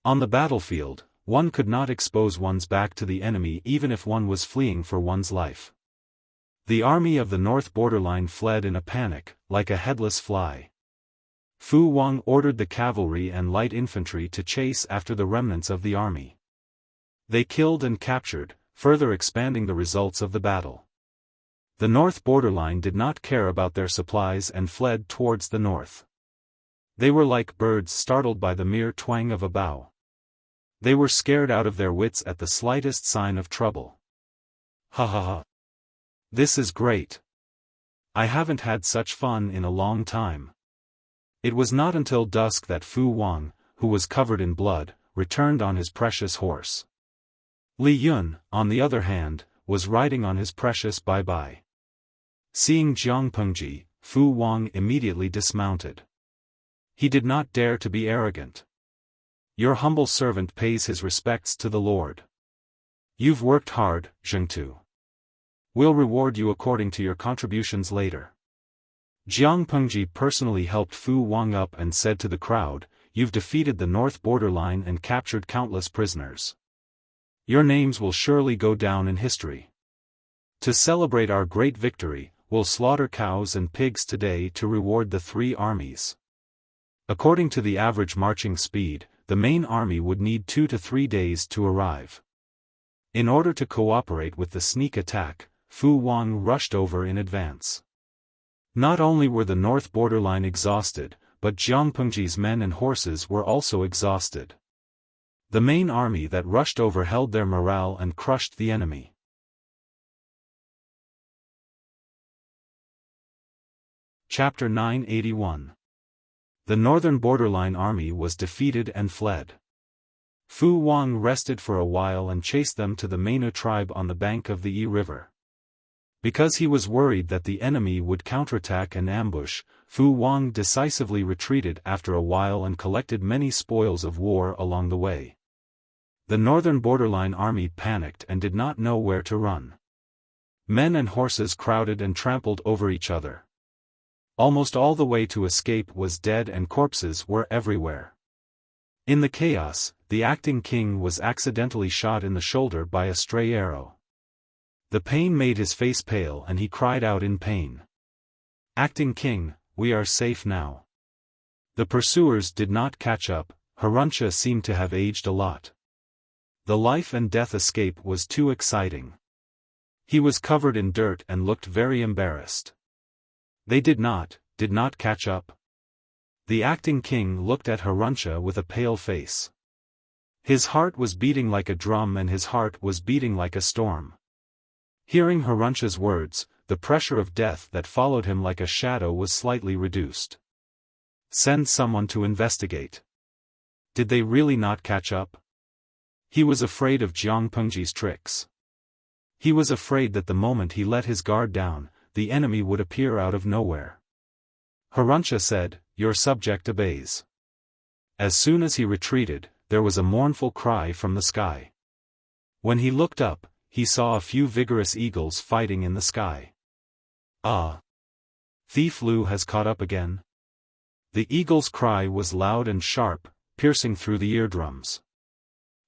On the battlefield, one could not expose one's back to the enemy even if one was fleeing for one's life. The army of the north borderline fled in a panic, like a headless fly. Fu Wang ordered the cavalry and light infantry to chase after the remnants of the army. They killed and captured, further expanding the results of the battle. The north borderline did not care about their supplies and fled towards the north. They were like birds startled by the mere twang of a bow. They were scared out of their wits at the slightest sign of trouble. "Ha ha ha! This is great! I haven't had such fun in a long time. It was not until dusk that Fu Wang, who was covered in blood, returned on his precious horse. Li Yun, on the other hand, was riding on his precious Bai. Seeing Jiang Pengji, Fu Wang immediately dismounted. He did not dare to be arrogant. Your humble servant pays his respects to the Lord. You've worked hard, Zhengtu. We'll reward you according to your contributions later. Jiang Pengji personally helped Fu Wang up and said to the crowd, You've defeated the north borderline and captured countless prisoners. Your names will surely go down in history. To celebrate our great victory, we'll slaughter cows and pigs today to reward the three armies. According to the average marching speed, the main army would need 2 to 3 days to arrive. In order to cooperate with the sneak attack, Fu Wang rushed over in advance. Not only were the north borderline exhausted, but Jiang Pengji's men and horses were also exhausted. The main army that rushed over held their morale and crushed the enemy. Chapter 981. The northern borderline army was defeated and fled. Fu Wang rested for a while and chased them to the Mainu tribe on the bank of the Yi River. Because he was worried that the enemy would counterattack and ambush, Fu Wang decisively retreated after a while and collected many spoils of war along the way. The northern borderline army panicked and did not know where to run. Men and horses crowded and trampled over each other. Almost all the way to escape was dead and corpses were everywhere. In the chaos, the acting king was accidentally shot in the shoulder by a stray arrow. The pain made his face pale and he cried out in pain. Acting king, we are safe now. The pursuers did not catch up. Haruncha seemed to have aged a lot. The life and death escape was too exciting. He was covered in dirt and looked very embarrassed. They did not catch up. The acting king looked at Haruncha with a pale face. His heart was beating like a drum and his heart was beating like a storm. Hearing Haruncha's words, the pressure of death that followed him like a shadow was slightly reduced. Send someone to investigate. Did they really not catch up? He was afraid of Jiang Pengji's tricks. He was afraid that the moment he let his guard down, the enemy would appear out of nowhere. Haruncha said, Your subject obeys. As soon as he retreated, there was a mournful cry from the sky. When he looked up, he saw a few vigorous eagles fighting in the sky. Ah! Thief Lu has caught up again. The eagle's cry was loud and sharp, piercing through the eardrums.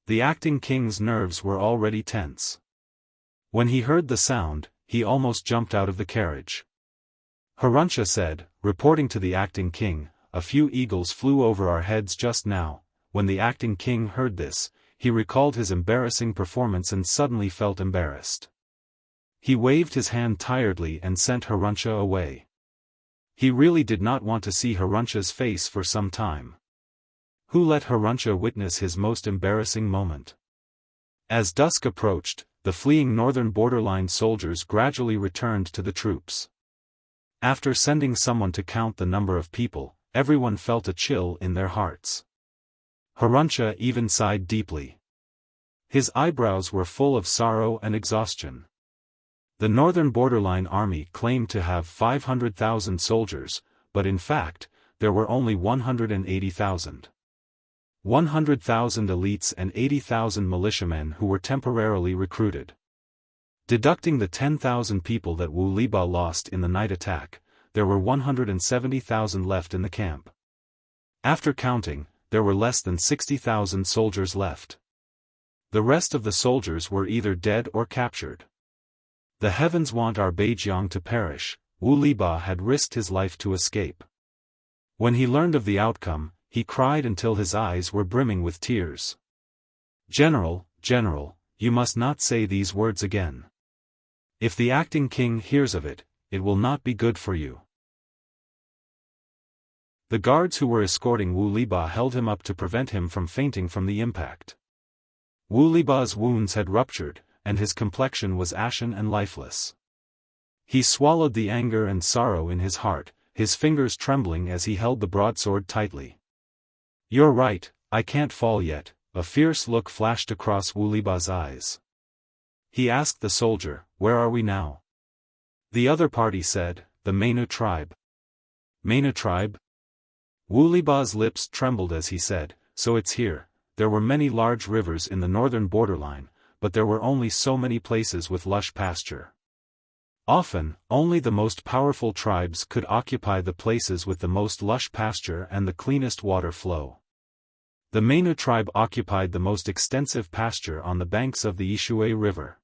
The acting king's nerves were already tense. When he heard the sound, he almost jumped out of the carriage. Haruncha said, reporting to the acting king, A few eagles flew over our heads just now. When the acting king heard this, he recalled his embarrassing performance and suddenly felt embarrassed. He waved his hand tiredly and sent Haruncha away. He really did not want to see Haruncha's face for some time. Who let Haruncha witness his most embarrassing moment? As dusk approached, the fleeing northern borderline soldiers gradually returned to the troops. After sending someone to count the number of people, everyone felt a chill in their hearts. Haruncha even sighed deeply. His eyebrows were full of sorrow and exhaustion. The northern borderline army claimed to have 500,000 soldiers, but in fact, there were only 180,000. 100,000 elites and 80,000 militiamen who were temporarily recruited. Deducting the 10,000 people that Wu Liba lost in the night attack, there were 170,000 left in the camp. After counting, there were less than 60,000 soldiers left. The rest of the soldiers were either dead or captured. The heavens want our Beijiang to perish. Wu Liba had risked his life to escape. When he learned of the outcome, he cried until his eyes were brimming with tears. General, you must not say these words again. If the acting king hears of it, it will not be good for you. The guards who were escorting Wu Liba held him up to prevent him from fainting from the impact. Wu Liba's wounds had ruptured, and his complexion was ashen and lifeless. He swallowed the anger and sorrow in his heart, his fingers trembling as he held the broadsword tightly. "You're right, I can't fall yet," a fierce look flashed across Wuliba's eyes. He asked the soldier, "Where are we now?" The other party said, "The Mainu tribe." "Mainu tribe?" Wuliba's lips trembled as he said, "So it's here." There were many large rivers in the northern borderline, but there were only so many places with lush pasture. Often, only the most powerful tribes could occupy the places with the most lush pasture and the cleanest water flow. The Mainu tribe occupied the most extensive pasture on the banks of the Ishui River.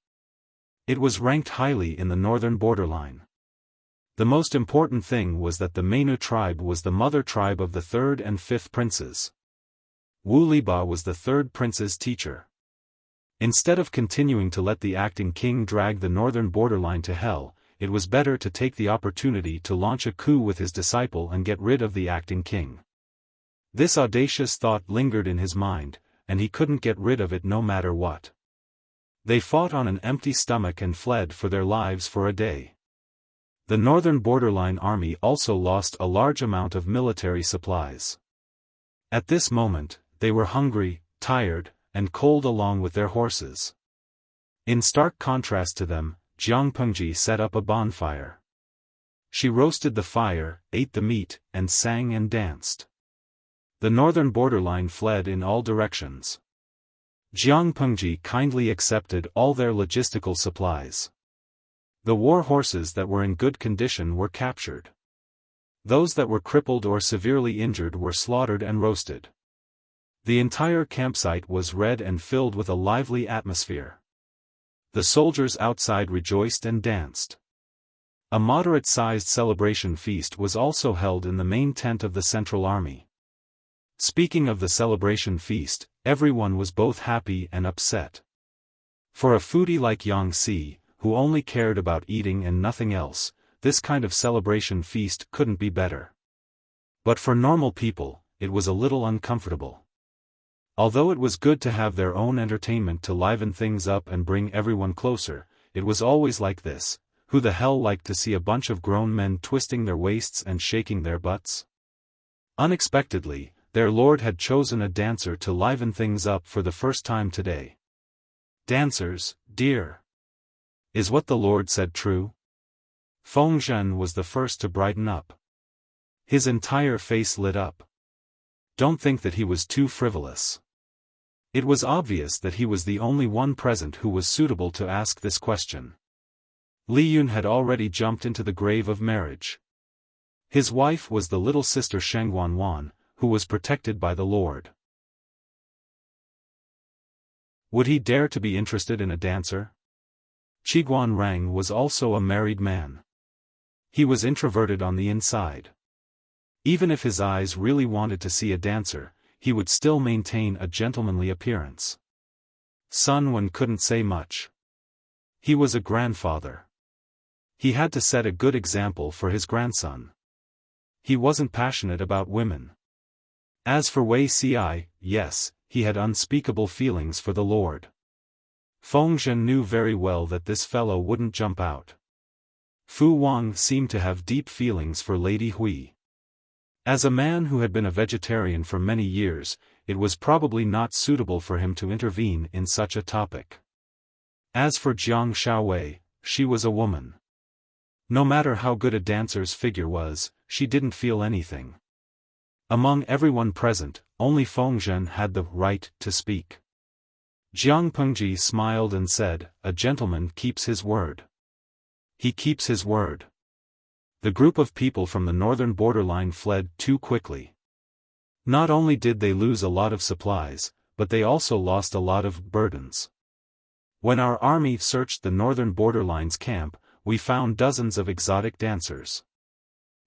It was ranked highly in the northern borderline. The most important thing was that the Mainu tribe was the mother tribe of the third and fifth princes. Wuliba was the third prince's teacher. Instead of continuing to let the acting king drag the northern borderline to hell, it was better to take the opportunity to launch a coup with his disciple and get rid of the acting king. This audacious thought lingered in his mind, and he couldn't get rid of it no matter what. They fought on an empty stomach and fled for their lives for a day. The northern borderline army also lost a large amount of military supplies. At this moment, they were hungry, tired, and cold along with their horses. In stark contrast to them, Jiang Pengji set up a bonfire. She roasted the fire, ate the meat, and sang and danced. The northern borderline fled in all directions. Jiang Pengji kindly accepted all their logistical supplies. The war horses that were in good condition were captured. Those that were crippled or severely injured were slaughtered and roasted. The entire campsite was red and filled with a lively atmosphere. The soldiers outside rejoiced and danced. A moderate-sized celebration feast was also held in the main tent of the Central Army. Speaking of the celebration feast, everyone was both happy and upset. For a foodie like Yang Si, who only cared about eating and nothing else, this kind of celebration feast couldn't be better. But for normal people, it was a little uncomfortable. Although it was good to have their own entertainment to liven things up and bring everyone closer, it was always like this. Who the hell liked to see a bunch of grown men twisting their waists and shaking their butts? Unexpectedly, their lord had chosen a dancer to liven things up for the first time today. "Dancers, dear. Is what the lord said true?" Feng Zhen was the first to brighten up. His entire face lit up. Don't think that he was too frivolous. It was obvious that he was the only one present who was suitable to ask this question. Li Yun had already jumped into the grave of marriage. His wife was the little sister Shengguan Wan, who was protected by the Lord. Would he dare to be interested in a dancer? Qiguan Rang was also a married man. He was introverted on the inside. Even if his eyes really wanted to see a dancer, he would still maintain a gentlemanly appearance. Sun Wen couldn't say much. He was a grandfather. He had to set a good example for his grandson. He wasn't passionate about women. As for Wei Ci, yes, he had unspeakable feelings for the Lord. Feng Zhen knew very well that this fellow wouldn't jump out. Fu Wang seemed to have deep feelings for Lady Hui. As a man who had been a vegetarian for many years, it was probably not suitable for him to intervene in such a topic. As for Jiang Xiaowei, she was a woman. No matter how good a dancer's figure was, she didn't feel anything. Among everyone present, only Feng Zhen had the right to speak. Jiang Pengji smiled and said, "A gentleman keeps his word." He keeps his word. The group of people from the northern borderline fled too quickly. Not only did they lose a lot of supplies, but they also lost a lot of burdens. When our army searched the northern borderline's camp, we found dozens of exotic dancers.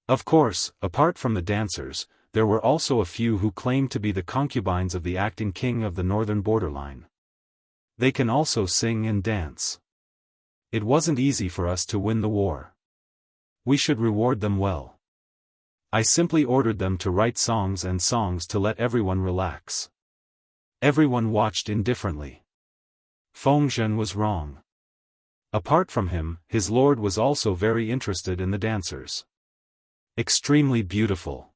Of course, apart from the dancers, there were also a few who claimed to be the concubines of the acting king of the northern borderline. They can also sing and dance. It wasn't easy for us to win the war. We should reward them well. I simply ordered them to write songs and songs to let everyone relax. Everyone watched indifferently. Feng Zhen was wrong. Apart from him, his lord was also very interested in the dancers. Extremely beautiful.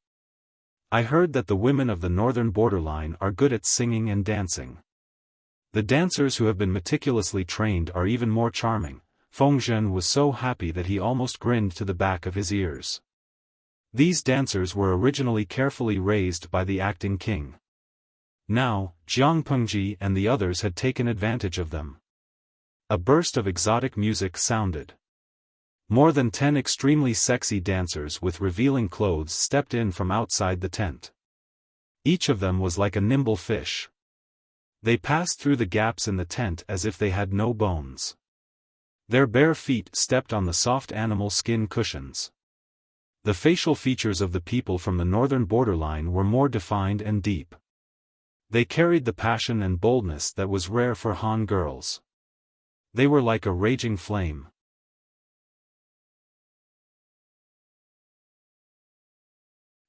I heard that the women of the northern borderline are good at singing and dancing. The dancers who have been meticulously trained are even more charming. Fengzhen was so happy that he almost grinned to the back of his ears. These dancers were originally carefully raised by the acting king. Now, Jiang Pengji and the others had taken advantage of them. A burst of exotic music sounded. More than 10 extremely sexy dancers with revealing clothes stepped in from outside the tent. Each of them was like a nimble fish. They passed through the gaps in the tent as if they had no bones. Their bare feet stepped on the soft animal skin cushions. The facial features of the people from the northern borderline were more defined and deep. They carried the passion and boldness that was rare for Han girls. They were like a raging flame.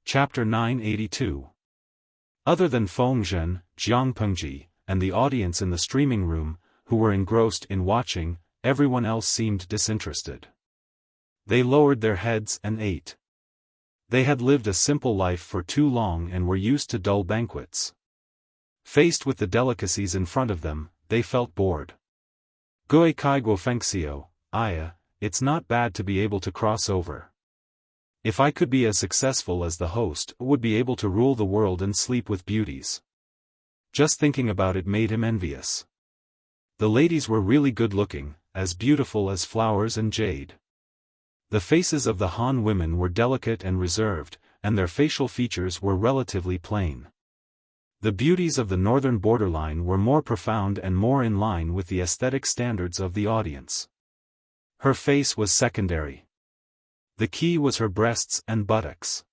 Chapter 982. Other than Fengzhen, Jiang Pengji, and the audience in the streaming room, who were engrossed in watching, everyone else seemed disinterested. They lowered their heads and ate. They had lived a simple life for too long and were used to dull banquets. Faced with the delicacies in front of them, they felt bored. Gui kai guo fengxiao, Aya, it's not bad to be able to cross over. If I could be as successful as the host, would be able to rule the world and sleep with beauties. Just thinking about it made him envious. The ladies were really good looking, as beautiful as flowers and jade. The faces of the Han women were delicate and reserved, and their facial features were relatively plain. The beauties of the northern borderline were more profound and more in line with the aesthetic standards of the audience. Her face was secondary. The key was her breasts and buttocks.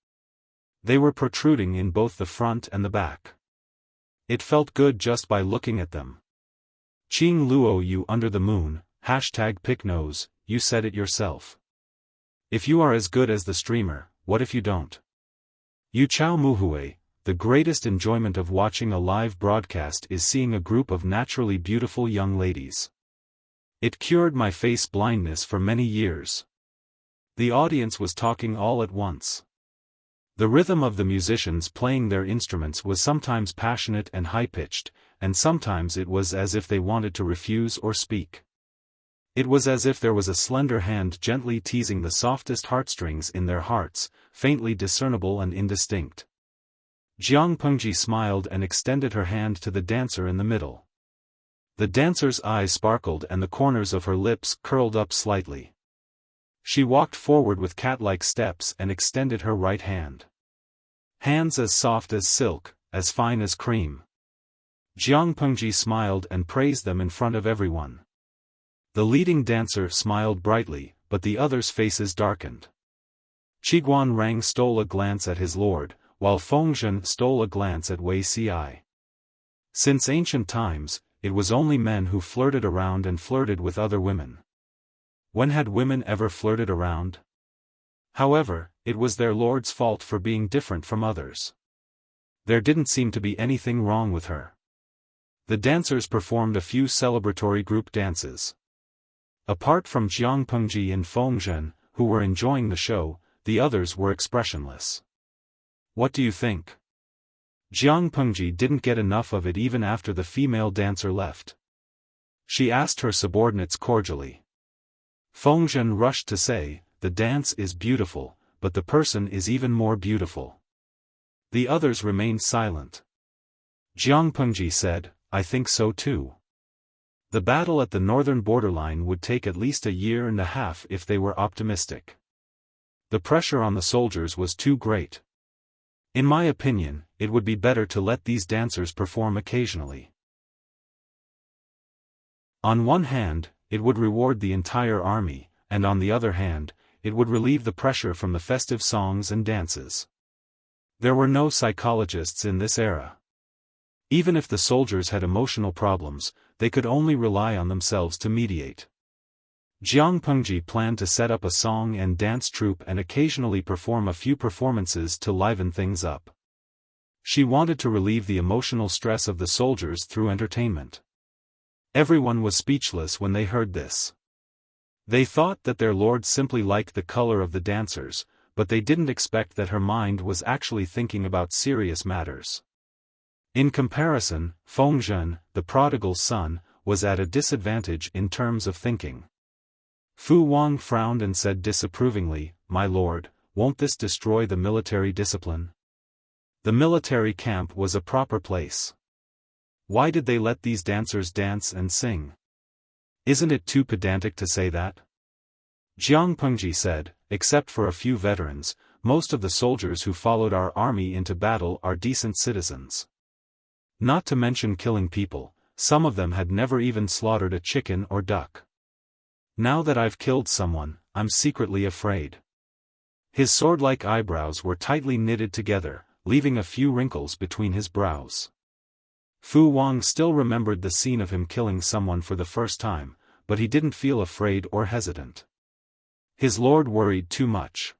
They were protruding in both the front and the back. It felt good just by looking at them. Qing luo you under the moon, #picknose, you said it yourself. If you are as good as the streamer, what if you don't? Yu Chao Muhui, the greatest enjoyment of watching a live broadcast is seeing a group of naturally beautiful young ladies. It cured my face blindness for many years. The audience was talking all at once. The rhythm of the musicians playing their instruments was sometimes passionate and high-pitched, and sometimes it was as if they wanted to refuse or speak. It was as if there was a slender hand gently teasing the softest heartstrings in their hearts, faintly discernible and indistinct. Jiang Pengji smiled and extended her hand to the dancer in the middle. The dancer's eyes sparkled and the corners of her lips curled up slightly. She walked forward with cat-like steps and extended her right hand. Hands as soft as silk, as fine as cream. Jiang Pengji smiled and praised them in front of everyone. The leading dancer smiled brightly, but the others' faces darkened. Qiguan Rang stole a glance at his lord, while Fengzhen stole a glance at Wei Ci. Since ancient times, it was only men who flirted around and flirted with other women. When had women ever flirted around? However, it was their lord's fault for being different from others. There didn't seem to be anything wrong with her. The dancers performed a few celebratory group dances. Apart from Jiang Pengji and Fengzhen, who were enjoying the show, the others were expressionless. What do you think? Jiang Pengji didn't get enough of it even after the female dancer left. She asked her subordinates cordially. Fengzhen rushed to say, the dance is beautiful, but the person is even more beautiful. The others remained silent. Jiang Pengji said, I think so too. The battle at the northern borderline would take at least a year and a half if they were optimistic. The pressure on the soldiers was too great. In my opinion, it would be better to let these dancers perform occasionally. On one hand, it would reward the entire army, and on the other hand, it would relieve the pressure from the festive songs and dances. There were no psychologists in this era. Even if the soldiers had emotional problems, they could only rely on themselves to mediate. Jiang Pengji planned to set up a song and dance troupe and occasionally perform a few performances to liven things up. She wanted to relieve the emotional stress of the soldiers through entertainment. Everyone was speechless when they heard this. They thought that their lord simply liked the color of the dancers, but they didn't expect that her mind was actually thinking about serious matters. In comparison, Fengzhen, the prodigal son, was at a disadvantage in terms of thinking. Fu Wang frowned and said disapprovingly, "My lord, won't this destroy the military discipline? The military camp was a proper place. Why did they let these dancers dance and sing? Isn't it too pedantic to say that?" Jiang Pengji said, "Except for a few veterans, most of the soldiers who followed our army into battle are decent citizens. Not to mention killing people, some of them had never even slaughtered a chicken or duck. Now that I've killed someone, I'm secretly afraid." His sword-like eyebrows were tightly knitted together, leaving a few wrinkles between his brows. Fu Wang still remembered the scene of him killing someone for the first time, but he didn't feel afraid or hesitant. His lord worried too much.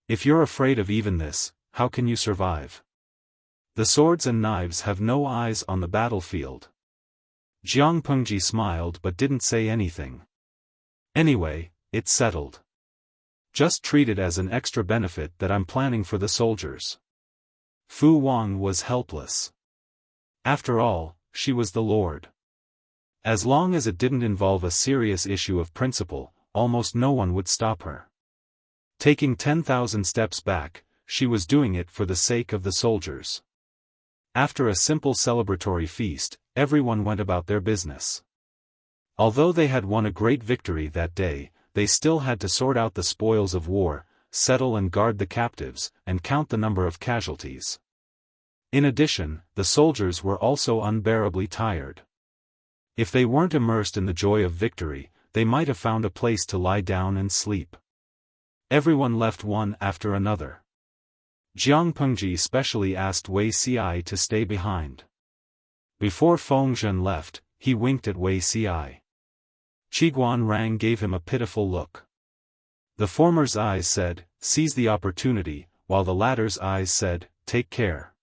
If you're afraid of even this, how can you survive? The swords and knives have no eyes on the battlefield. Jiang Pengji smiled but didn't say anything. Anyway, it's settled. Just treat it as an extra benefit that I'm planning for the soldiers. Fu Wang was helpless. After all, she was the lord. As long as it didn't involve a serious issue of principle, almost no one would stop her. Taking 10,000 steps back, she was doing it for the sake of the soldiers. After a simple celebratory feast, everyone went about their business. Although they had won a great victory that day, they still had to sort out the spoils of war, settle and guard the captives, and count the number of casualties. In addition, the soldiers were also unbearably tired. If they weren't immersed in the joy of victory, they might have found a place to lie down and sleep. Everyone left one after another. Jiang Pengji specially asked Wei Xi to stay behind. Before Fengzhen left, he winked at Wei Xi. Qiguan Rang gave him a pitiful look. The former's eyes said, "Seize the opportunity," while the latter's eyes said, "Take care."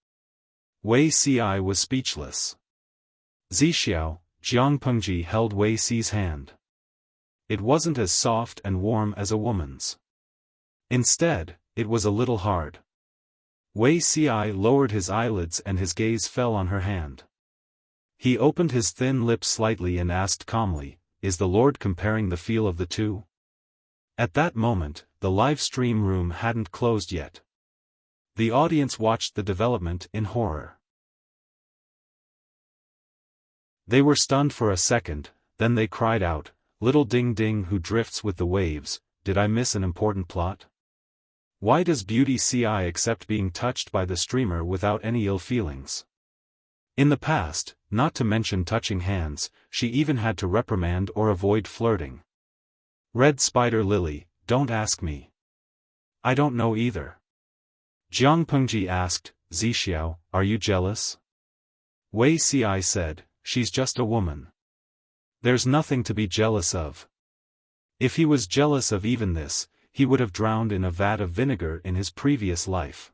Wei Xi was speechless. Zixiao, Jiang Pengji held Wei Xi's hand. It wasn't as soft and warm as a woman's. Instead, it was a little hard. Wei Xi lowered his eyelids and his gaze fell on her hand. He opened his thin lips slightly and asked calmly, "Is the Lord comparing the feel of the two?" At that moment, the live stream room hadn't closed yet. The audience watched the development in horror. They were stunned for a second, then they cried out, "Little Ding Ding who drifts with the waves, did I miss an important plot? Why does Beauty Ci accept being touched by the streamer without any ill feelings?" In the past, not to mention touching hands, she even had to reprimand or avoid flirting. Red Spider Lily, don't ask me. I don't know either. Jiang Pengji asked, "Zixiao, are you jealous?" Wei Xi said, "She's just a woman. There's nothing to be jealous of." If he was jealous of even this, he would have drowned in a vat of vinegar in his previous life.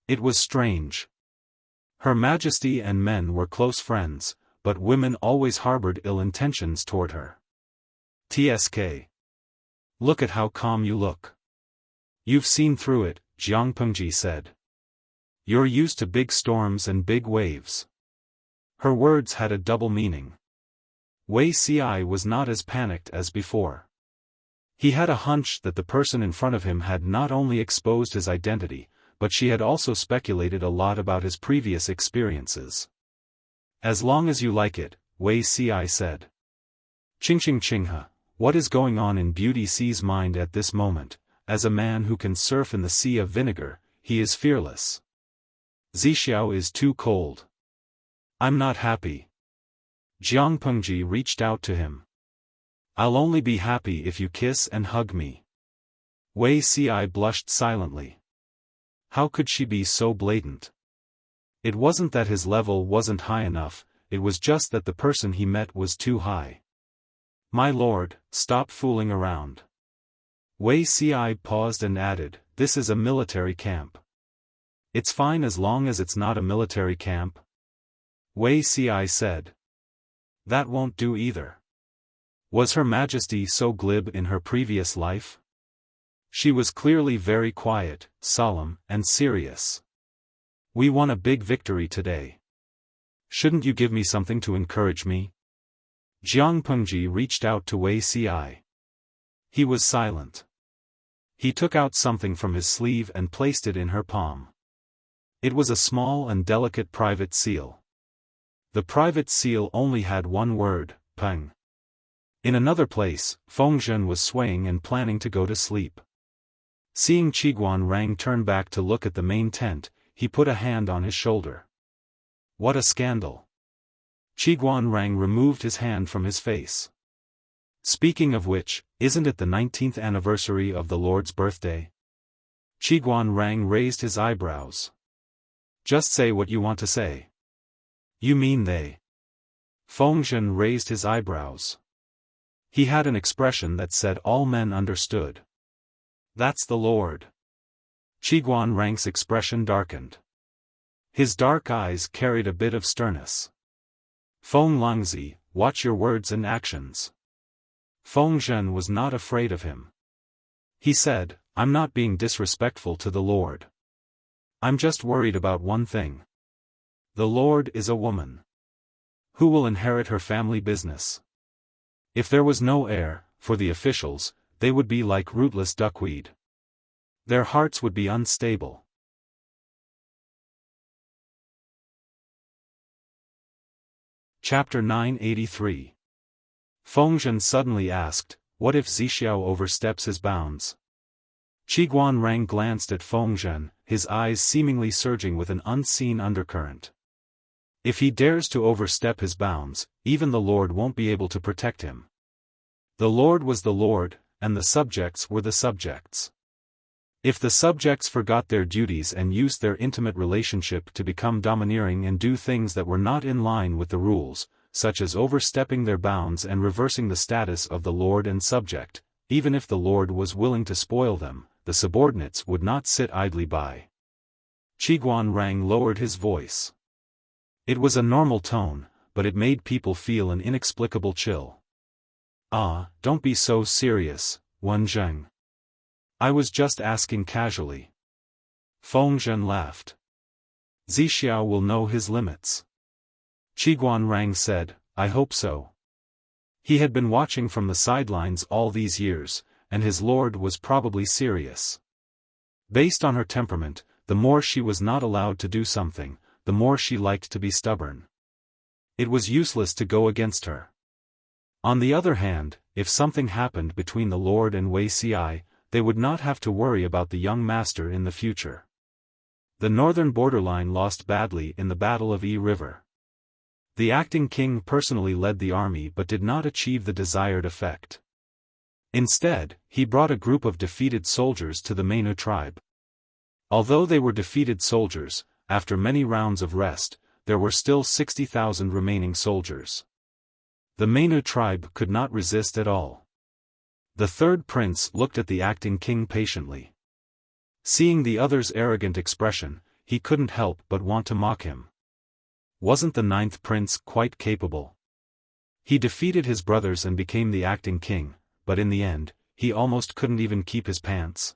It was strange. Her Majesty and men were close friends, but women always harbored ill intentions toward her. "Tsk. Look at how calm you look. You've seen through it," Jiang Pengji said. "You're used to big storms and big waves." Her words had a double meaning. Wei Xi was not as panicked as before. He had a hunch that the person in front of him had not only exposed his identity, but she had also speculated a lot about his previous experiences. "As long as you like it," Wei Xi said. Chingha, what is going on in Beauty Ci's mind at this moment? As a man who can surf in the sea of vinegar, he is fearless. Zixiao is too cold. I'm not happy. Jiang Pengji reached out to him. I'll only be happy if you kiss and hug me. Wei Xi blushed silently. How could she be so blatant? It wasn't that his level wasn't high enough, it was just that the person he met was too high. My lord, stop fooling around. Wei Xi paused and added, this is a military camp. It's fine as long as it's not a military camp. Wei Xi said. That won't do either. Was Her Majesty so glib in her previous life? She was clearly very quiet, solemn, and serious. We won a big victory today. Shouldn't you give me something to encourage me? Jiang Pengji reached out to Wei Ci. He was silent. He took out something from his sleeve and placed it in her palm. It was a small and delicate private seal. The private seal only had one word, Peng. In another place, Fengzhen was swaying and planning to go to sleep. Seeing Qiguan Rang turn back to look at the main tent, he put a hand on his shoulder. What a scandal! Qiguan Rang removed his hand from his face. Speaking of which, isn't it the 19th anniversary of the Lord's birthday? Qiguan Rang raised his eyebrows. Just say what you want to say. You mean they? Fengzhen raised his eyebrows. He had an expression that said all men understood. That's the Lord. Qiguan Rang's expression darkened. His dark eyes carried a bit of sternness. Feng Langzi, watch your words and actions. Fengzhen was not afraid of him. He said, I'm not being disrespectful to the Lord. I'm just worried about one thing. The Lord is a woman. Who will inherit her family business? If there was no heir, for the officials, they would be like rootless duckweed. Their hearts would be unstable. Chapter 983. Fengzhen suddenly asked, what if Zixiao oversteps his bounds? Qiguan Rang glanced at Fengzhen, his eyes seemingly surging with an unseen undercurrent. If he dares to overstep his bounds, even the Lord won't be able to protect him. The Lord was the Lord, and the subjects were the subjects. If the subjects forgot their duties and used their intimate relationship to become domineering and do things that were not in line with the rules, such as overstepping their bounds and reversing the status of the Lord and subject, even if the Lord was willing to spoil them, the subordinates would not sit idly by. Qiguan Rang lowered his voice. It was a normal tone, but it made people feel an inexplicable chill. Ah, don't be so serious, Wen Zheng. I was just asking casually. Fengzhen laughed. Zixiao will know his limits. Qiguan Rang said, I hope so. He had been watching from the sidelines all these years, and his lord was probably serious. Based on her temperament, the more she was not allowed to do something, the more she liked to be stubborn. It was useless to go against her. On the other hand, if something happened between the Lord and Wei Ci, they would not have to worry about the young master in the future. The northern borderline lost badly in the Battle of Yi River. The acting king personally led the army but did not achieve the desired effect. Instead, he brought a group of defeated soldiers to the Mainu tribe. Although they were defeated soldiers, after many rounds of rest, there were still 60,000 remaining soldiers. The Mainu tribe could not resist at all. The third prince looked at the acting king patiently. Seeing the other's arrogant expression, he couldn't help but want to mock him. Wasn't the ninth prince quite capable? He defeated his brothers and became the acting king, but in the end, he almost couldn't even keep his pants.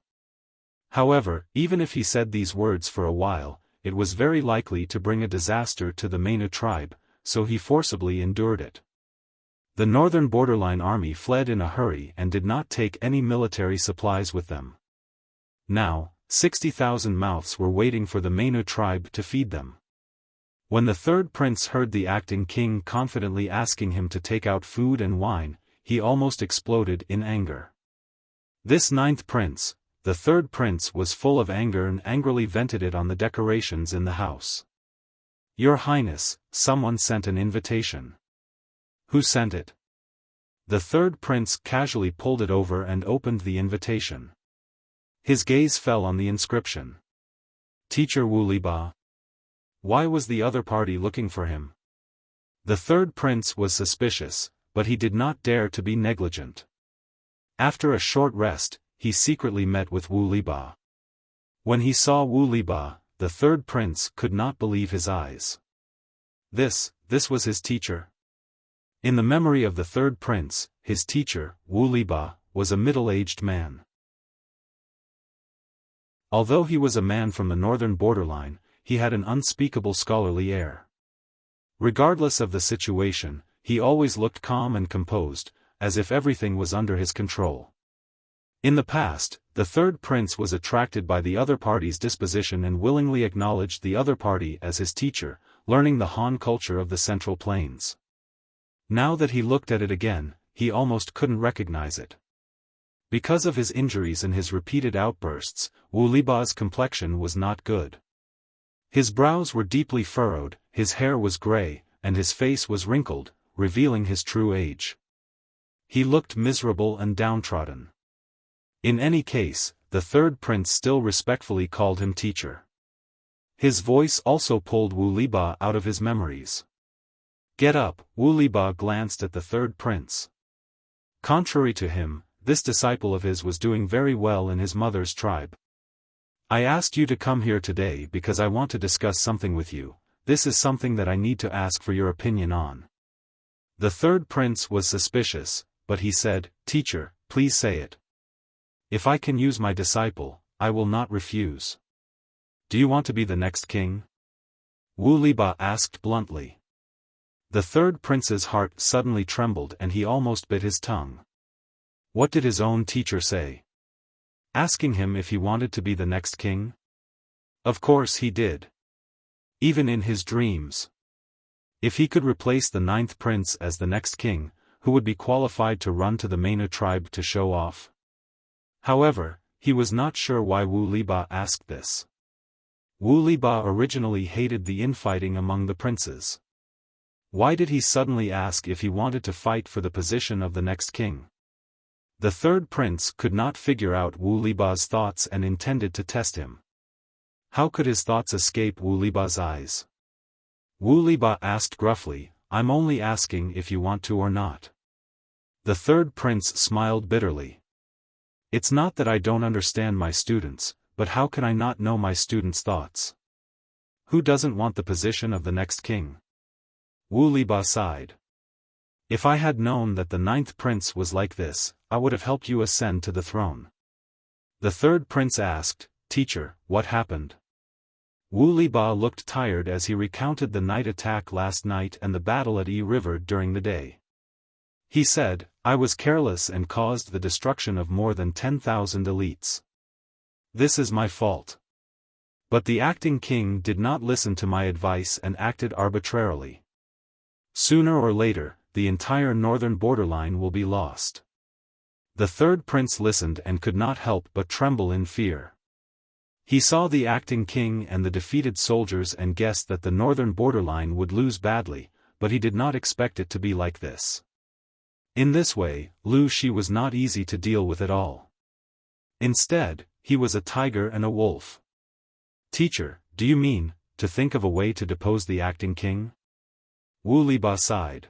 However, even if he said these words for a while, it was very likely to bring a disaster to the Mainu tribe, so he forcibly endured it. The northern borderline army fled in a hurry and did not take any military supplies with them. Now, 60,000 mouths were waiting for the Mainu tribe to feed them. When the third prince heard the acting king confidently asking him to take out food and wine, he almost exploded in anger. This ninth prince, the third prince, was full of anger and angrily vented it on the decorations in the house. Your Highness, someone sent an invitation. Who sent it? The third prince casually pulled it over and opened the invitation. His gaze fell on the inscription. Teacher Wu Liba. Why was the other party looking for him? The third prince was suspicious, but he did not dare to be negligent. After a short rest, he secretly met with Wu Liba. When he saw Wu Liba, the third prince could not believe his eyes. This was his teacher. In the memory of the third prince, his teacher, Wu Liba, was a middle-aged man. Although he was a man from the northern borderline, he had an unspeakable scholarly air. Regardless of the situation, he always looked calm and composed, as if everything was under his control. In the past, the third prince was attracted by the other party's disposition and willingly acknowledged the other party as his teacher, learning the Han culture of the Central Plains. Now that he looked at it again, he almost couldn't recognize it. Because of his injuries and his repeated outbursts, Wu Liba's complexion was not good. His brows were deeply furrowed, his hair was gray, and his face was wrinkled, revealing his true age. He looked miserable and downtrodden. In any case, the third prince still respectfully called him teacher. His voice also pulled Wu Liba out of his memories. "Get up," Wu Liba glanced at the third prince. Contrary to him, this disciple of his was doing very well in his mother's tribe. "I asked you to come here today because I want to discuss something with you. This is something that I need to ask for your opinion on." The third prince was suspicious, but he said, "Teacher, please say it. If I can use my disciple, I will not refuse." "Do you want to be the next king?" Wu Liba asked bluntly. The third prince's heart suddenly trembled and he almost bit his tongue. What did his own teacher say? Asking him if he wanted to be the next king? Of course he did. Even in his dreams. If he could replace the ninth prince as the next king, who would be qualified to run to the Maina tribe to show off? However, he was not sure why Wu Liba asked this. Wu Liba originally hated the infighting among the princes. Why did he suddenly ask if he wanted to fight for the position of the next king? The third prince could not figure out Wu Liba's thoughts and intended to test him. How could his thoughts escape Wu Liba's eyes? Wu Liba asked gruffly, "I'm only asking if you want to or not." The third prince smiled bitterly. "It's not that I don't understand my students, but how can I not know my students' thoughts? Who doesn't want the position of the next king?" Wu Liba sighed. "If I had known that the ninth prince was like this, I would have helped you ascend to the throne." The third prince asked, "Teacher, what happened?" Wu Liba looked tired as he recounted the night attack last night and the battle at Yi River during the day. He said, "I was careless and caused the destruction of more than 10,000 elites. This is my fault. But the acting king did not listen to my advice and acted arbitrarily. Sooner or later, the entire northern borderline will be lost." The third prince listened and could not help but tremble in fear. He saw the acting king and the defeated soldiers and guessed that the northern borderline would lose badly, but he did not expect it to be like this. In this way, Lu Shi was not easy to deal with at all. Instead, he was a tiger and a wolf. "Teacher, do you mean, to think of a way to depose the acting king?" Wu Liba sighed.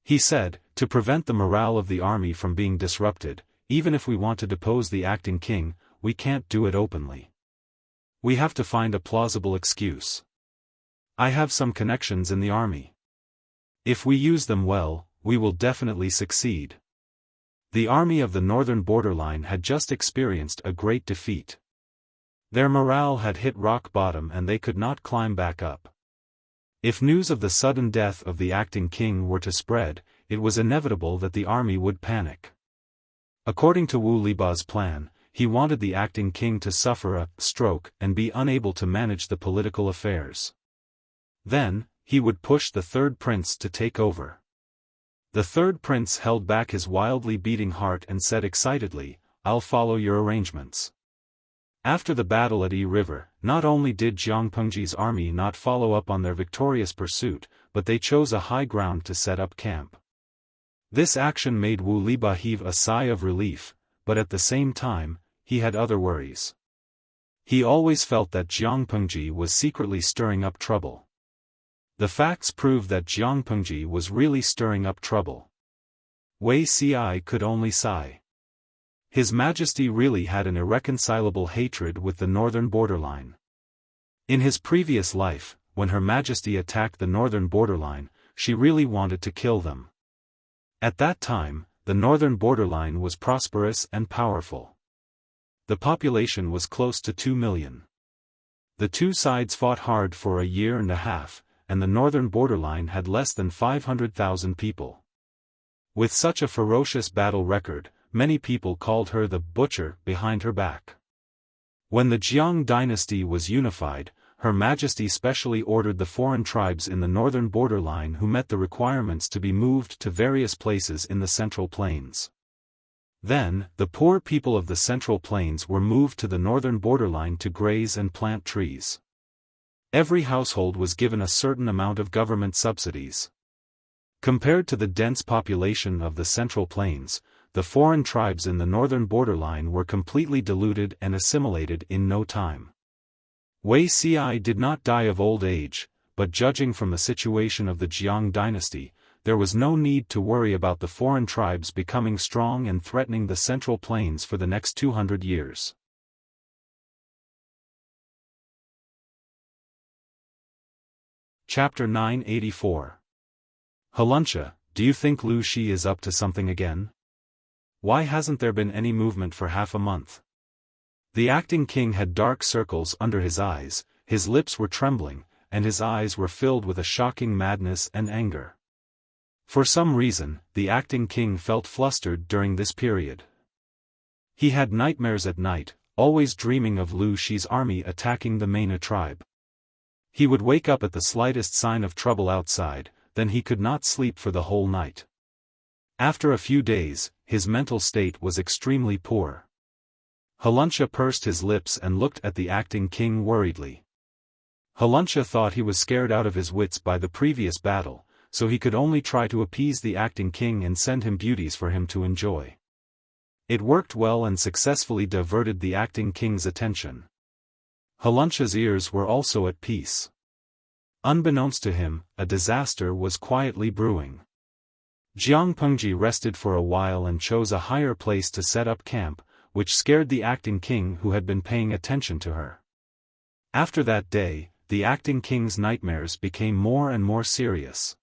He said, "To prevent the morale of the army from being disrupted, even if we want to depose the acting king, we can't do it openly. We have to find a plausible excuse. I have some connections in the army. If we use them well, we will definitely succeed." The army of the northern borderline had just experienced a great defeat. Their morale had hit rock bottom and they could not climb back up. If news of the sudden death of the acting king were to spread, it was inevitable that the army would panic. According to Wu Liba's plan, he wanted the acting king to suffer a stroke and be unable to manage the political affairs. Then, he would push the third prince to take over. The third prince held back his wildly beating heart and said excitedly, "I'll follow your arrangements." After the battle at Yi River, not only did Jiang Pengji's army not follow up on their victorious pursuit, but they chose a high ground to set up camp. This action made Wu Liba heave a sigh of relief, but at the same time, he had other worries. He always felt that Jiang Pengji was secretly stirring up trouble. The facts proved that Jiang Pengji was really stirring up trouble. Wei Ci could only sigh. His Majesty really had an irreconcilable hatred with the northern borderline. In his previous life, when Her Majesty attacked the northern borderline, she really wanted to kill them. At that time, the northern borderline was prosperous and powerful. The population was close to 2 million. The two sides fought hard for a year and a half, and the northern borderline had less than 500,000 people. With such a ferocious battle record, many people called her the butcher behind her back. When the Jiang dynasty was unified, Her Majesty specially ordered the foreign tribes in the northern borderline who met the requirements to be moved to various places in the Central Plains. Then, the poor people of the Central Plains were moved to the northern borderline to graze and plant trees. Every household was given a certain amount of government subsidies. Compared to the dense population of the Central Plains, the foreign tribes in the northern borderline were completely diluted and assimilated in no time. Wuxia did not die of old age, but judging from the situation of the Jiang dynasty, there was no need to worry about the foreign tribes becoming strong and threatening the Central Plains for the next 200 years. Chapter 984. Haluncha, do you think Lu Shi is up to something again? Why hasn't there been any movement for half a month? The acting king had dark circles under his eyes, his lips were trembling, and his eyes were filled with a shocking madness and anger. For some reason, the acting king felt flustered during this period. He had nightmares at night, always dreaming of Lu Shi's army attacking the Maina tribe. He would wake up at the slightest sign of trouble outside, then he could not sleep for the whole night. After a few days, his mental state was extremely poor. Haluncha pursed his lips and looked at the acting king worriedly. Haluncha thought he was scared out of his wits by the previous battle, so he could only try to appease the acting king and send him beauties for him to enjoy. It worked well and successfully diverted the acting king's attention. Haluncha's ears were also at peace. Unbeknownst to him, a disaster was quietly brewing. Jiang Pengji rested for a while and chose a higher place to set up camp, which scared the acting king who had been paying attention to her. After that day, the acting king's nightmares became more and more serious.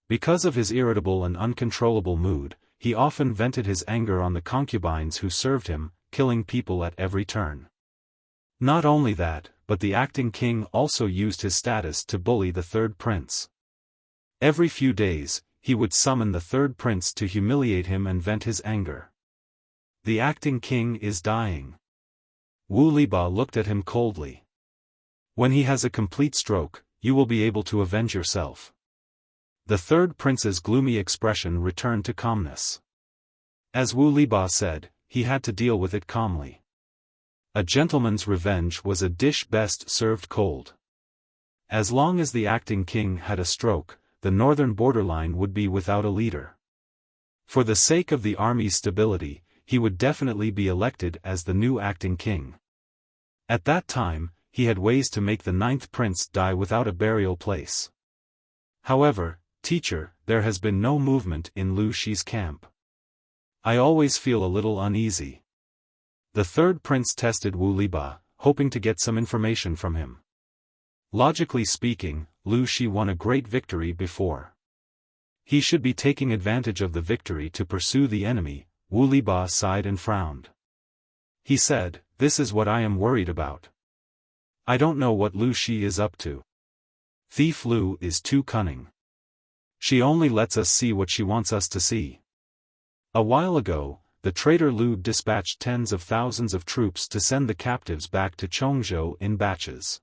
Because of his irritable and uncontrollable mood, he often vented his anger on the concubines who served him, killing people at every turn. Not only that, but the acting king also used his status to bully the third prince. Every few days, he would summon the third prince to humiliate him and vent his anger. The acting king is dying. Wu Liba looked at him coldly. When he has a complete stroke, you will be able to avenge yourself. The third prince's gloomy expression returned to calmness. As Wu Liba said, he had to deal with it calmly. A gentleman's revenge was a dish best served cold. As long as the acting king had a stroke, the northern borderline would be without a leader. For the sake of the army's stability, he would definitely be elected as the new acting king. At that time, he had ways to make the ninth prince die without a burial place. However, teacher, there has been no movement in Lu Shi's camp. I always feel a little uneasy. The third prince tested Wu Liba, hoping to get some information from him. Logically speaking, Lu Shi won a great victory before. He should be taking advantage of the victory to pursue the enemy. Wu Liba sighed and frowned. He said, "This is what I am worried about. I don't know what Lu Shi is up to. Thief Lu is too cunning. She only lets us see what she wants us to see." A while ago, the traitor Lu dispatched tens of thousands of troops to send the captives back to Chongzhou in batches.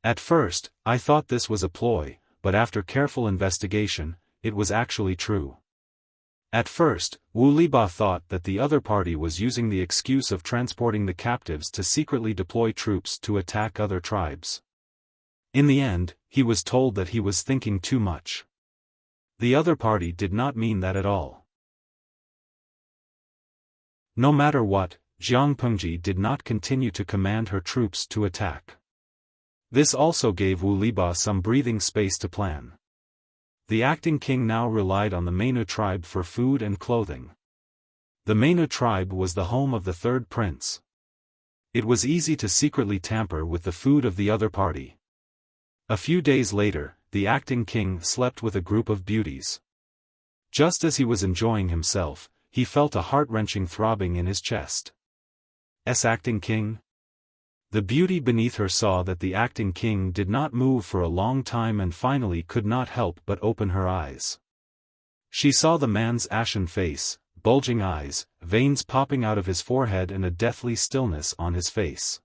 At first, I thought this was a ploy, but after careful investigation, it was actually true. At first, Wu Liba thought that the other party was using the excuse of transporting the captives to secretly deploy troops to attack other tribes. In the end, he was told that he was thinking too much. The other party did not mean that at all. No matter what, Jiang Pengji did not continue to command her troops to attack. This also gave Wu Liba some breathing space to plan. The acting king now relied on the Maina tribe for food and clothing. The Maina tribe was the home of the third prince. It was easy to secretly tamper with the food of the other party. A few days later, the acting king slept with a group of beauties. Just as he was enjoying himself, he felt a heart-wrenching throbbing in his chest. Acting king? The beauty beneath her saw that the acting king did not move for a long time and finally could not help but open her eyes. She saw the man's ashen face, bulging eyes, veins popping out of his forehead and a deathly stillness on his face.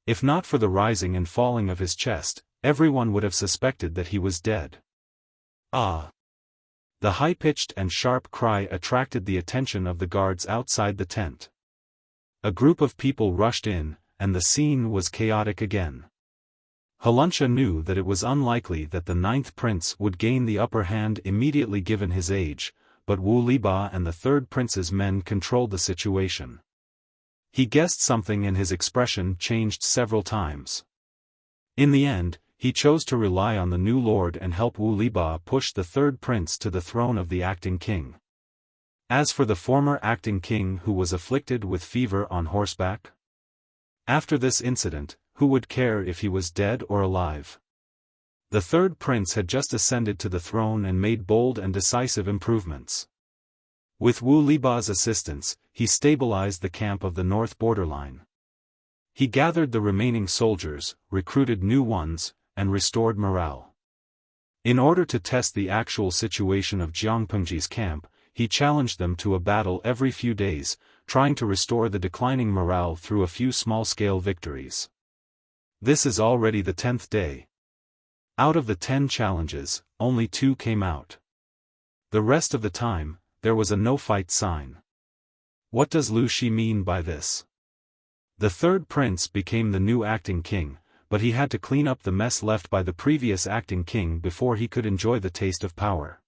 If not for the rising and falling of his chest, everyone would have suspected that he was dead. Ah! The high-pitched and sharp cry attracted the attention of the guards outside the tent. A group of people rushed in, and the scene was chaotic again. Halunsha knew that it was unlikely that the 9th prince would gain the upper hand immediately given his age, but Wu Liba and the 3rd prince's men controlled the situation. He guessed something and his expression changed several times. In the end, he chose to rely on the new lord and help Wu Liba push the 3rd prince to the throne of the acting king. As for the former acting king who was afflicted with fever on horseback? After this incident, who would care if he was dead or alive? The 3rd prince had just ascended to the throne and made bold and decisive improvements. With Wu Liba's assistance, he stabilized the camp of the north borderline. He gathered the remaining soldiers, recruited new ones, and restored morale. In order to test the actual situation of Jiangpengji's camp, he challenged them to a battle every few days, trying to restore the declining morale through a few small-scale victories. This is already the 10th day. Out of the 10 challenges, only 2 came out. The rest of the time, there was a no-fight sign. What does Lu Shi mean by this? The 3rd prince became the new acting king, but he had to clean up the mess left by the previous acting king before he could enjoy the taste of power.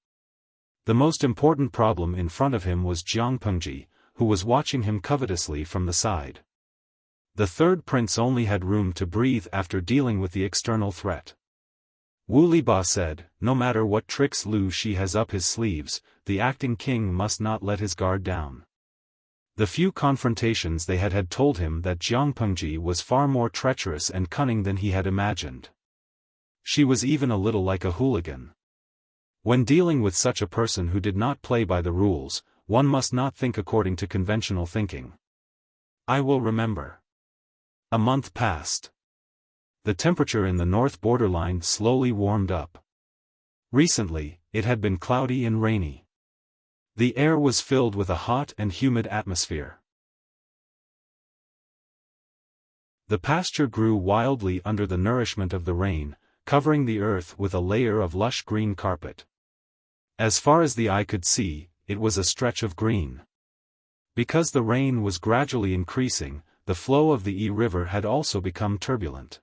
The most important problem in front of him was Jiangpengji, who was watching him covetously from the side. The 3rd prince only had room to breathe after dealing with the external threat. Wu Liba said, no matter what tricks Lu Shi has up his sleeves, the acting king must not let his guard down. The few confrontations they had told him that Jiangpengji was far more treacherous and cunning than he had imagined. She was even a little like a hooligan. When dealing with such a person who did not play by the rules, one must not think according to conventional thinking. I will remember. A month passed. The temperature in the north borderline slowly warmed up. Recently, it had been cloudy and rainy. The air was filled with a hot and humid atmosphere. The pasture grew wildly under the nourishment of the rain, covering the earth with a layer of lush green carpet. As far as the eye could see, it was a stretch of green. Because the rain was gradually increasing, the flow of the Yi River had also become turbulent.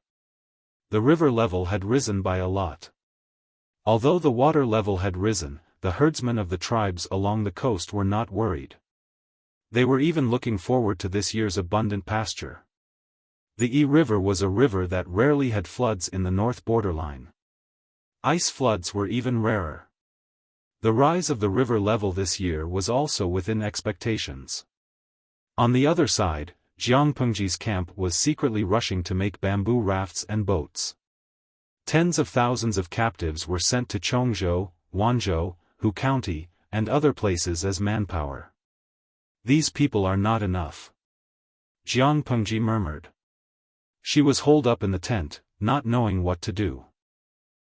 The river level had risen by a lot. Although the water level had risen, the herdsmen of the tribes along the coast were not worried. They were even looking forward to this year's abundant pasture. The Yi River was a river that rarely had floods in the north borderline. Ice floods were even rarer. The rise of the river level this year was also within expectations. On the other side, Jiangpengji's camp was secretly rushing to make bamboo rafts and boats. Tens of thousands of captives were sent to Chongzhou, Wanzhou, Hu County, and other places as manpower. These people are not enough. Jiangpengji murmured. She was holed up in the tent, not knowing what to do.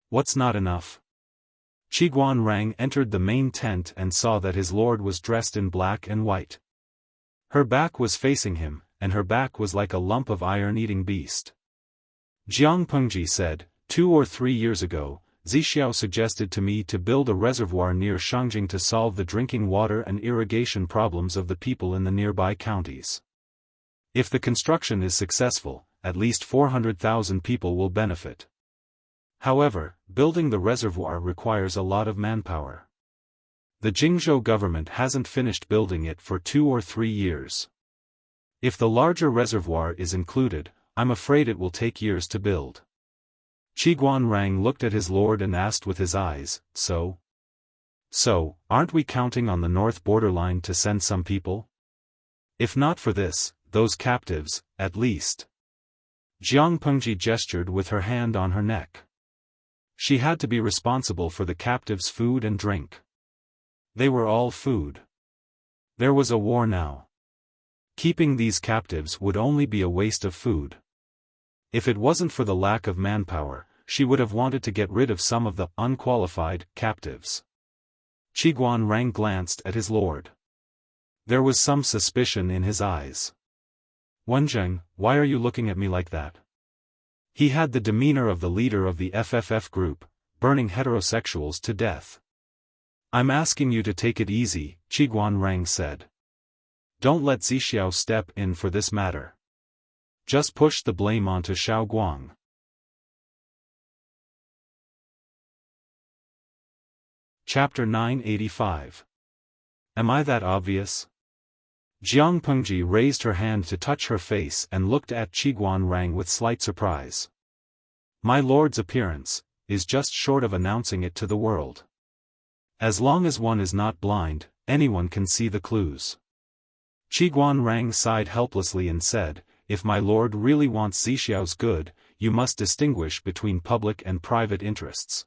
What's not enough? Qiguan Rang entered the main tent and saw that his lord was dressed in black and white. Her back was facing him, and her back was like a lump of iron-eating beast. Jiangpengji said, 2 or 3 years ago, Zixiao suggested to me to build a reservoir near Shangjing to solve the drinking water and irrigation problems of the people in the nearby counties. If the construction is successful, at least 400,000 people will benefit. However, building the reservoir requires a lot of manpower. The Jingzhou government hasn't finished building it for 2 or 3 years. If the larger reservoir is included, I'm afraid it will take years to build. Qiguan Rang looked at his lord and asked with his eyes, So, aren't we counting on the north borderline to send some people? If not for this, those captives, at least. Jiangpengji gestured with her hand on her neck. She had to be responsible for the captives' food and drink. They were all food. There was a war now. Keeping these captives would only be a waste of food. If it wasn't for the lack of manpower, she would have wanted to get rid of some of the unqualified captives. Qiguan glanced at his lord. There was some suspicion in his eyes. Wenjing, why are you looking at me like that? He had the demeanor of the leader of the FFF group, burning heterosexuals to death. I'm asking you to take it easy, Qiguan said. Don't let Zixiao step in for this matter. Just push the blame onto Xiaoguang. Chapter 985. Am I that obvious? Jiang Pengji raised her hand to touch her face and looked at Qiguan with slight surprise. My lord's appearance is just short of announcing it to the world. As long as one is not blind, anyone can see the clues. Qiguan sighed helplessly and said, if my lord really wants Zixiao's good, you must distinguish between public and private interests.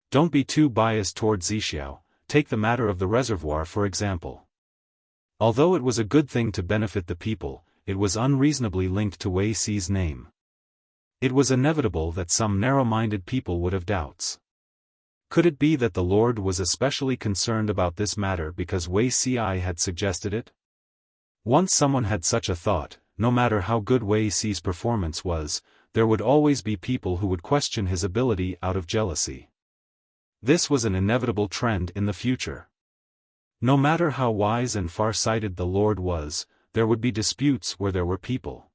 Don't be too biased toward Zixiao. Take the matter of the reservoir for example. Although it was a good thing to benefit the people, it was unreasonably linked to Wei Xi's name. It was inevitable that some narrow-minded people would have doubts. Could it be that the Lord was especially concerned about this matter because Wei Xi had suggested it? Once someone had such a thought, no matter how good Wei Xi's performance was, there would always be people who would question his ability out of jealousy. This was an inevitable trend in the future. No matter how wise and far-sighted the Lord was, there would be disputes where there were people.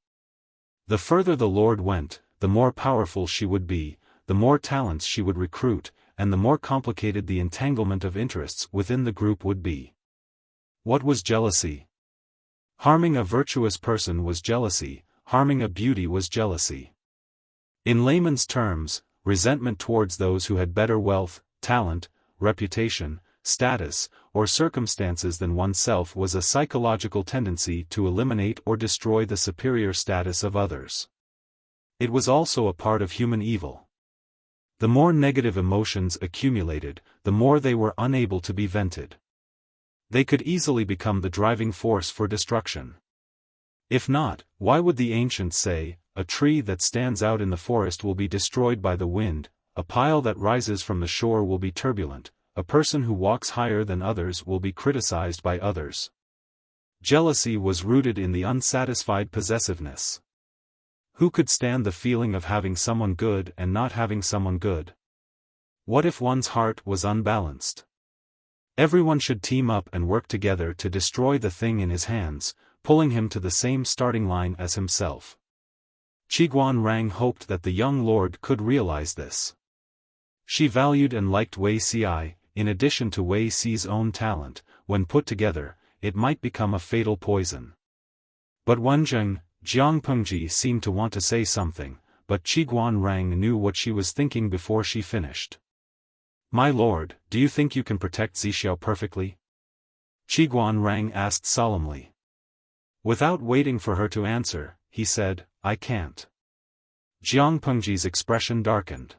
The further the Lord went, the more powerful she would be, the more talents she would recruit, and the more complicated the entanglement of interests within the group would be. What was jealousy? Harming a virtuous person was jealousy, harming a beauty was jealousy. In layman's terms, resentment towards those who had better wealth, talent, reputation, status, or circumstances than oneself was a psychological tendency to eliminate or destroy the superior status of others. It was also a part of human evil. The more negative emotions accumulated, the more they were unable to be vented. They could easily become the driving force for destruction. If not, why would the ancients say, a tree that stands out in the forest will be destroyed by the wind, a pile that rises from the shore will be turbulent, a person who walks higher than others will be criticized by others. Jealousy was rooted in the unsatisfied possessiveness. Who could stand the feeling of having someone good and not having someone good? What if one's heart was unbalanced? Everyone should team up and work together to destroy the thing in his hands, pulling him to the same starting line as himself. Qiguan hoped that the young lord could realize this. She valued and liked Wei Xi, in addition to Wei Xi's own talent. When put together, it might become a fatal poison. But Wenjing, Jiang Pengji seemed to want to say something, but Qiguan knew what she was thinking before she finished. My lord, do you think you can protect Zixiao perfectly? Qiguan asked solemnly. Without waiting for her to answer, he said, I can't. Jiang Pengji's expression darkened.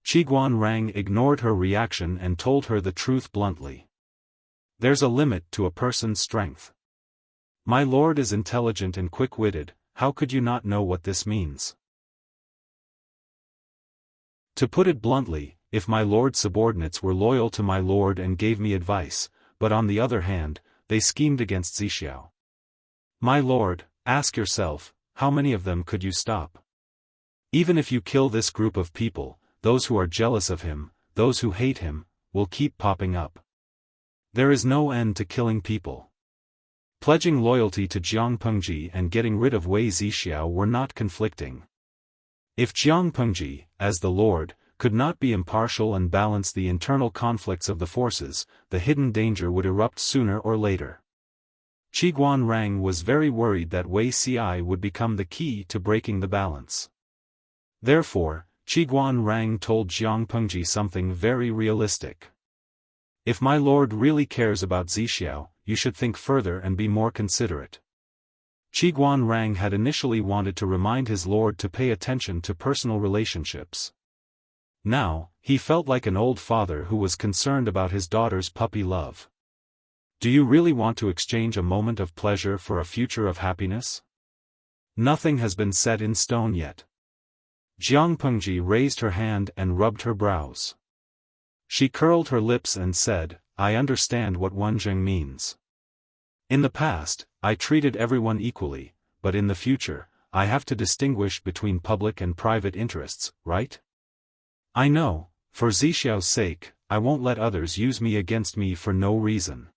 Qiguan ignored her reaction and told her the truth bluntly. There's a limit to a person's strength. My lord is intelligent and quick-witted, how could you not know what this means? To put it bluntly, if my lord's subordinates were loyal to my lord and gave me advice, but on the other hand, they schemed against Zixiao. My lord, ask yourself, how many of them could you stop? Even if you kill this group of people, those who are jealous of him, those who hate him, will keep popping up. There is no end to killing people. Pledging loyalty to Jiang Pengji and getting rid of Wei Zixiao were not conflicting. If Jiang Pengji, as the lord, could not be impartial and balance the internal conflicts of the forces, the hidden danger would erupt sooner or later. Qiguan was very worried that Wei Xi would become the key to breaking the balance. Therefore, Qiguan told Jiang Pengji something very realistic. If my lord really cares about Zixiao, you should think further and be more considerate. Qiguan had initially wanted to remind his lord to pay attention to personal relationships. Now, he felt like an old father who was concerned about his daughter's puppy love. Do you really want to exchange a moment of pleasure for a future of happiness? Nothing has been set in stone yet. Jiang Pengji raised her hand and rubbed her brows. She curled her lips and said, I understand what Wenjing means. In the past, I treated everyone equally, but in the future, I have to distinguish between public and private interests, right? I know, for Zixiao's sake, I won't let others use me against me for no reason.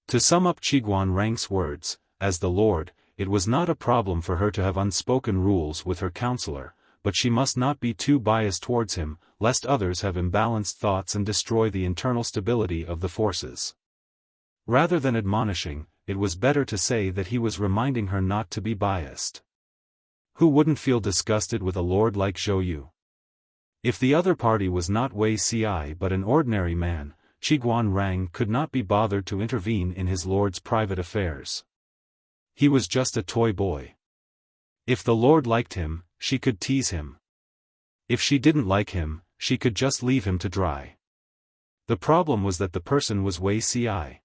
To sum up Qiguan Rang's words, as the Lord, it was not a problem for her to have unspoken rules with her counselor, but she must not be too biased towards him, lest others have imbalanced thoughts and destroy the internal stability of the forces. Rather than admonishing, it was better to say that he was reminding her not to be biased. Who wouldn't feel disgusted with a lord like Zhou Yu? If the other party was not Wei Ci but an ordinary man, Qiguan Rang could not be bothered to intervene in his lord's private affairs. He was just a toy boy. If the lord liked him, she could tease him. If she didn't like him, she could just leave him to dry. The problem was that the person was Wei Ci.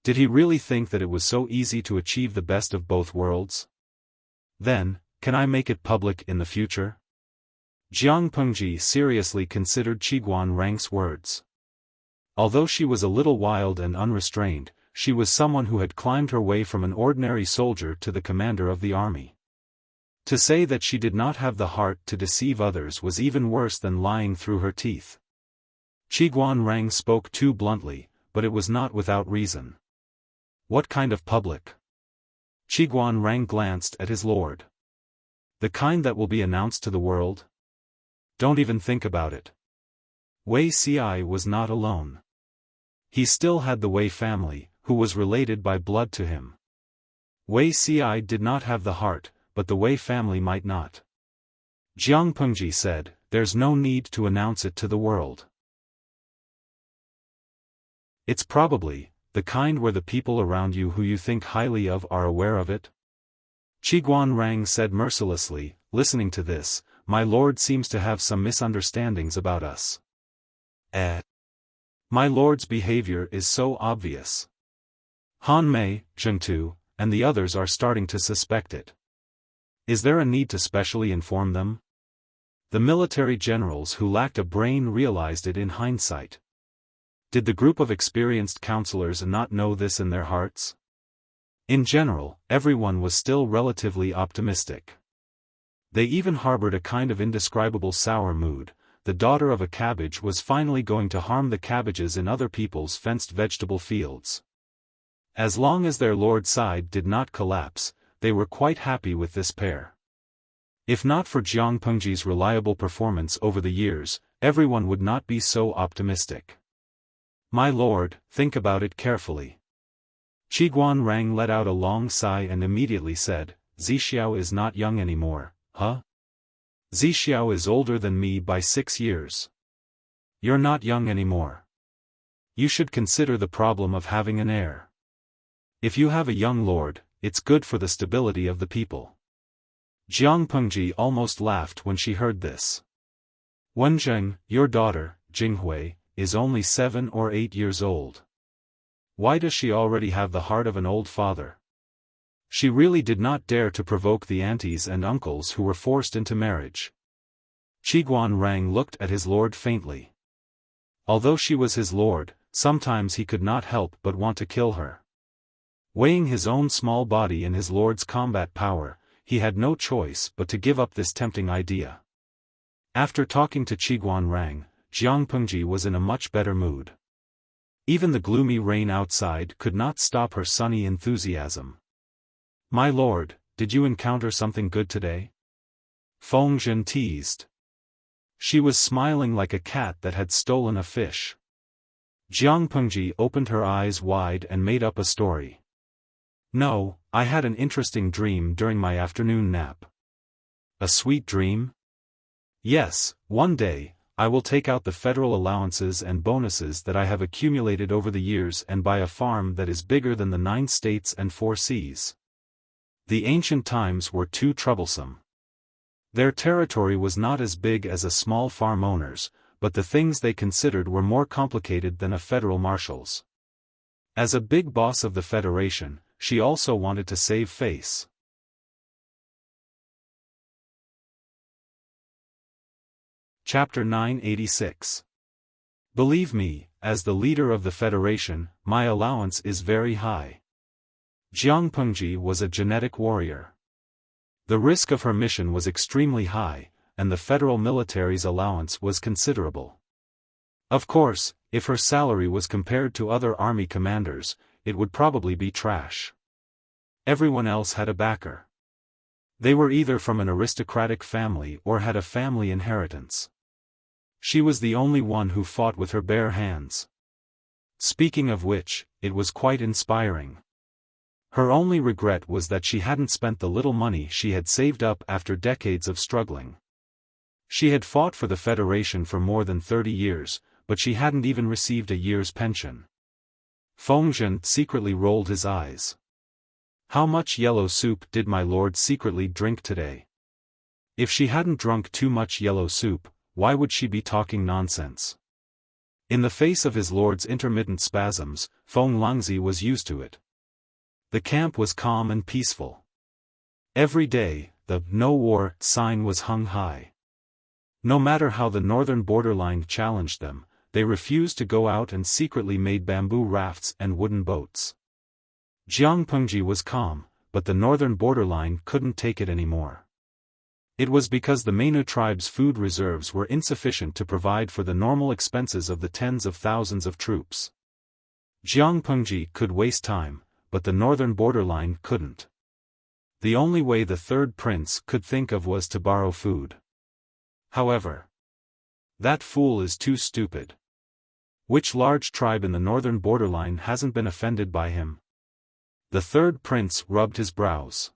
Did he really think that it was so easy to achieve the best of both worlds? Then, can I make it public in the future? Jiang Pengji seriously considered Qiguan Rang's words. Although she was a little wild and unrestrained, she was someone who had climbed her way from an ordinary soldier to the commander of the army. To say that she did not have the heart to deceive others was even worse than lying through her teeth. Qiguan Rang spoke too bluntly, but it was not without reason. What kind of public? Qiguan Rang glanced at his lord. The kind that will be announced to the world? Don't even think about it. Wei Ci was not alone. He still had the Wei family, who was related by blood to him. Wei Ci did not have the heart, but the Wei family might not. Jiang Pengji said, there's no need to announce it to the world. It's probably the kind where the people around you who you think highly of are aware of it. Qiguan Rang said mercilessly, listening to this, my lord seems to have some misunderstandings about us. My lord's behavior is so obvious. Han Mei, Zhengtu, and the others are starting to suspect it. Is there a need to specially inform them? The military generals who lacked a brain realized it in hindsight. Did the group of experienced counselors not know this in their hearts? In general, everyone was still relatively optimistic. They even harbored a kind of indescribable sour mood. The daughter of a cabbage was finally going to harm the cabbages in other people's fenced vegetable fields. As long as their lord's side did not collapse, they were quite happy with this pair. If not for Jiang Pengji's reliable performance over the years, everyone would not be so optimistic. My lord, think about it carefully. Qiguan Rang let out a long sigh and immediately said, Zixiao is not young anymore, huh? Zixiao is older than me by 6 years. You're not young anymore. You should consider the problem of having an heir. If you have a young lord, it's good for the stability of the people. Jiang Pengji almost laughed when she heard this. Wenjing, your daughter, Jinghui, is only 7 or 8 years old. Why does she already have the heart of an old father? She really did not dare to provoke the aunties and uncles who were forced into marriage. Qiguan Rang looked at his lord faintly. Although she was his lord, sometimes he could not help but want to kill her. Weighing his own small body in his lord's combat power, he had no choice but to give up this tempting idea. After talking to Qiguan Rang, Jiang Pengji was in a much better mood. Even the gloomy rain outside could not stop her sunny enthusiasm. My lord, did you encounter something good today? Feng Zhen teased. She was smiling like a cat that had stolen a fish. Jiang Pengji opened her eyes wide and made up a story. No, I had an interesting dream during my afternoon nap. A sweet dream? Yes, one day, I will take out the federal allowances and bonuses that I have accumulated over the years and buy a farm that is bigger than the 9 states and 4 seas. The ancient times were too troublesome. Their territory was not as big as a small farm owner's, but the things they considered were more complicated than a federal marshal's. As a big boss of the Federation, she also wanted to save face. Chapter 986. Believe me, as the leader of the Federation, my allowance is very high. Jiang Pengji was a genetic warrior. The risk of her mission was extremely high, and the federal military's allowance was considerable. Of course, if her salary was compared to other army commanders, it would probably be trash. Everyone else had a backer. They were either from an aristocratic family or had a family inheritance. She was the only one who fought with her bare hands. Speaking of which, it was quite inspiring. Her only regret was that she hadn't spent the little money she had saved up after decades of struggling. She had fought for the Federation for more than 30 years, but she hadn't even received a year's pension. Feng Zhen secretly rolled his eyes. How much yellow soup did my lord secretly drink today? If she hadn't drunk too much yellow soup, why would she be talking nonsense? In the face of his lord's intermittent spasms, Feng Langzi was used to it. The camp was calm and peaceful. Every day, the "no war" sign was hung high. No matter how the northern borderline challenged them, they refused to go out and secretly made bamboo rafts and wooden boats. Jiang Pengji was calm, but the northern borderline couldn't take it anymore. It was because the Mainu tribe's food reserves were insufficient to provide for the normal expenses of the tens of thousands of troops. Jiang Pengji could waste time, but the northern borderline couldn't. The only way the third prince could think of was to borrow food. However, that fool is too stupid. Which large tribe in the northern borderline hasn't been offended by him? The third prince rubbed his brows.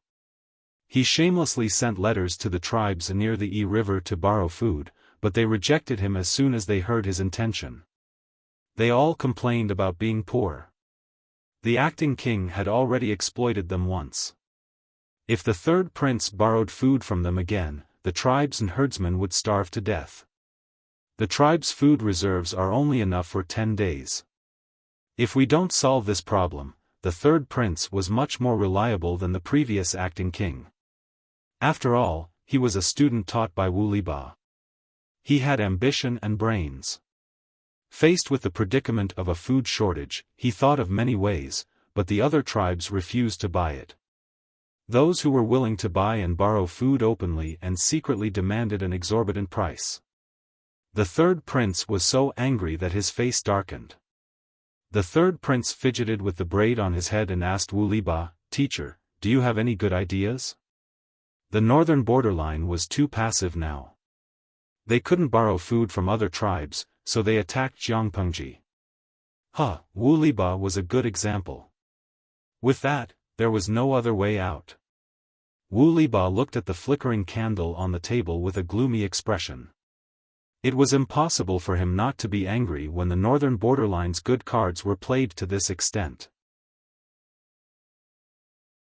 He shamelessly sent letters to the tribes near the Yi River to borrow food, but they rejected him as soon as they heard his intention. They all complained about being poor. The acting king had already exploited them once. If the third prince borrowed food from them again, the tribes and herdsmen would starve to death. The tribe's food reserves are only enough for 10 days. If we don't solve this problem, the third prince was much more reliable than the previous acting king. After all, he was a student taught by Wu Liba. He had ambition and brains. Faced with the predicament of a food shortage, he thought of many ways, but the other tribes refused to buy it. Those who were willing to buy and borrow food openly and secretly demanded an exorbitant price. The third prince was so angry that his face darkened. The third prince fidgeted with the braid on his head and asked Wu Liba, "Teacher, do you have any good ideas?" The northern borderline was too passive now. They couldn't borrow food from other tribes, so they attacked Jiang Pengji. Wu Liba was a good example. With that, there was no other way out. Wu Liba looked at the flickering candle on the table with a gloomy expression. It was impossible for him not to be angry when the northern borderline's good cards were played to this extent.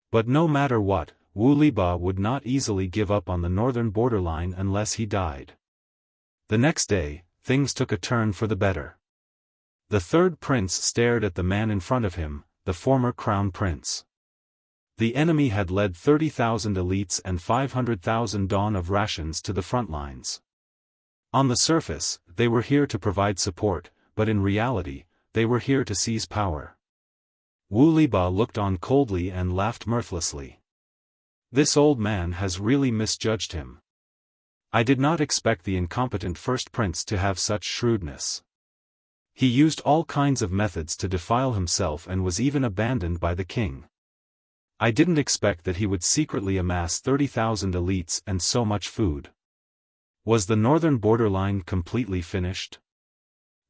But no matter what, Wu Liba would not easily give up on the northern borderline unless he died. The next day, things took a turn for the better. The third prince stared at the man in front of him, the former crown prince. The enemy had led 30,000 elites and 500,000 dawn of rations to the front lines. On the surface, they were here to provide support, but in reality, they were here to seize power. Wu Liba looked on coldly and laughed mirthlessly. This old man has really misjudged him. I did not expect the incompetent first prince to have such shrewdness. He used all kinds of methods to defile himself and was even abandoned by the king. I didn't expect that he would secretly amass 30,000 elites and so much food. Was the northern borderline completely finished?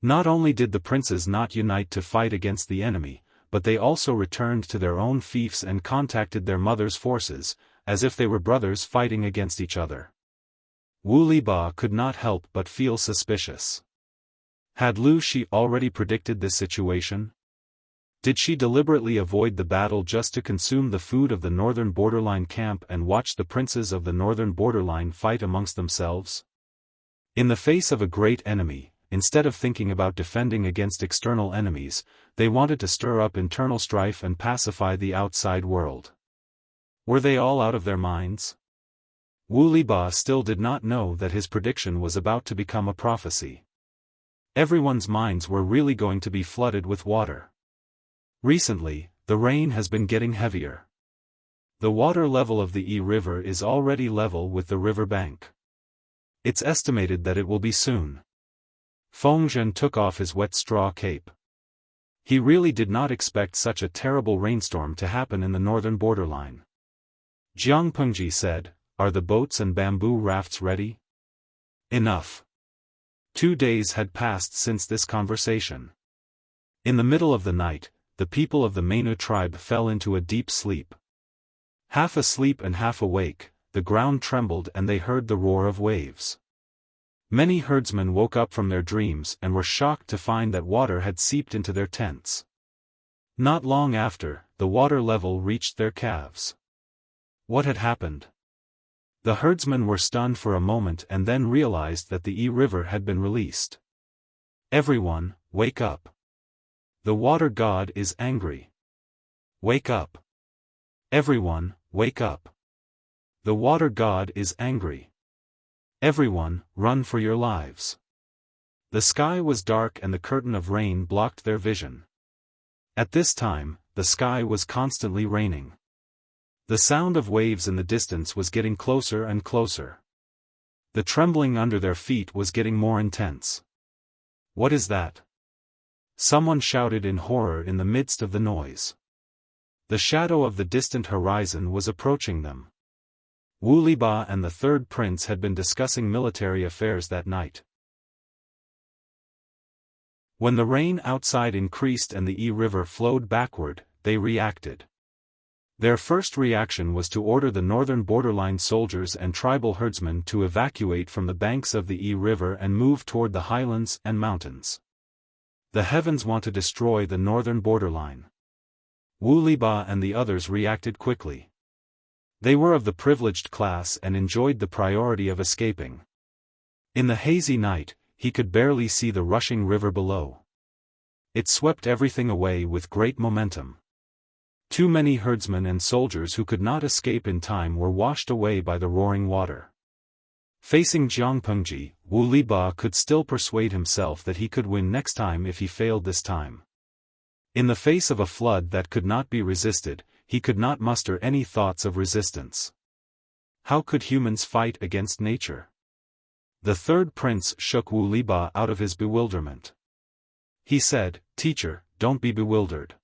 Not only did the princes not unite to fight against the enemy, but they also returned to their own fiefs and contacted their mother's forces, as if they were brothers fighting against each other. Wu Liba could not help but feel suspicious. Had Lu Shi already predicted this situation? Did she deliberately avoid the battle just to consume the food of the northern borderline camp and watch the princes of the northern borderline fight amongst themselves? In the face of a great enemy, instead of thinking about defending against external enemies, they wanted to stir up internal strife and pacify the outside world. Were they all out of their minds? Wu Liba still did not know that his prediction was about to become a prophecy. Everyone's minds were really going to be flooded with water. Recently, the rain has been getting heavier. The water level of the Yi River is already level with the river bank. It's estimated that it will be soon. Feng Zhen took off his wet straw cape. He really did not expect such a terrible rainstorm to happen in the northern borderline. Jiang Pengji said, "Are the boats and bamboo rafts ready?" Enough. 2 days had passed since this conversation. In the middle of the night, the people of the Mainu tribe fell into a deep sleep. Half asleep and half awake, the ground trembled and they heard the roar of waves. Many herdsmen woke up from their dreams and were shocked to find that water had seeped into their tents. Not long after, the water level reached their calves. What had happened? The herdsmen were stunned for a moment and then realized that the Yi River had been released. Everyone, wake up. The water god is angry. Wake up. Everyone, wake up. The water god is angry. Everyone, run for your lives. The sky was dark and the curtain of rain blocked their vision. At this time, the sky was constantly raining. The sound of waves in the distance was getting closer and closer. The trembling under their feet was getting more intense. What is that? Someone shouted in horror in the midst of the noise. The shadow of the distant horizon was approaching them. Wu Liba and the third prince had been discussing military affairs that night. When the rain outside increased and the Yi River flowed backward, they reacted. Their first reaction was to order the northern borderline soldiers and tribal herdsmen to evacuate from the banks of the Yi River and move toward the highlands and mountains. The heavens want to destroy the northern borderline. Wu Liba and the others reacted quickly. They were of the privileged class and enjoyed the priority of escaping. In the hazy night, he could barely see the rushing river below. It swept everything away with great momentum. Too many herdsmen and soldiers who could not escape in time were washed away by the roaring water. Facing Jiang Pengji, Wu Liba could still persuade himself that he could win next time if he failed this time. In the face of a flood that could not be resisted, he could not muster any thoughts of resistance. How could humans fight against nature? The third prince shook Wu Liba out of his bewilderment. He said, "Teacher, don't be bewildered.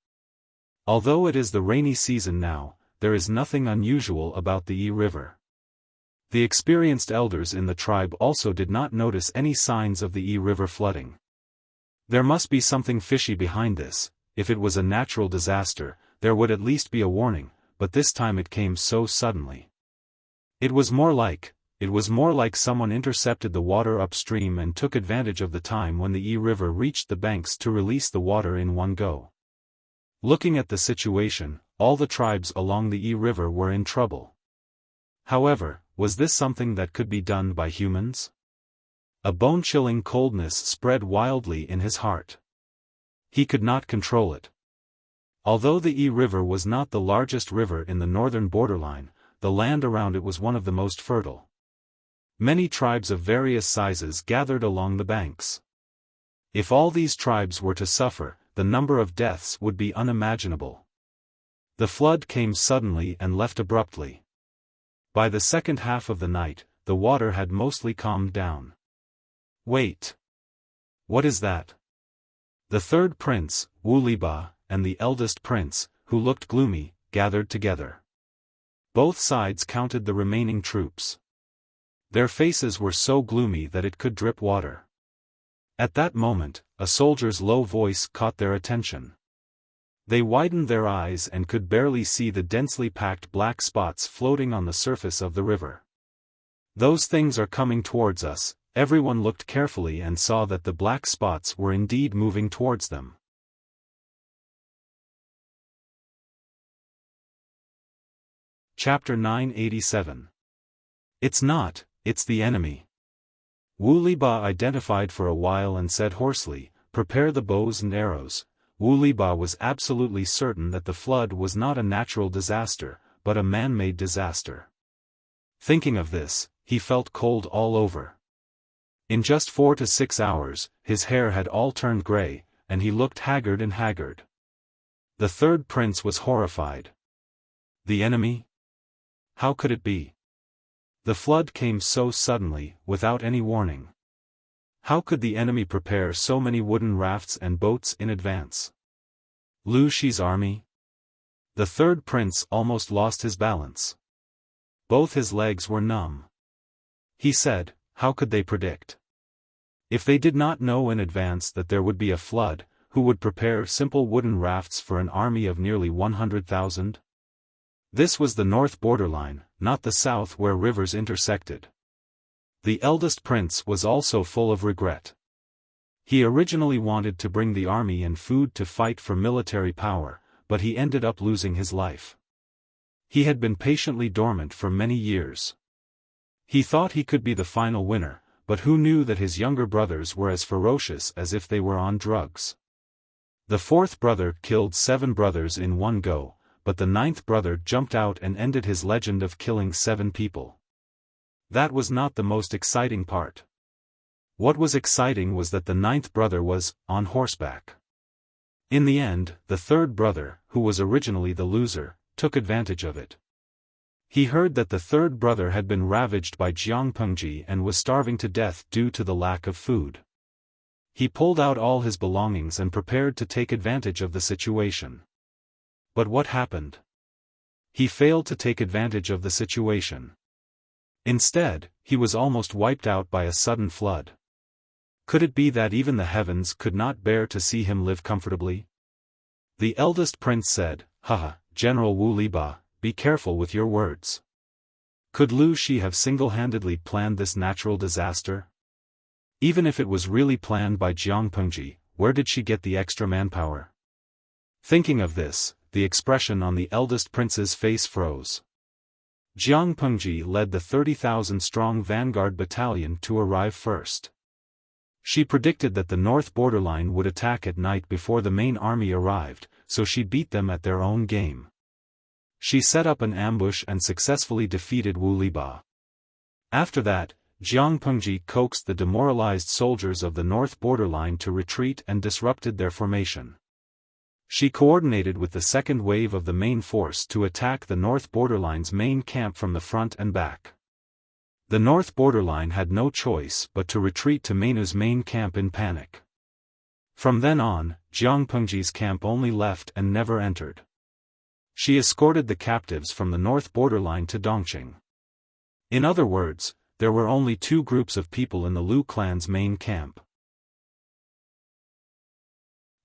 Although it is the rainy season now, there is nothing unusual about the Yi River." The experienced elders in the tribe also did not notice any signs of the Yi River flooding. There must be something fishy behind this. If it was a natural disaster, there would at least be a warning, but this time it came so suddenly. It was more like someone intercepted the water upstream and took advantage of the time when the Yi River reached the banks to release the water in one go. Looking at the situation, all the tribes along the Yi River were in trouble. However, was this something that could be done by humans? A bone-chilling coldness spread wildly in his heart. He could not control it. Although the Yi River was not the largest river in the northern borderline, the land around it was one of the most fertile. Many tribes of various sizes gathered along the banks. If all these tribes were to suffer, the number of deaths would be unimaginable. The flood came suddenly and left abruptly. By the second half of the night, the water had mostly calmed down. Wait. What is that? The third prince, Wu Liba, and the eldest prince, who looked gloomy, gathered together. Both sides counted the remaining troops. Their faces were so gloomy that it could drip water. At that moment, a soldier's low voice caught their attention. They widened their eyes and could barely see the densely packed black spots floating on the surface of the river. "Those things are coming towards us." Everyone looked carefully and saw that the black spots were indeed moving towards them. Chapter 987. It's not, it's the enemy. Wu Liba identified for a while and said hoarsely, "Prepare the bows and arrows." Wu Liba was absolutely certain that the flood was not a natural disaster, but a man-made disaster. Thinking of this, he felt cold all over. In just 4 to 6 hours, his hair had all turned gray, and he looked haggard and haggard. The third prince was horrified. The enemy? How could it be? The flood came so suddenly, without any warning. How could the enemy prepare so many wooden rafts and boats in advance? Lu Shi's army? The third prince almost lost his balance. Both his legs were numb. He said, how could they predict? If they did not know in advance that there would be a flood, who would prepare simple wooden rafts for an army of nearly 100,000? This was the north borderline, not the south where rivers intersected. The eldest prince was also full of regret. He originally wanted to bring the army and food to fight for military power, but he ended up losing his life. He had been patiently dormant for many years. He thought he could be the final winner, but who knew that his younger brothers were as ferocious as if they were on drugs. The fourth brother killed 7 brothers in one go, but the 9th brother jumped out and ended his legend of killing 7 people. That was not the most exciting part. What was exciting was that the 9th brother was on horseback. In the end, the 3rd brother, who was originally the loser, took advantage of it. He heard that the 3rd brother had been ravaged by Jiang Pengji and was starving to death due to the lack of food. He pulled out all his belongings and prepared to take advantage of the situation. But what happened? He failed to take advantage of the situation. Instead, he was almost wiped out by a sudden flood. Could it be that even the heavens could not bear to see him live comfortably? The eldest prince said, "Haha, General Wu Liba, be careful with your words. Could Lu Shi have single-handedly planned this natural disaster? Even if it was really planned by Jiang Pengji, where did she get the extra manpower?" Thinking of this, the expression on the eldest prince's face froze. Jiang Pengji led the 30,000-strong vanguard battalion to arrive first. She predicted that the north borderline would attack at night before the main army arrived, so she beat them at their own game. She set up an ambush and successfully defeated Wu Liba. After that, Jiang Pengji coaxed the demoralized soldiers of the north borderline to retreat and disrupted their formation. She coordinated with the second wave of the main force to attack the north borderline's main camp from the front and back. The north borderline had no choice but to retreat to Mainu's main camp in panic. From then on, Jiang Pengji's camp only left and never entered. She escorted the captives from the north borderline to Dongqing. In other words, there were only 2 groups of people in the Lu clan's main camp.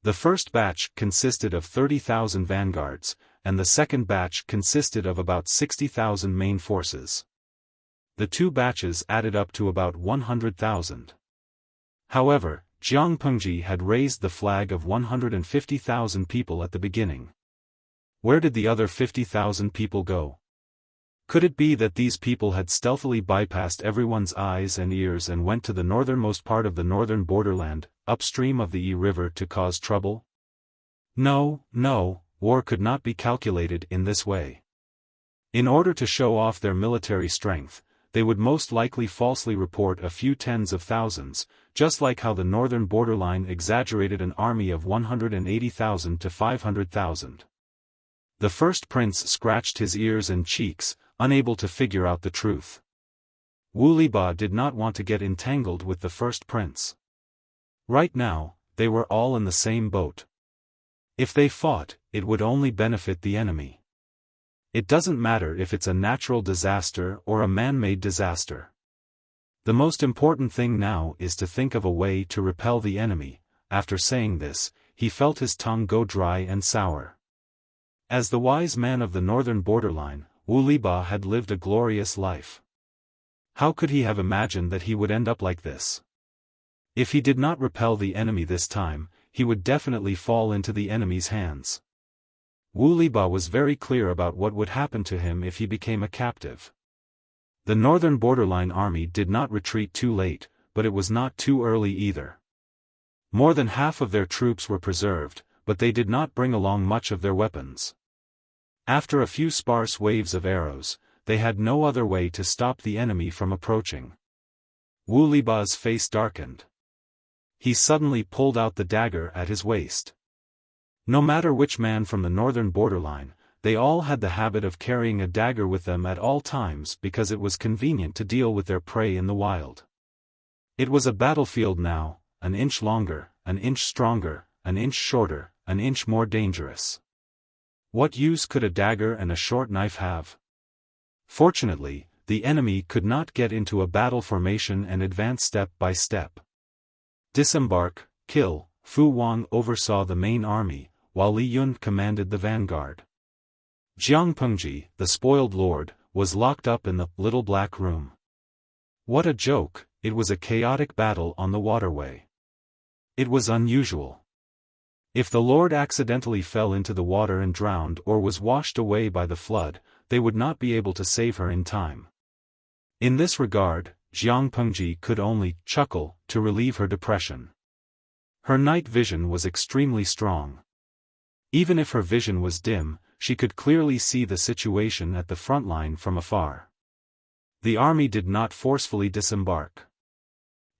The first batch consisted of 30,000 vanguards, and the second batch consisted of about 60,000 main forces. The 2 batches added up to about 100,000. However, Jiang Pengji had raised the flag of 150,000 people at the beginning. Where did the other 50,000 people go? Could it be that these people had stealthily bypassed everyone's eyes and ears and went to the northernmost part of the northern borderland, upstream of the Yi River to cause trouble? No, war could not be calculated in this way. In order to show off their military strength, they would most likely falsely report a few tens of thousands, just like how the northern borderline exaggerated an army of 180,000 to 500,000. The first prince scratched his ears and cheeks, unable to figure out the truth. Wu Liba did not want to get entangled with the first prince. Right now, they were all in the same boat. If they fought, it would only benefit the enemy. It doesn't matter if it's a natural disaster or a man-made disaster. The most important thing now is to think of a way to repel the enemy. After saying this, he felt his tongue go dry and sour. As the wise man of the northern borderline, Wu Liba had lived a glorious life. How could he have imagined that he would end up like this? If he did not repel the enemy this time, he would definitely fall into the enemy's hands. Wu Liba was very clear about what would happen to him if he became a captive. The northern borderline army did not retreat too late, but it was not too early either. More than half of their troops were preserved, but they did not bring along much of their weapons. After a few sparse waves of arrows, they had no other way to stop the enemy from approaching. Wu Liba's face darkened. He suddenly pulled out the dagger at his waist. No matter which man from the northern borderline, they all had the habit of carrying a dagger with them at all times because it was convenient to deal with their prey in the wild. It was a battlefield now, an inch longer, an inch stronger, an inch shorter, an inch more dangerous. What use could a dagger and a short knife have? Fortunately, the enemy could not get into a battle formation and advance step by step. Disembark, kill. Fu Wang oversaw the main army, while Li Yun commanded the vanguard. Jiang Pengji, the spoiled lord, was locked up in the little black room. What a joke, it was a chaotic battle on the waterway. It was unusual. If the lord accidentally fell into the water and drowned or was washed away by the flood, they would not be able to save her in time. In this regard, Jiang Pengji could only chuckle to relieve her depression. Her night vision was extremely strong. Even if her vision was dim, she could clearly see the situation at the front line from afar. The army did not forcefully disembark.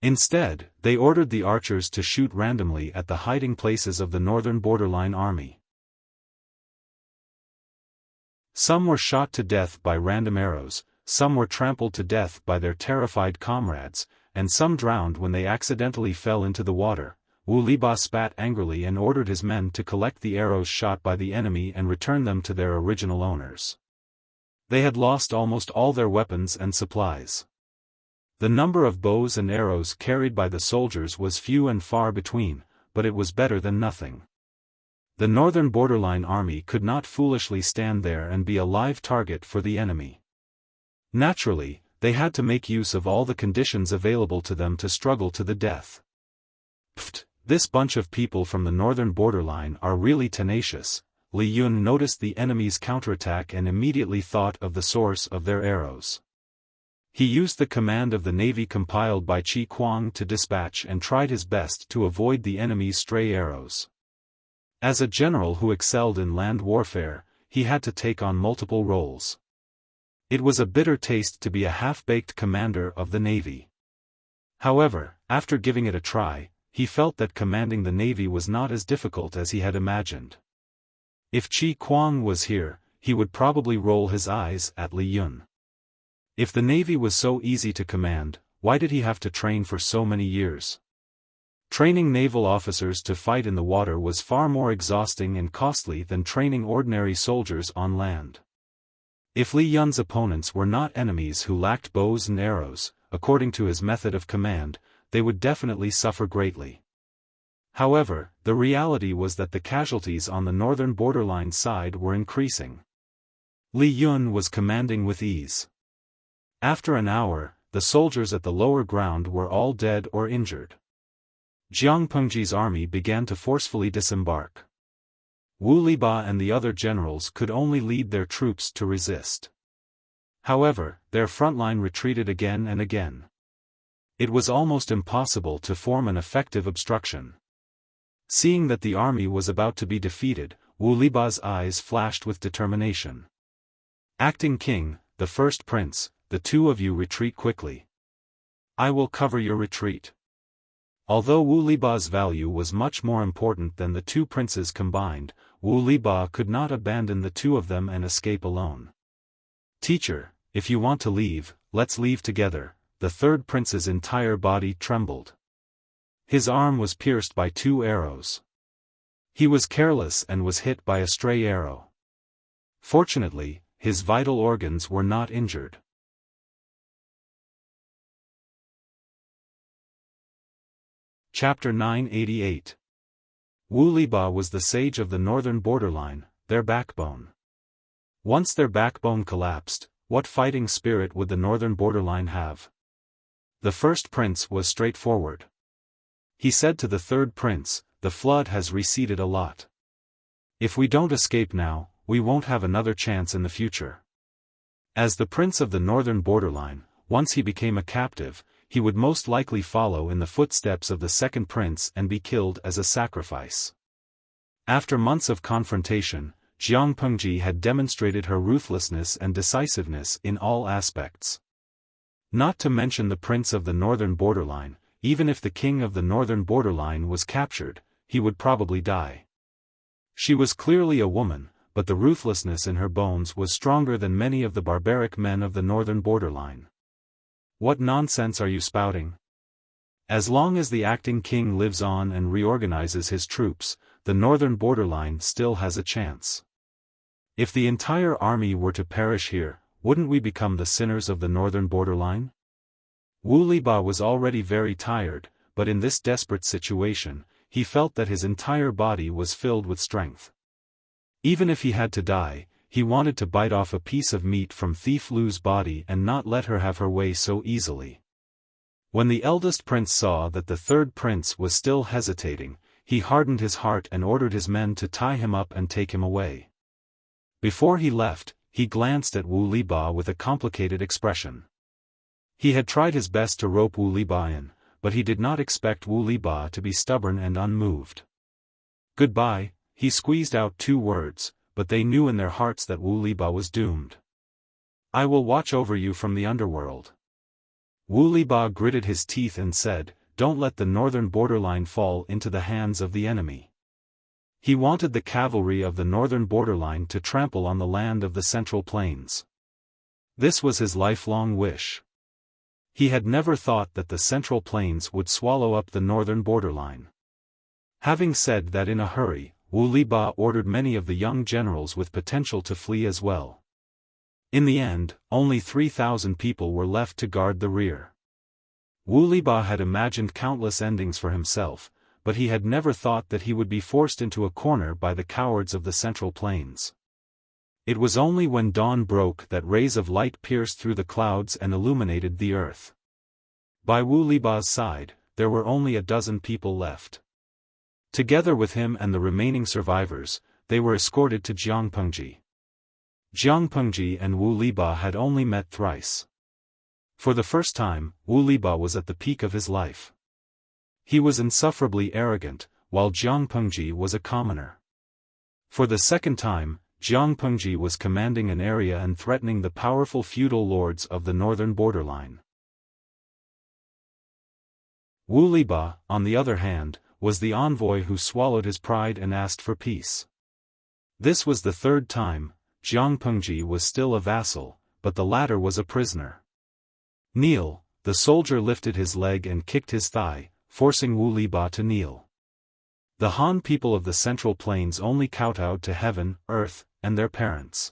Instead, they ordered the archers to shoot randomly at the hiding places of the northern borderline army. Some were shot to death by random arrows, some were trampled to death by their terrified comrades, and some drowned when they accidentally fell into the water. Wu Liba spat angrily and ordered his men to collect the arrows shot by the enemy and return them to their original owners. They had lost almost all their weapons and supplies. The number of bows and arrows carried by the soldiers was few and far between, but it was better than nothing. The northern borderline army could not foolishly stand there and be a live target for the enemy. Naturally, they had to make use of all the conditions available to them to struggle to the death. Pfft! This bunch of people from the northern borderline are really tenacious. Li Yun noticed the enemy's counterattack and immediately thought of the source of their arrows. He used the command of the navy compiled by Qi Kuang to dispatch and tried his best to avoid the enemy's stray arrows. As a general who excelled in land warfare, he had to take on multiple roles. It was a bitter taste to be a half-baked commander of the navy. However, after giving it a try, he felt that commanding the navy was not as difficult as he had imagined. If Qi Kuang was here, he would probably roll his eyes at Li Yun. If the navy was so easy to command, why did he have to train for so many years? Training naval officers to fight in the water was far more exhausting and costly than training ordinary soldiers on land. If Li Yun's opponents were not enemies who lacked bows and arrows, according to his method of command, they would definitely suffer greatly. However, the reality was that the casualties on the northern borderline side were increasing. Li Yun was commanding with ease. After an hour, the soldiers at the lower ground were all dead or injured. Jiang Pengji's army began to forcefully disembark. Wu Liba and the other generals could only lead their troops to resist. However, their front line retreated again and again. It was almost impossible to form an effective obstruction. Seeing that the army was about to be defeated, Wu Liba's eyes flashed with determination. Acting king, the first prince, the two of you retreat quickly. I will cover your retreat. Although Wu Liba's value was much more important than the two princes combined, Wu Liba could not abandon the two of them and escape alone. Teacher, if you want to leave, let's leave together. The third prince's entire body trembled. His arm was pierced by 2 arrows. He was careless and was hit by a stray arrow. Fortunately, his vital organs were not injured. Chapter 988. Wu Liba was the sage of the northern borderline, their backbone. Once their backbone collapsed, what fighting spirit would the northern borderline have? The first prince was straightforward. He said to the third prince, "The flood has receded a lot. If we don't escape now, we won't have another chance in the future. As the prince of the northern borderline, once he became a captive, he would most likely follow in the footsteps of the second prince and be killed as a sacrifice. After months of confrontation, Jiang Pengji had demonstrated her ruthlessness and decisiveness in all aspects. Not to mention the prince of the northern borderline, even if the king of the northern borderline was captured, he would probably die. She was clearly a woman, but the ruthlessness in her bones was stronger than many of the barbaric men of the northern borderline. What nonsense are you spouting? As long as the acting king lives on and reorganizes his troops, the northern borderline still has a chance. If the entire army were to perish here, wouldn't we become the sinners of the northern borderline? Wu Liba was already very tired, but in this desperate situation, he felt that his entire body was filled with strength. Even if he had to die, he wanted to bite off a piece of meat from Thief Lu's body and not let her have her way so easily. When the eldest prince saw that the third prince was still hesitating, he hardened his heart and ordered his men to tie him up and take him away. Before he left, he glanced at Wu Liba with a complicated expression. He had tried his best to rope Wu Liba in, but he did not expect Wu Liba to be stubborn and unmoved. Goodbye, he squeezed out 2 words, but they knew in their hearts that Wu Liba was doomed. I will watch over you from the underworld. Wu Liba gritted his teeth and said, don't let the northern borderline fall into the hands of the enemy. He wanted the cavalry of the northern borderline to trample on the land of the Central Plains. This was his lifelong wish. He had never thought that the Central Plains would swallow up the northern borderline. Having said that in a hurry, Wu Liba ordered many of the young generals with potential to flee as well. In the end, only 3,000 people were left to guard the rear. Wu Liba had imagined countless endings for himself, but he had never thought that he would be forced into a corner by the cowards of the Central Plains. It was only when dawn broke that rays of light pierced through the clouds and illuminated the earth. By Wu Liba's side, there were only a dozen people left. Together with him and the remaining survivors, they were escorted to Jiangpengji. Jiangpengji and Wu Liba had only met thrice. For the first time, Wu Liba was at the peak of his life. He was insufferably arrogant, while Jiangpengji was a commoner. For the second time, Jiangpengji was commanding an area and threatening the powerful feudal lords of the northern borderline. Wu Liba, on the other hand, was the envoy who swallowed his pride and asked for peace. This was the third time. Jiangpengji was still a vassal, but the latter was a prisoner. Kneel, the soldier lifted his leg and kicked his thigh, forcing Wu Liba to kneel. The Han people of the Central Plains only kowtowed to heaven, earth, and their parents.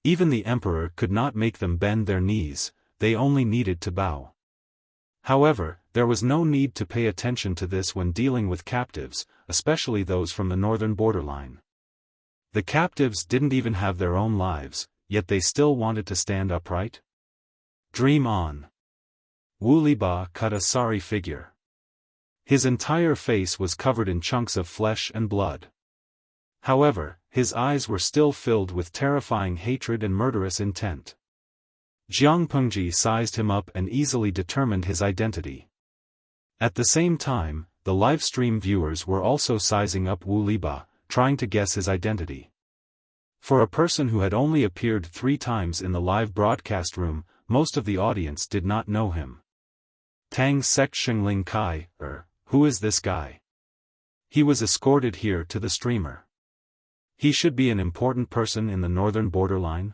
Even the emperor could not make them bend their knees, they only needed to bow. However, there was no need to pay attention to this when dealing with captives, especially those from the northern borderline. The captives didn't even have their own lives, yet they still wanted to stand upright. Dream on. Wu Liba cut a sorry figure. His entire face was covered in chunks of flesh and blood. However, his eyes were still filled with terrifying hatred and murderous intent. Jiangpengji sized him up and easily determined his identity. At the same time, the livestream viewers were also sizing up Wu Liba, trying to guess his identity. For a person who had only appeared 3 times in the live broadcast room, most of the audience did not know him. Tang Sek Xingling Kai, who is this guy? He was escorted here to the streamer. He should be an important person in the northern borderline.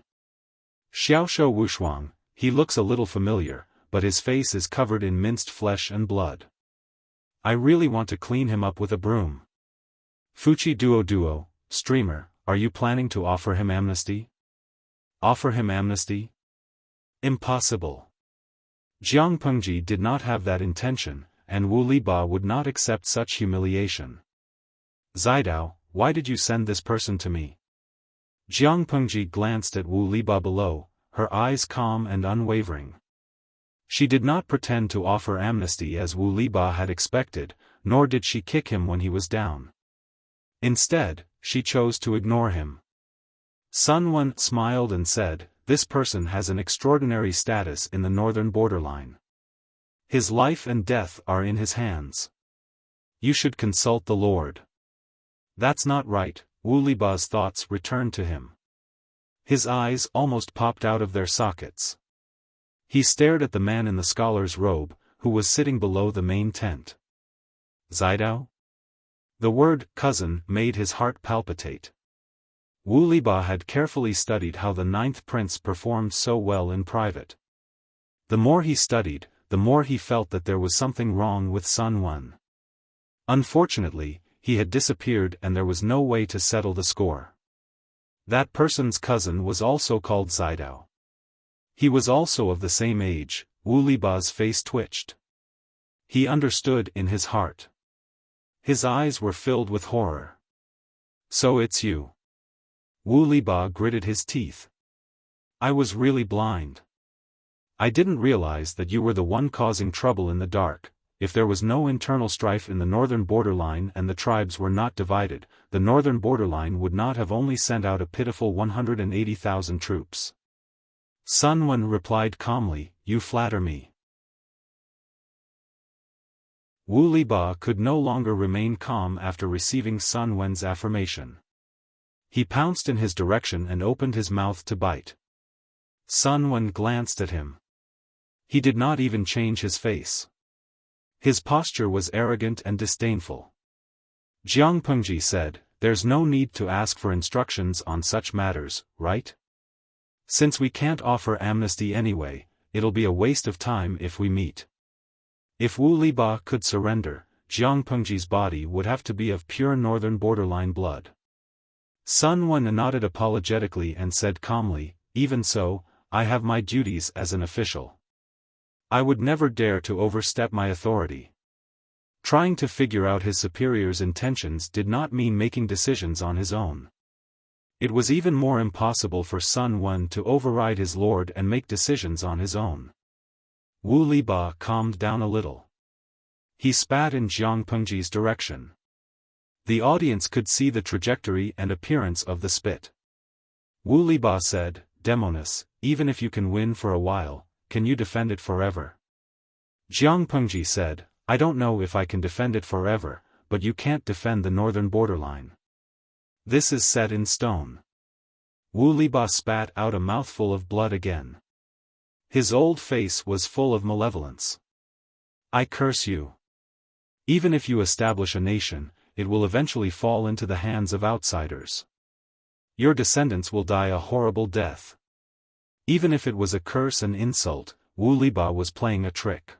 Xiaosho Wushuang, he looks a little familiar, but his face is covered in minced flesh and blood. I really want to clean him up with a broom. Fuchi Duo, streamer, are you planning to offer him amnesty? Offer him amnesty? Impossible. Jiangpengji did not have that intention, and Wu Liba would not accept such humiliation. Zidao, why did you send this person to me? Jiangpengji glanced at Wu Liba below, her eyes calm and unwavering. She did not pretend to offer amnesty as Wu Liba had expected, nor did she kick him when he was down. Instead, she chose to ignore him. Sun Wen smiled and said, "This person has an extraordinary status in the northern borderline. His life and death are in his hands. You should consult the Lord." "That's not right," Wu Liba's thoughts returned to him. His eyes almost popped out of their sockets. He stared at the man in the scholar's robe, who was sitting below the main tent. Zidao? The word cousin made his heart palpitate. Wu Liba had carefully studied how the ninth prince performed so well in private. The more he studied, the more he felt that there was something wrong with Sun Wen. Unfortunately, he had disappeared and there was no way to settle the score. That person's cousin was also called Zidao. He was also of the same age. Wu Liba's face twitched. He understood in his heart. His eyes were filled with horror. "So it's you." Wu Liba gritted his teeth. "I was really blind. I didn't realize that you were the one causing trouble in the dark. If there was no internal strife in the northern borderline and the tribes were not divided, the northern borderline would not have only sent out a pitiful 180,000 troops." Sun Wen replied calmly, "You flatter me." Wu Liba could no longer remain calm after receiving Sun Wen's affirmation. He pounced in his direction and opened his mouth to bite. Sun Wen glanced at him. He did not even change his face. His posture was arrogant and disdainful. Jiang Pengji said, "There's no need to ask for instructions on such matters, right? Since we can't offer amnesty anyway, it'll be a waste of time if we meet." If Wu Liba could surrender, Jiang Pengji's body would have to be of pure northern borderline blood. Sun Wen nodded apologetically and said calmly, "Even so, I have my duties as an official. I would never dare to overstep my authority." Trying to figure out his superior's intentions did not mean making decisions on his own. It was even more impossible for Sun Wen to override his lord and make decisions on his own. Wu Liba calmed down a little. He spat in Jiang Pengji's direction. The audience could see the trajectory and appearance of the spit. Wu Liba said, "Demonis, even if you can win for a while, can you defend it forever?" Jiang Pengji said, "I don't know if I can defend it forever, but you can't defend the northern borderline. This is set in stone." Wu Liba spat out a mouthful of blood again. His old face was full of malevolence. "I curse you. Even if you establish a nation, it will eventually fall into the hands of outsiders. Your descendants will die a horrible death." Even if it was a curse and insult, Wu Liba was playing a trick.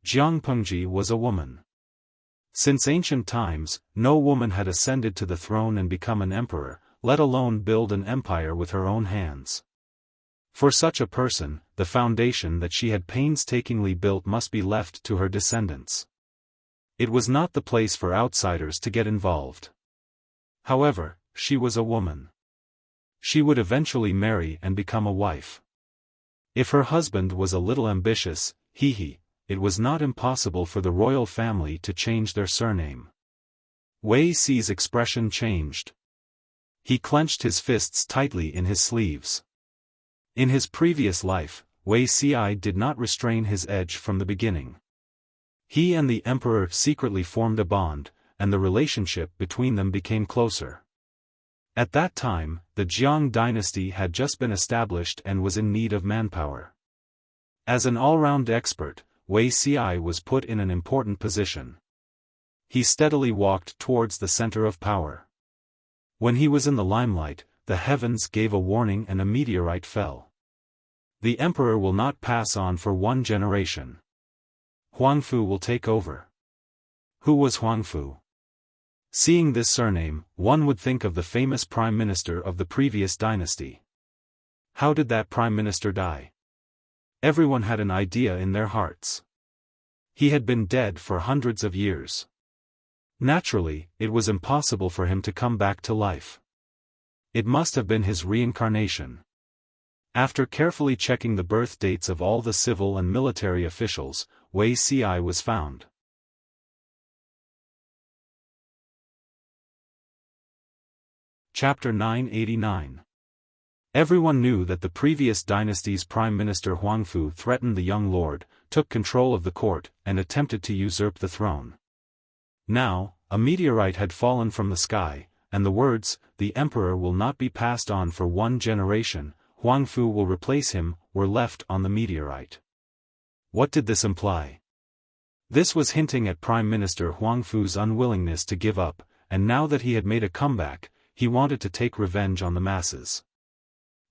Jiang Pengji was a woman. Since ancient times, no woman had ascended to the throne and become an emperor, let alone build an empire with her own hands. For such a person, the foundation that she had painstakingly built must be left to her descendants. It was not the place for outsiders to get involved. However, she was a woman. She would eventually marry and become a wife. If her husband was a little ambitious, it was not impossible for the royal family to change their surname. Wei Si's expression changed. He clenched his fists tightly in his sleeves. In his previous life, Wei Si did not restrain his edge from the beginning. He and the emperor secretly formed a bond, and the relationship between them became closer. At that time, the Jiang dynasty had just been established and was in need of manpower. As an all-round expert, Wei Si was put in an important position. He steadily walked towards the center of power. When he was in the limelight, the heavens gave a warning and a meteorite fell. The emperor will not pass on for one generation. Huangfu will take over. Who was Huangfu? Seeing this surname, one would think of the famous prime minister of the previous dynasty. How did that prime minister die? Everyone had an idea in their hearts. He had been dead for hundreds of years. Naturally, it was impossible for him to come back to life. It must have been his reincarnation. After carefully checking the birth dates of all the civil and military officials, Wei Si was found. Chapter 989. Everyone knew that the previous dynasty's Prime Minister Huangfu threatened the young lord, took control of the court, and attempted to usurp the throne. Now, a meteorite had fallen from the sky, and the words, "The emperor will not be passed on for 1 generation, Huangfu will replace him," were left on the meteorite. What did this imply? This was hinting at Prime Minister Huangfu's unwillingness to give up, and now that he had made a comeback, he wanted to take revenge on the masses.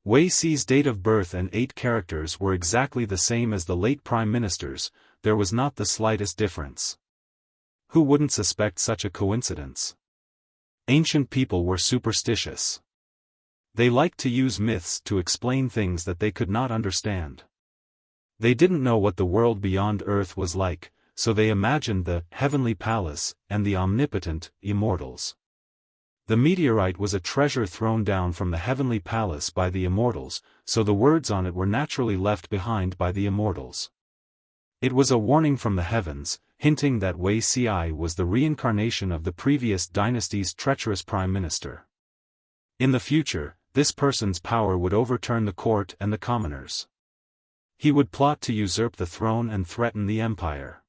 Wei Xi's date of birth and 8 characters were exactly the same as the late Prime Minister's, there was not the slightest difference. Who wouldn't suspect such a coincidence? Ancient people were superstitious. They liked to use myths to explain things that they could not understand. They didn't know what the world beyond Earth was like, so they imagined the heavenly palace and the omnipotent immortals. The meteorite was a treasure thrown down from the heavenly palace by the immortals, so the words on it were naturally left behind by the immortals. It was a warning from the heavens, hinting that Wei Xi was the reincarnation of the previous dynasty's treacherous prime minister. In the future, this person's power would overturn the court and the commoners. He would plot to usurp the throne and threaten the empire.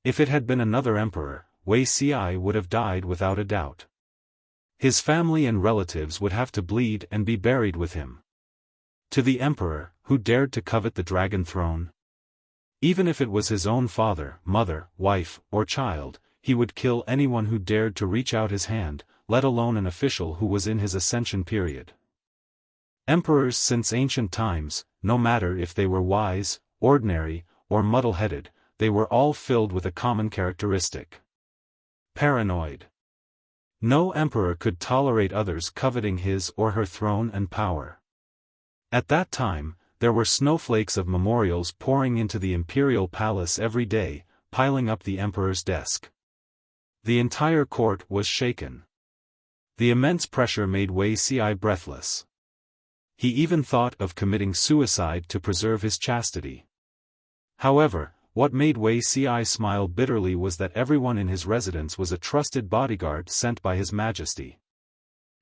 If it had been another emperor, Wei Xi would have died without a doubt. His family and relatives would have to bleed and be buried with him. To the emperor, who dared to covet the dragon throne? Even if it was his own father, mother, wife, or child, he would kill anyone who dared to reach out his hand, let alone an official who was in his ascension period. Emperors since ancient times, no matter if they were wise, ordinary, or muddle-headed, they were all filled with a common characteristic: paranoid. No emperor could tolerate others coveting his or her throne and power. At that time, there were snowflakes of memorials pouring into the imperial palace every day, piling up the emperor's desk. The entire court was shaken. The immense pressure made Wei Xi breathless. He even thought of committing suicide to preserve his chastity. However, what made Wei Xi smile bitterly was that everyone in his residence was a trusted bodyguard sent by His Majesty.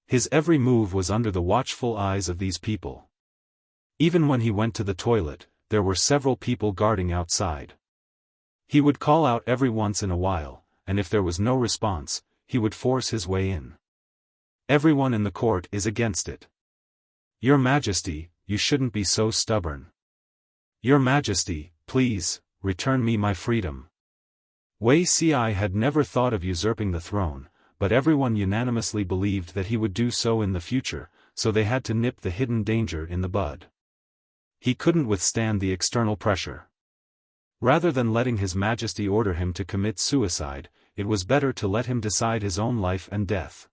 His every move was under the watchful eyes of these people. Even when he went to the toilet, there were several people guarding outside. He would call out every once in a while, and if there was no response, he would force his way in. Everyone in the court is against it. Your Majesty, you shouldn't be so stubborn. Your Majesty, please, return me my freedom. Wei Xi had never thought of usurping the throne, but everyone unanimously believed that he would do so in the future, so they had to nip the hidden danger in the bud. He couldn't withstand the external pressure. Rather than letting His Majesty order him to commit suicide, it was better to let him decide his own life and death.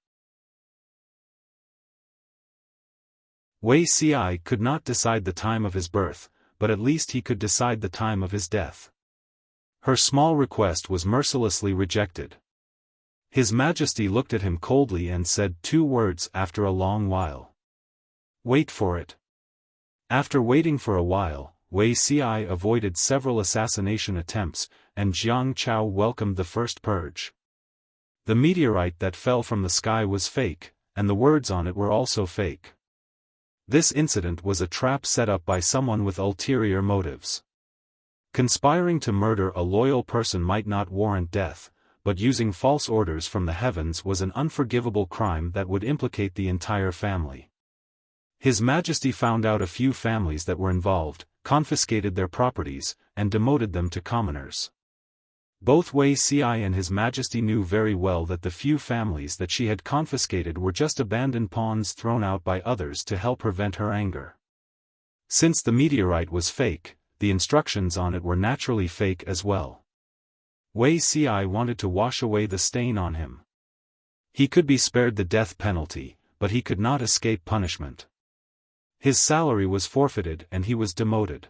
Wei Xi could not decide the time of his birth, but at least he could decide the time of his death. Her small request was mercilessly rejected. His Majesty looked at him coldly and said 2 words after a long while. Wait for it. After waiting for a while, Wei Xi avoided several assassination attempts, and Jiang Chao welcomed the first purge. The meteorite that fell from the sky was fake, and the words on it were also fake. This incident was a trap set up by someone with ulterior motives. Conspiring to murder a loyal person might not warrant death, but using false orders from the heavens was an unforgivable crime that would implicate the entire family. His Majesty found out a few families that were involved, confiscated their properties, and demoted them to commoners. Both Wei Xi and His Majesty knew very well that the few families that she had confiscated were just abandoned pawns thrown out by others to help prevent her anger. Since the meteorite was fake, the instructions on it were naturally fake as well. Wei Xi wanted to wash away the stain on him. He could be spared the death penalty, but he could not escape punishment. His salary was forfeited and he was demoted.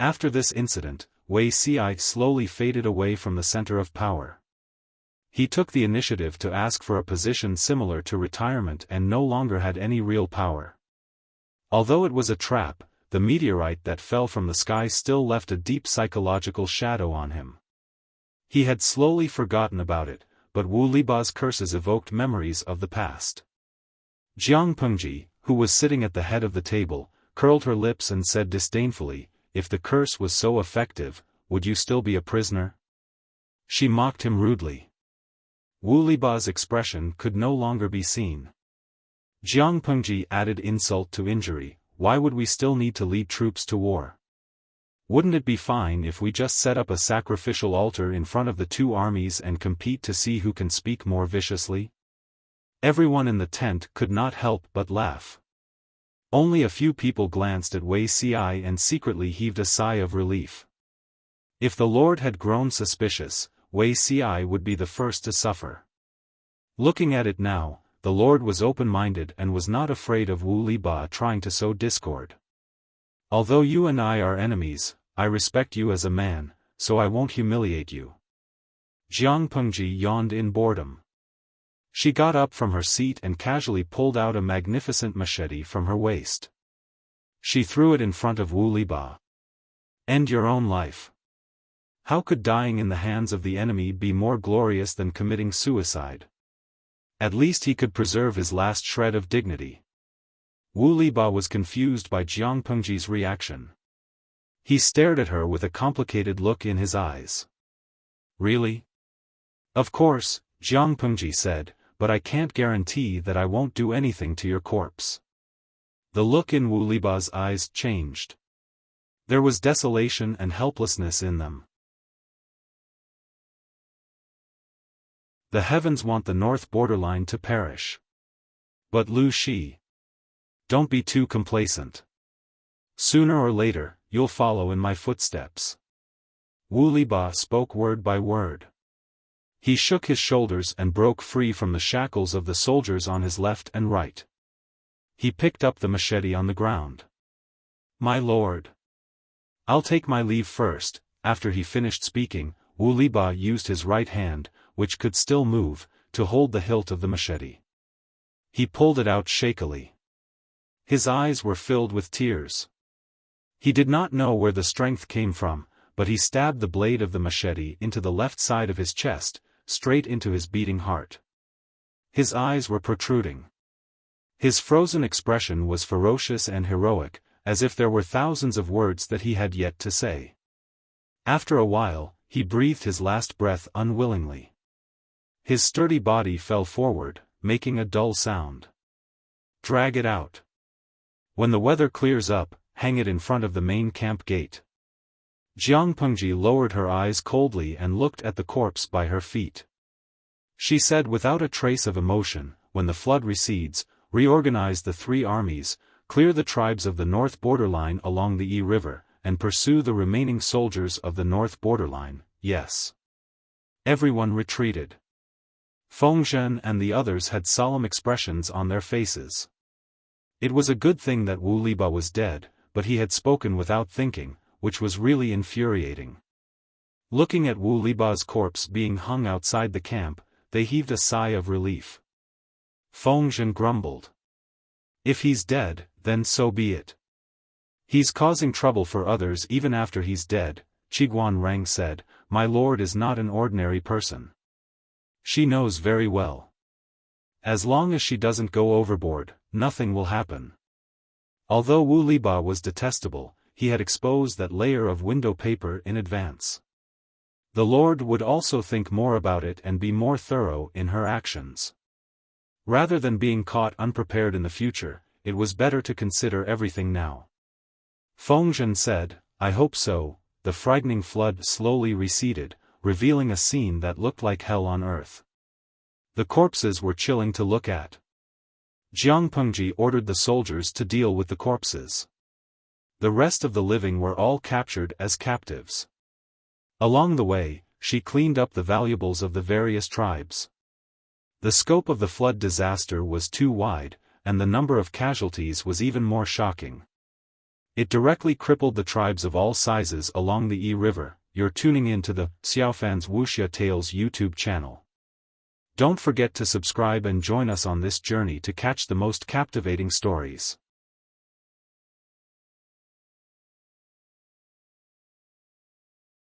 After this incident, Wei Xi slowly faded away from the center of power. He took the initiative to ask for a position similar to retirement and no longer had any real power. Although it was a trap, the meteorite that fell from the sky still left a deep psychological shadow on him. He had slowly forgotten about it, but Wu Liba's curses evoked memories of the past. Jiang Pengji, who was sitting at the head of the table, curled her lips and said disdainfully, "If the curse was so effective, would you still be a prisoner?" She mocked him rudely. Wu Liba's expression could no longer be seen. Jiang Pengji added insult to injury, "Why would we still need to lead troops to war? Wouldn't it be fine if we just set up a sacrificial altar in front of the two armies and compete to see who can speak more viciously?" Everyone in the tent could not help but laugh. Only a few people glanced at Wei Ci and secretly heaved a sigh of relief. If the Lord had grown suspicious, Wei Ci would be the first to suffer. Looking at it now, the Lord was open-minded and was not afraid of Wu Liba trying to sow discord. "Although you and I are enemies, I respect you as a man, so I won't humiliate you." Jiang Pengji yawned in boredom. She got up from her seat and casually pulled out a magnificent machete from her waist. She threw it in front of Wu Liba. "End your own life. How could dying in the hands of the enemy be more glorious than committing suicide? At least he could preserve his last shred of dignity." Wu Liba was confused by Jiang Pengji's reaction. He stared at her with a complicated look in his eyes. "Really?" "Of course," Jiang Pengji said, "but I can't guarantee that I won't do anything to your corpse." The look in Wu Liba's eyes changed. There was desolation and helplessness in them. The heavens want the north borderline to perish. But Lu Shi. Don't be too complacent. Sooner or later, you'll follow in my footsteps. Wu Liba spoke word by word. He shook his shoulders and broke free from the shackles of the soldiers on his left and right. He picked up the machete on the ground. "My lord. I'll take my leave first." After he finished speaking, Wu Liba used his right hand, which could still move, to hold the hilt of the machete. He pulled it out shakily. His eyes were filled with tears. He did not know where the strength came from, but he stabbed the blade of the machete into the left side of his chest, straight into his beating heart. His eyes were protruding. His frozen expression was ferocious and heroic, as if there were thousands of words that he had yet to say. After a while, he breathed his last breath unwillingly. His sturdy body fell forward, making a dull sound. "Drag it out. When the weather clears up, hang it in front of the main camp gate." Jiang Pengji lowered her eyes coldly and looked at the corpse by her feet. She said without a trace of emotion, "When the flood recedes, reorganize the three armies, clear the tribes of the north borderline along the Yi River, and pursue the remaining soldiers of the north borderline." Yes. Everyone retreated. Fengzhen and the others had solemn expressions on their faces. It was a good thing that Wu Liba was dead, but he had spoken without thinking, which was really infuriating. Looking at Wu Liba's corpse being hung outside the camp, they heaved a sigh of relief. Fengzhen grumbled. "If he's dead, then so be it. He's causing trouble for others even after he's dead," Qiguan Rang said. "My lord is not an ordinary person. She knows very well. As long as she doesn't go overboard, nothing will happen." Although Wu Liba was detestable, he had exposed that layer of window paper in advance. The Lord would also think more about it and be more thorough in her actions. Rather than being caught unprepared in the future, it was better to consider everything now. Fengzhen said, "I hope so." The frightening flood slowly receded, revealing a scene that looked like hell on earth. The corpses were chilling to look at. Jiang Pengji ordered the soldiers to deal with the corpses. The rest of the living were all captured as captives. Along the way, she cleaned up the valuables of the various tribes. The scope of the flood disaster was too wide, and the number of casualties was even more shocking. It directly crippled the tribes of all sizes along the Yi River. You're tuning in to the Xiaofan's Wuxia Tales YouTube channel. Don't forget to subscribe and join us on this journey to catch the most captivating stories.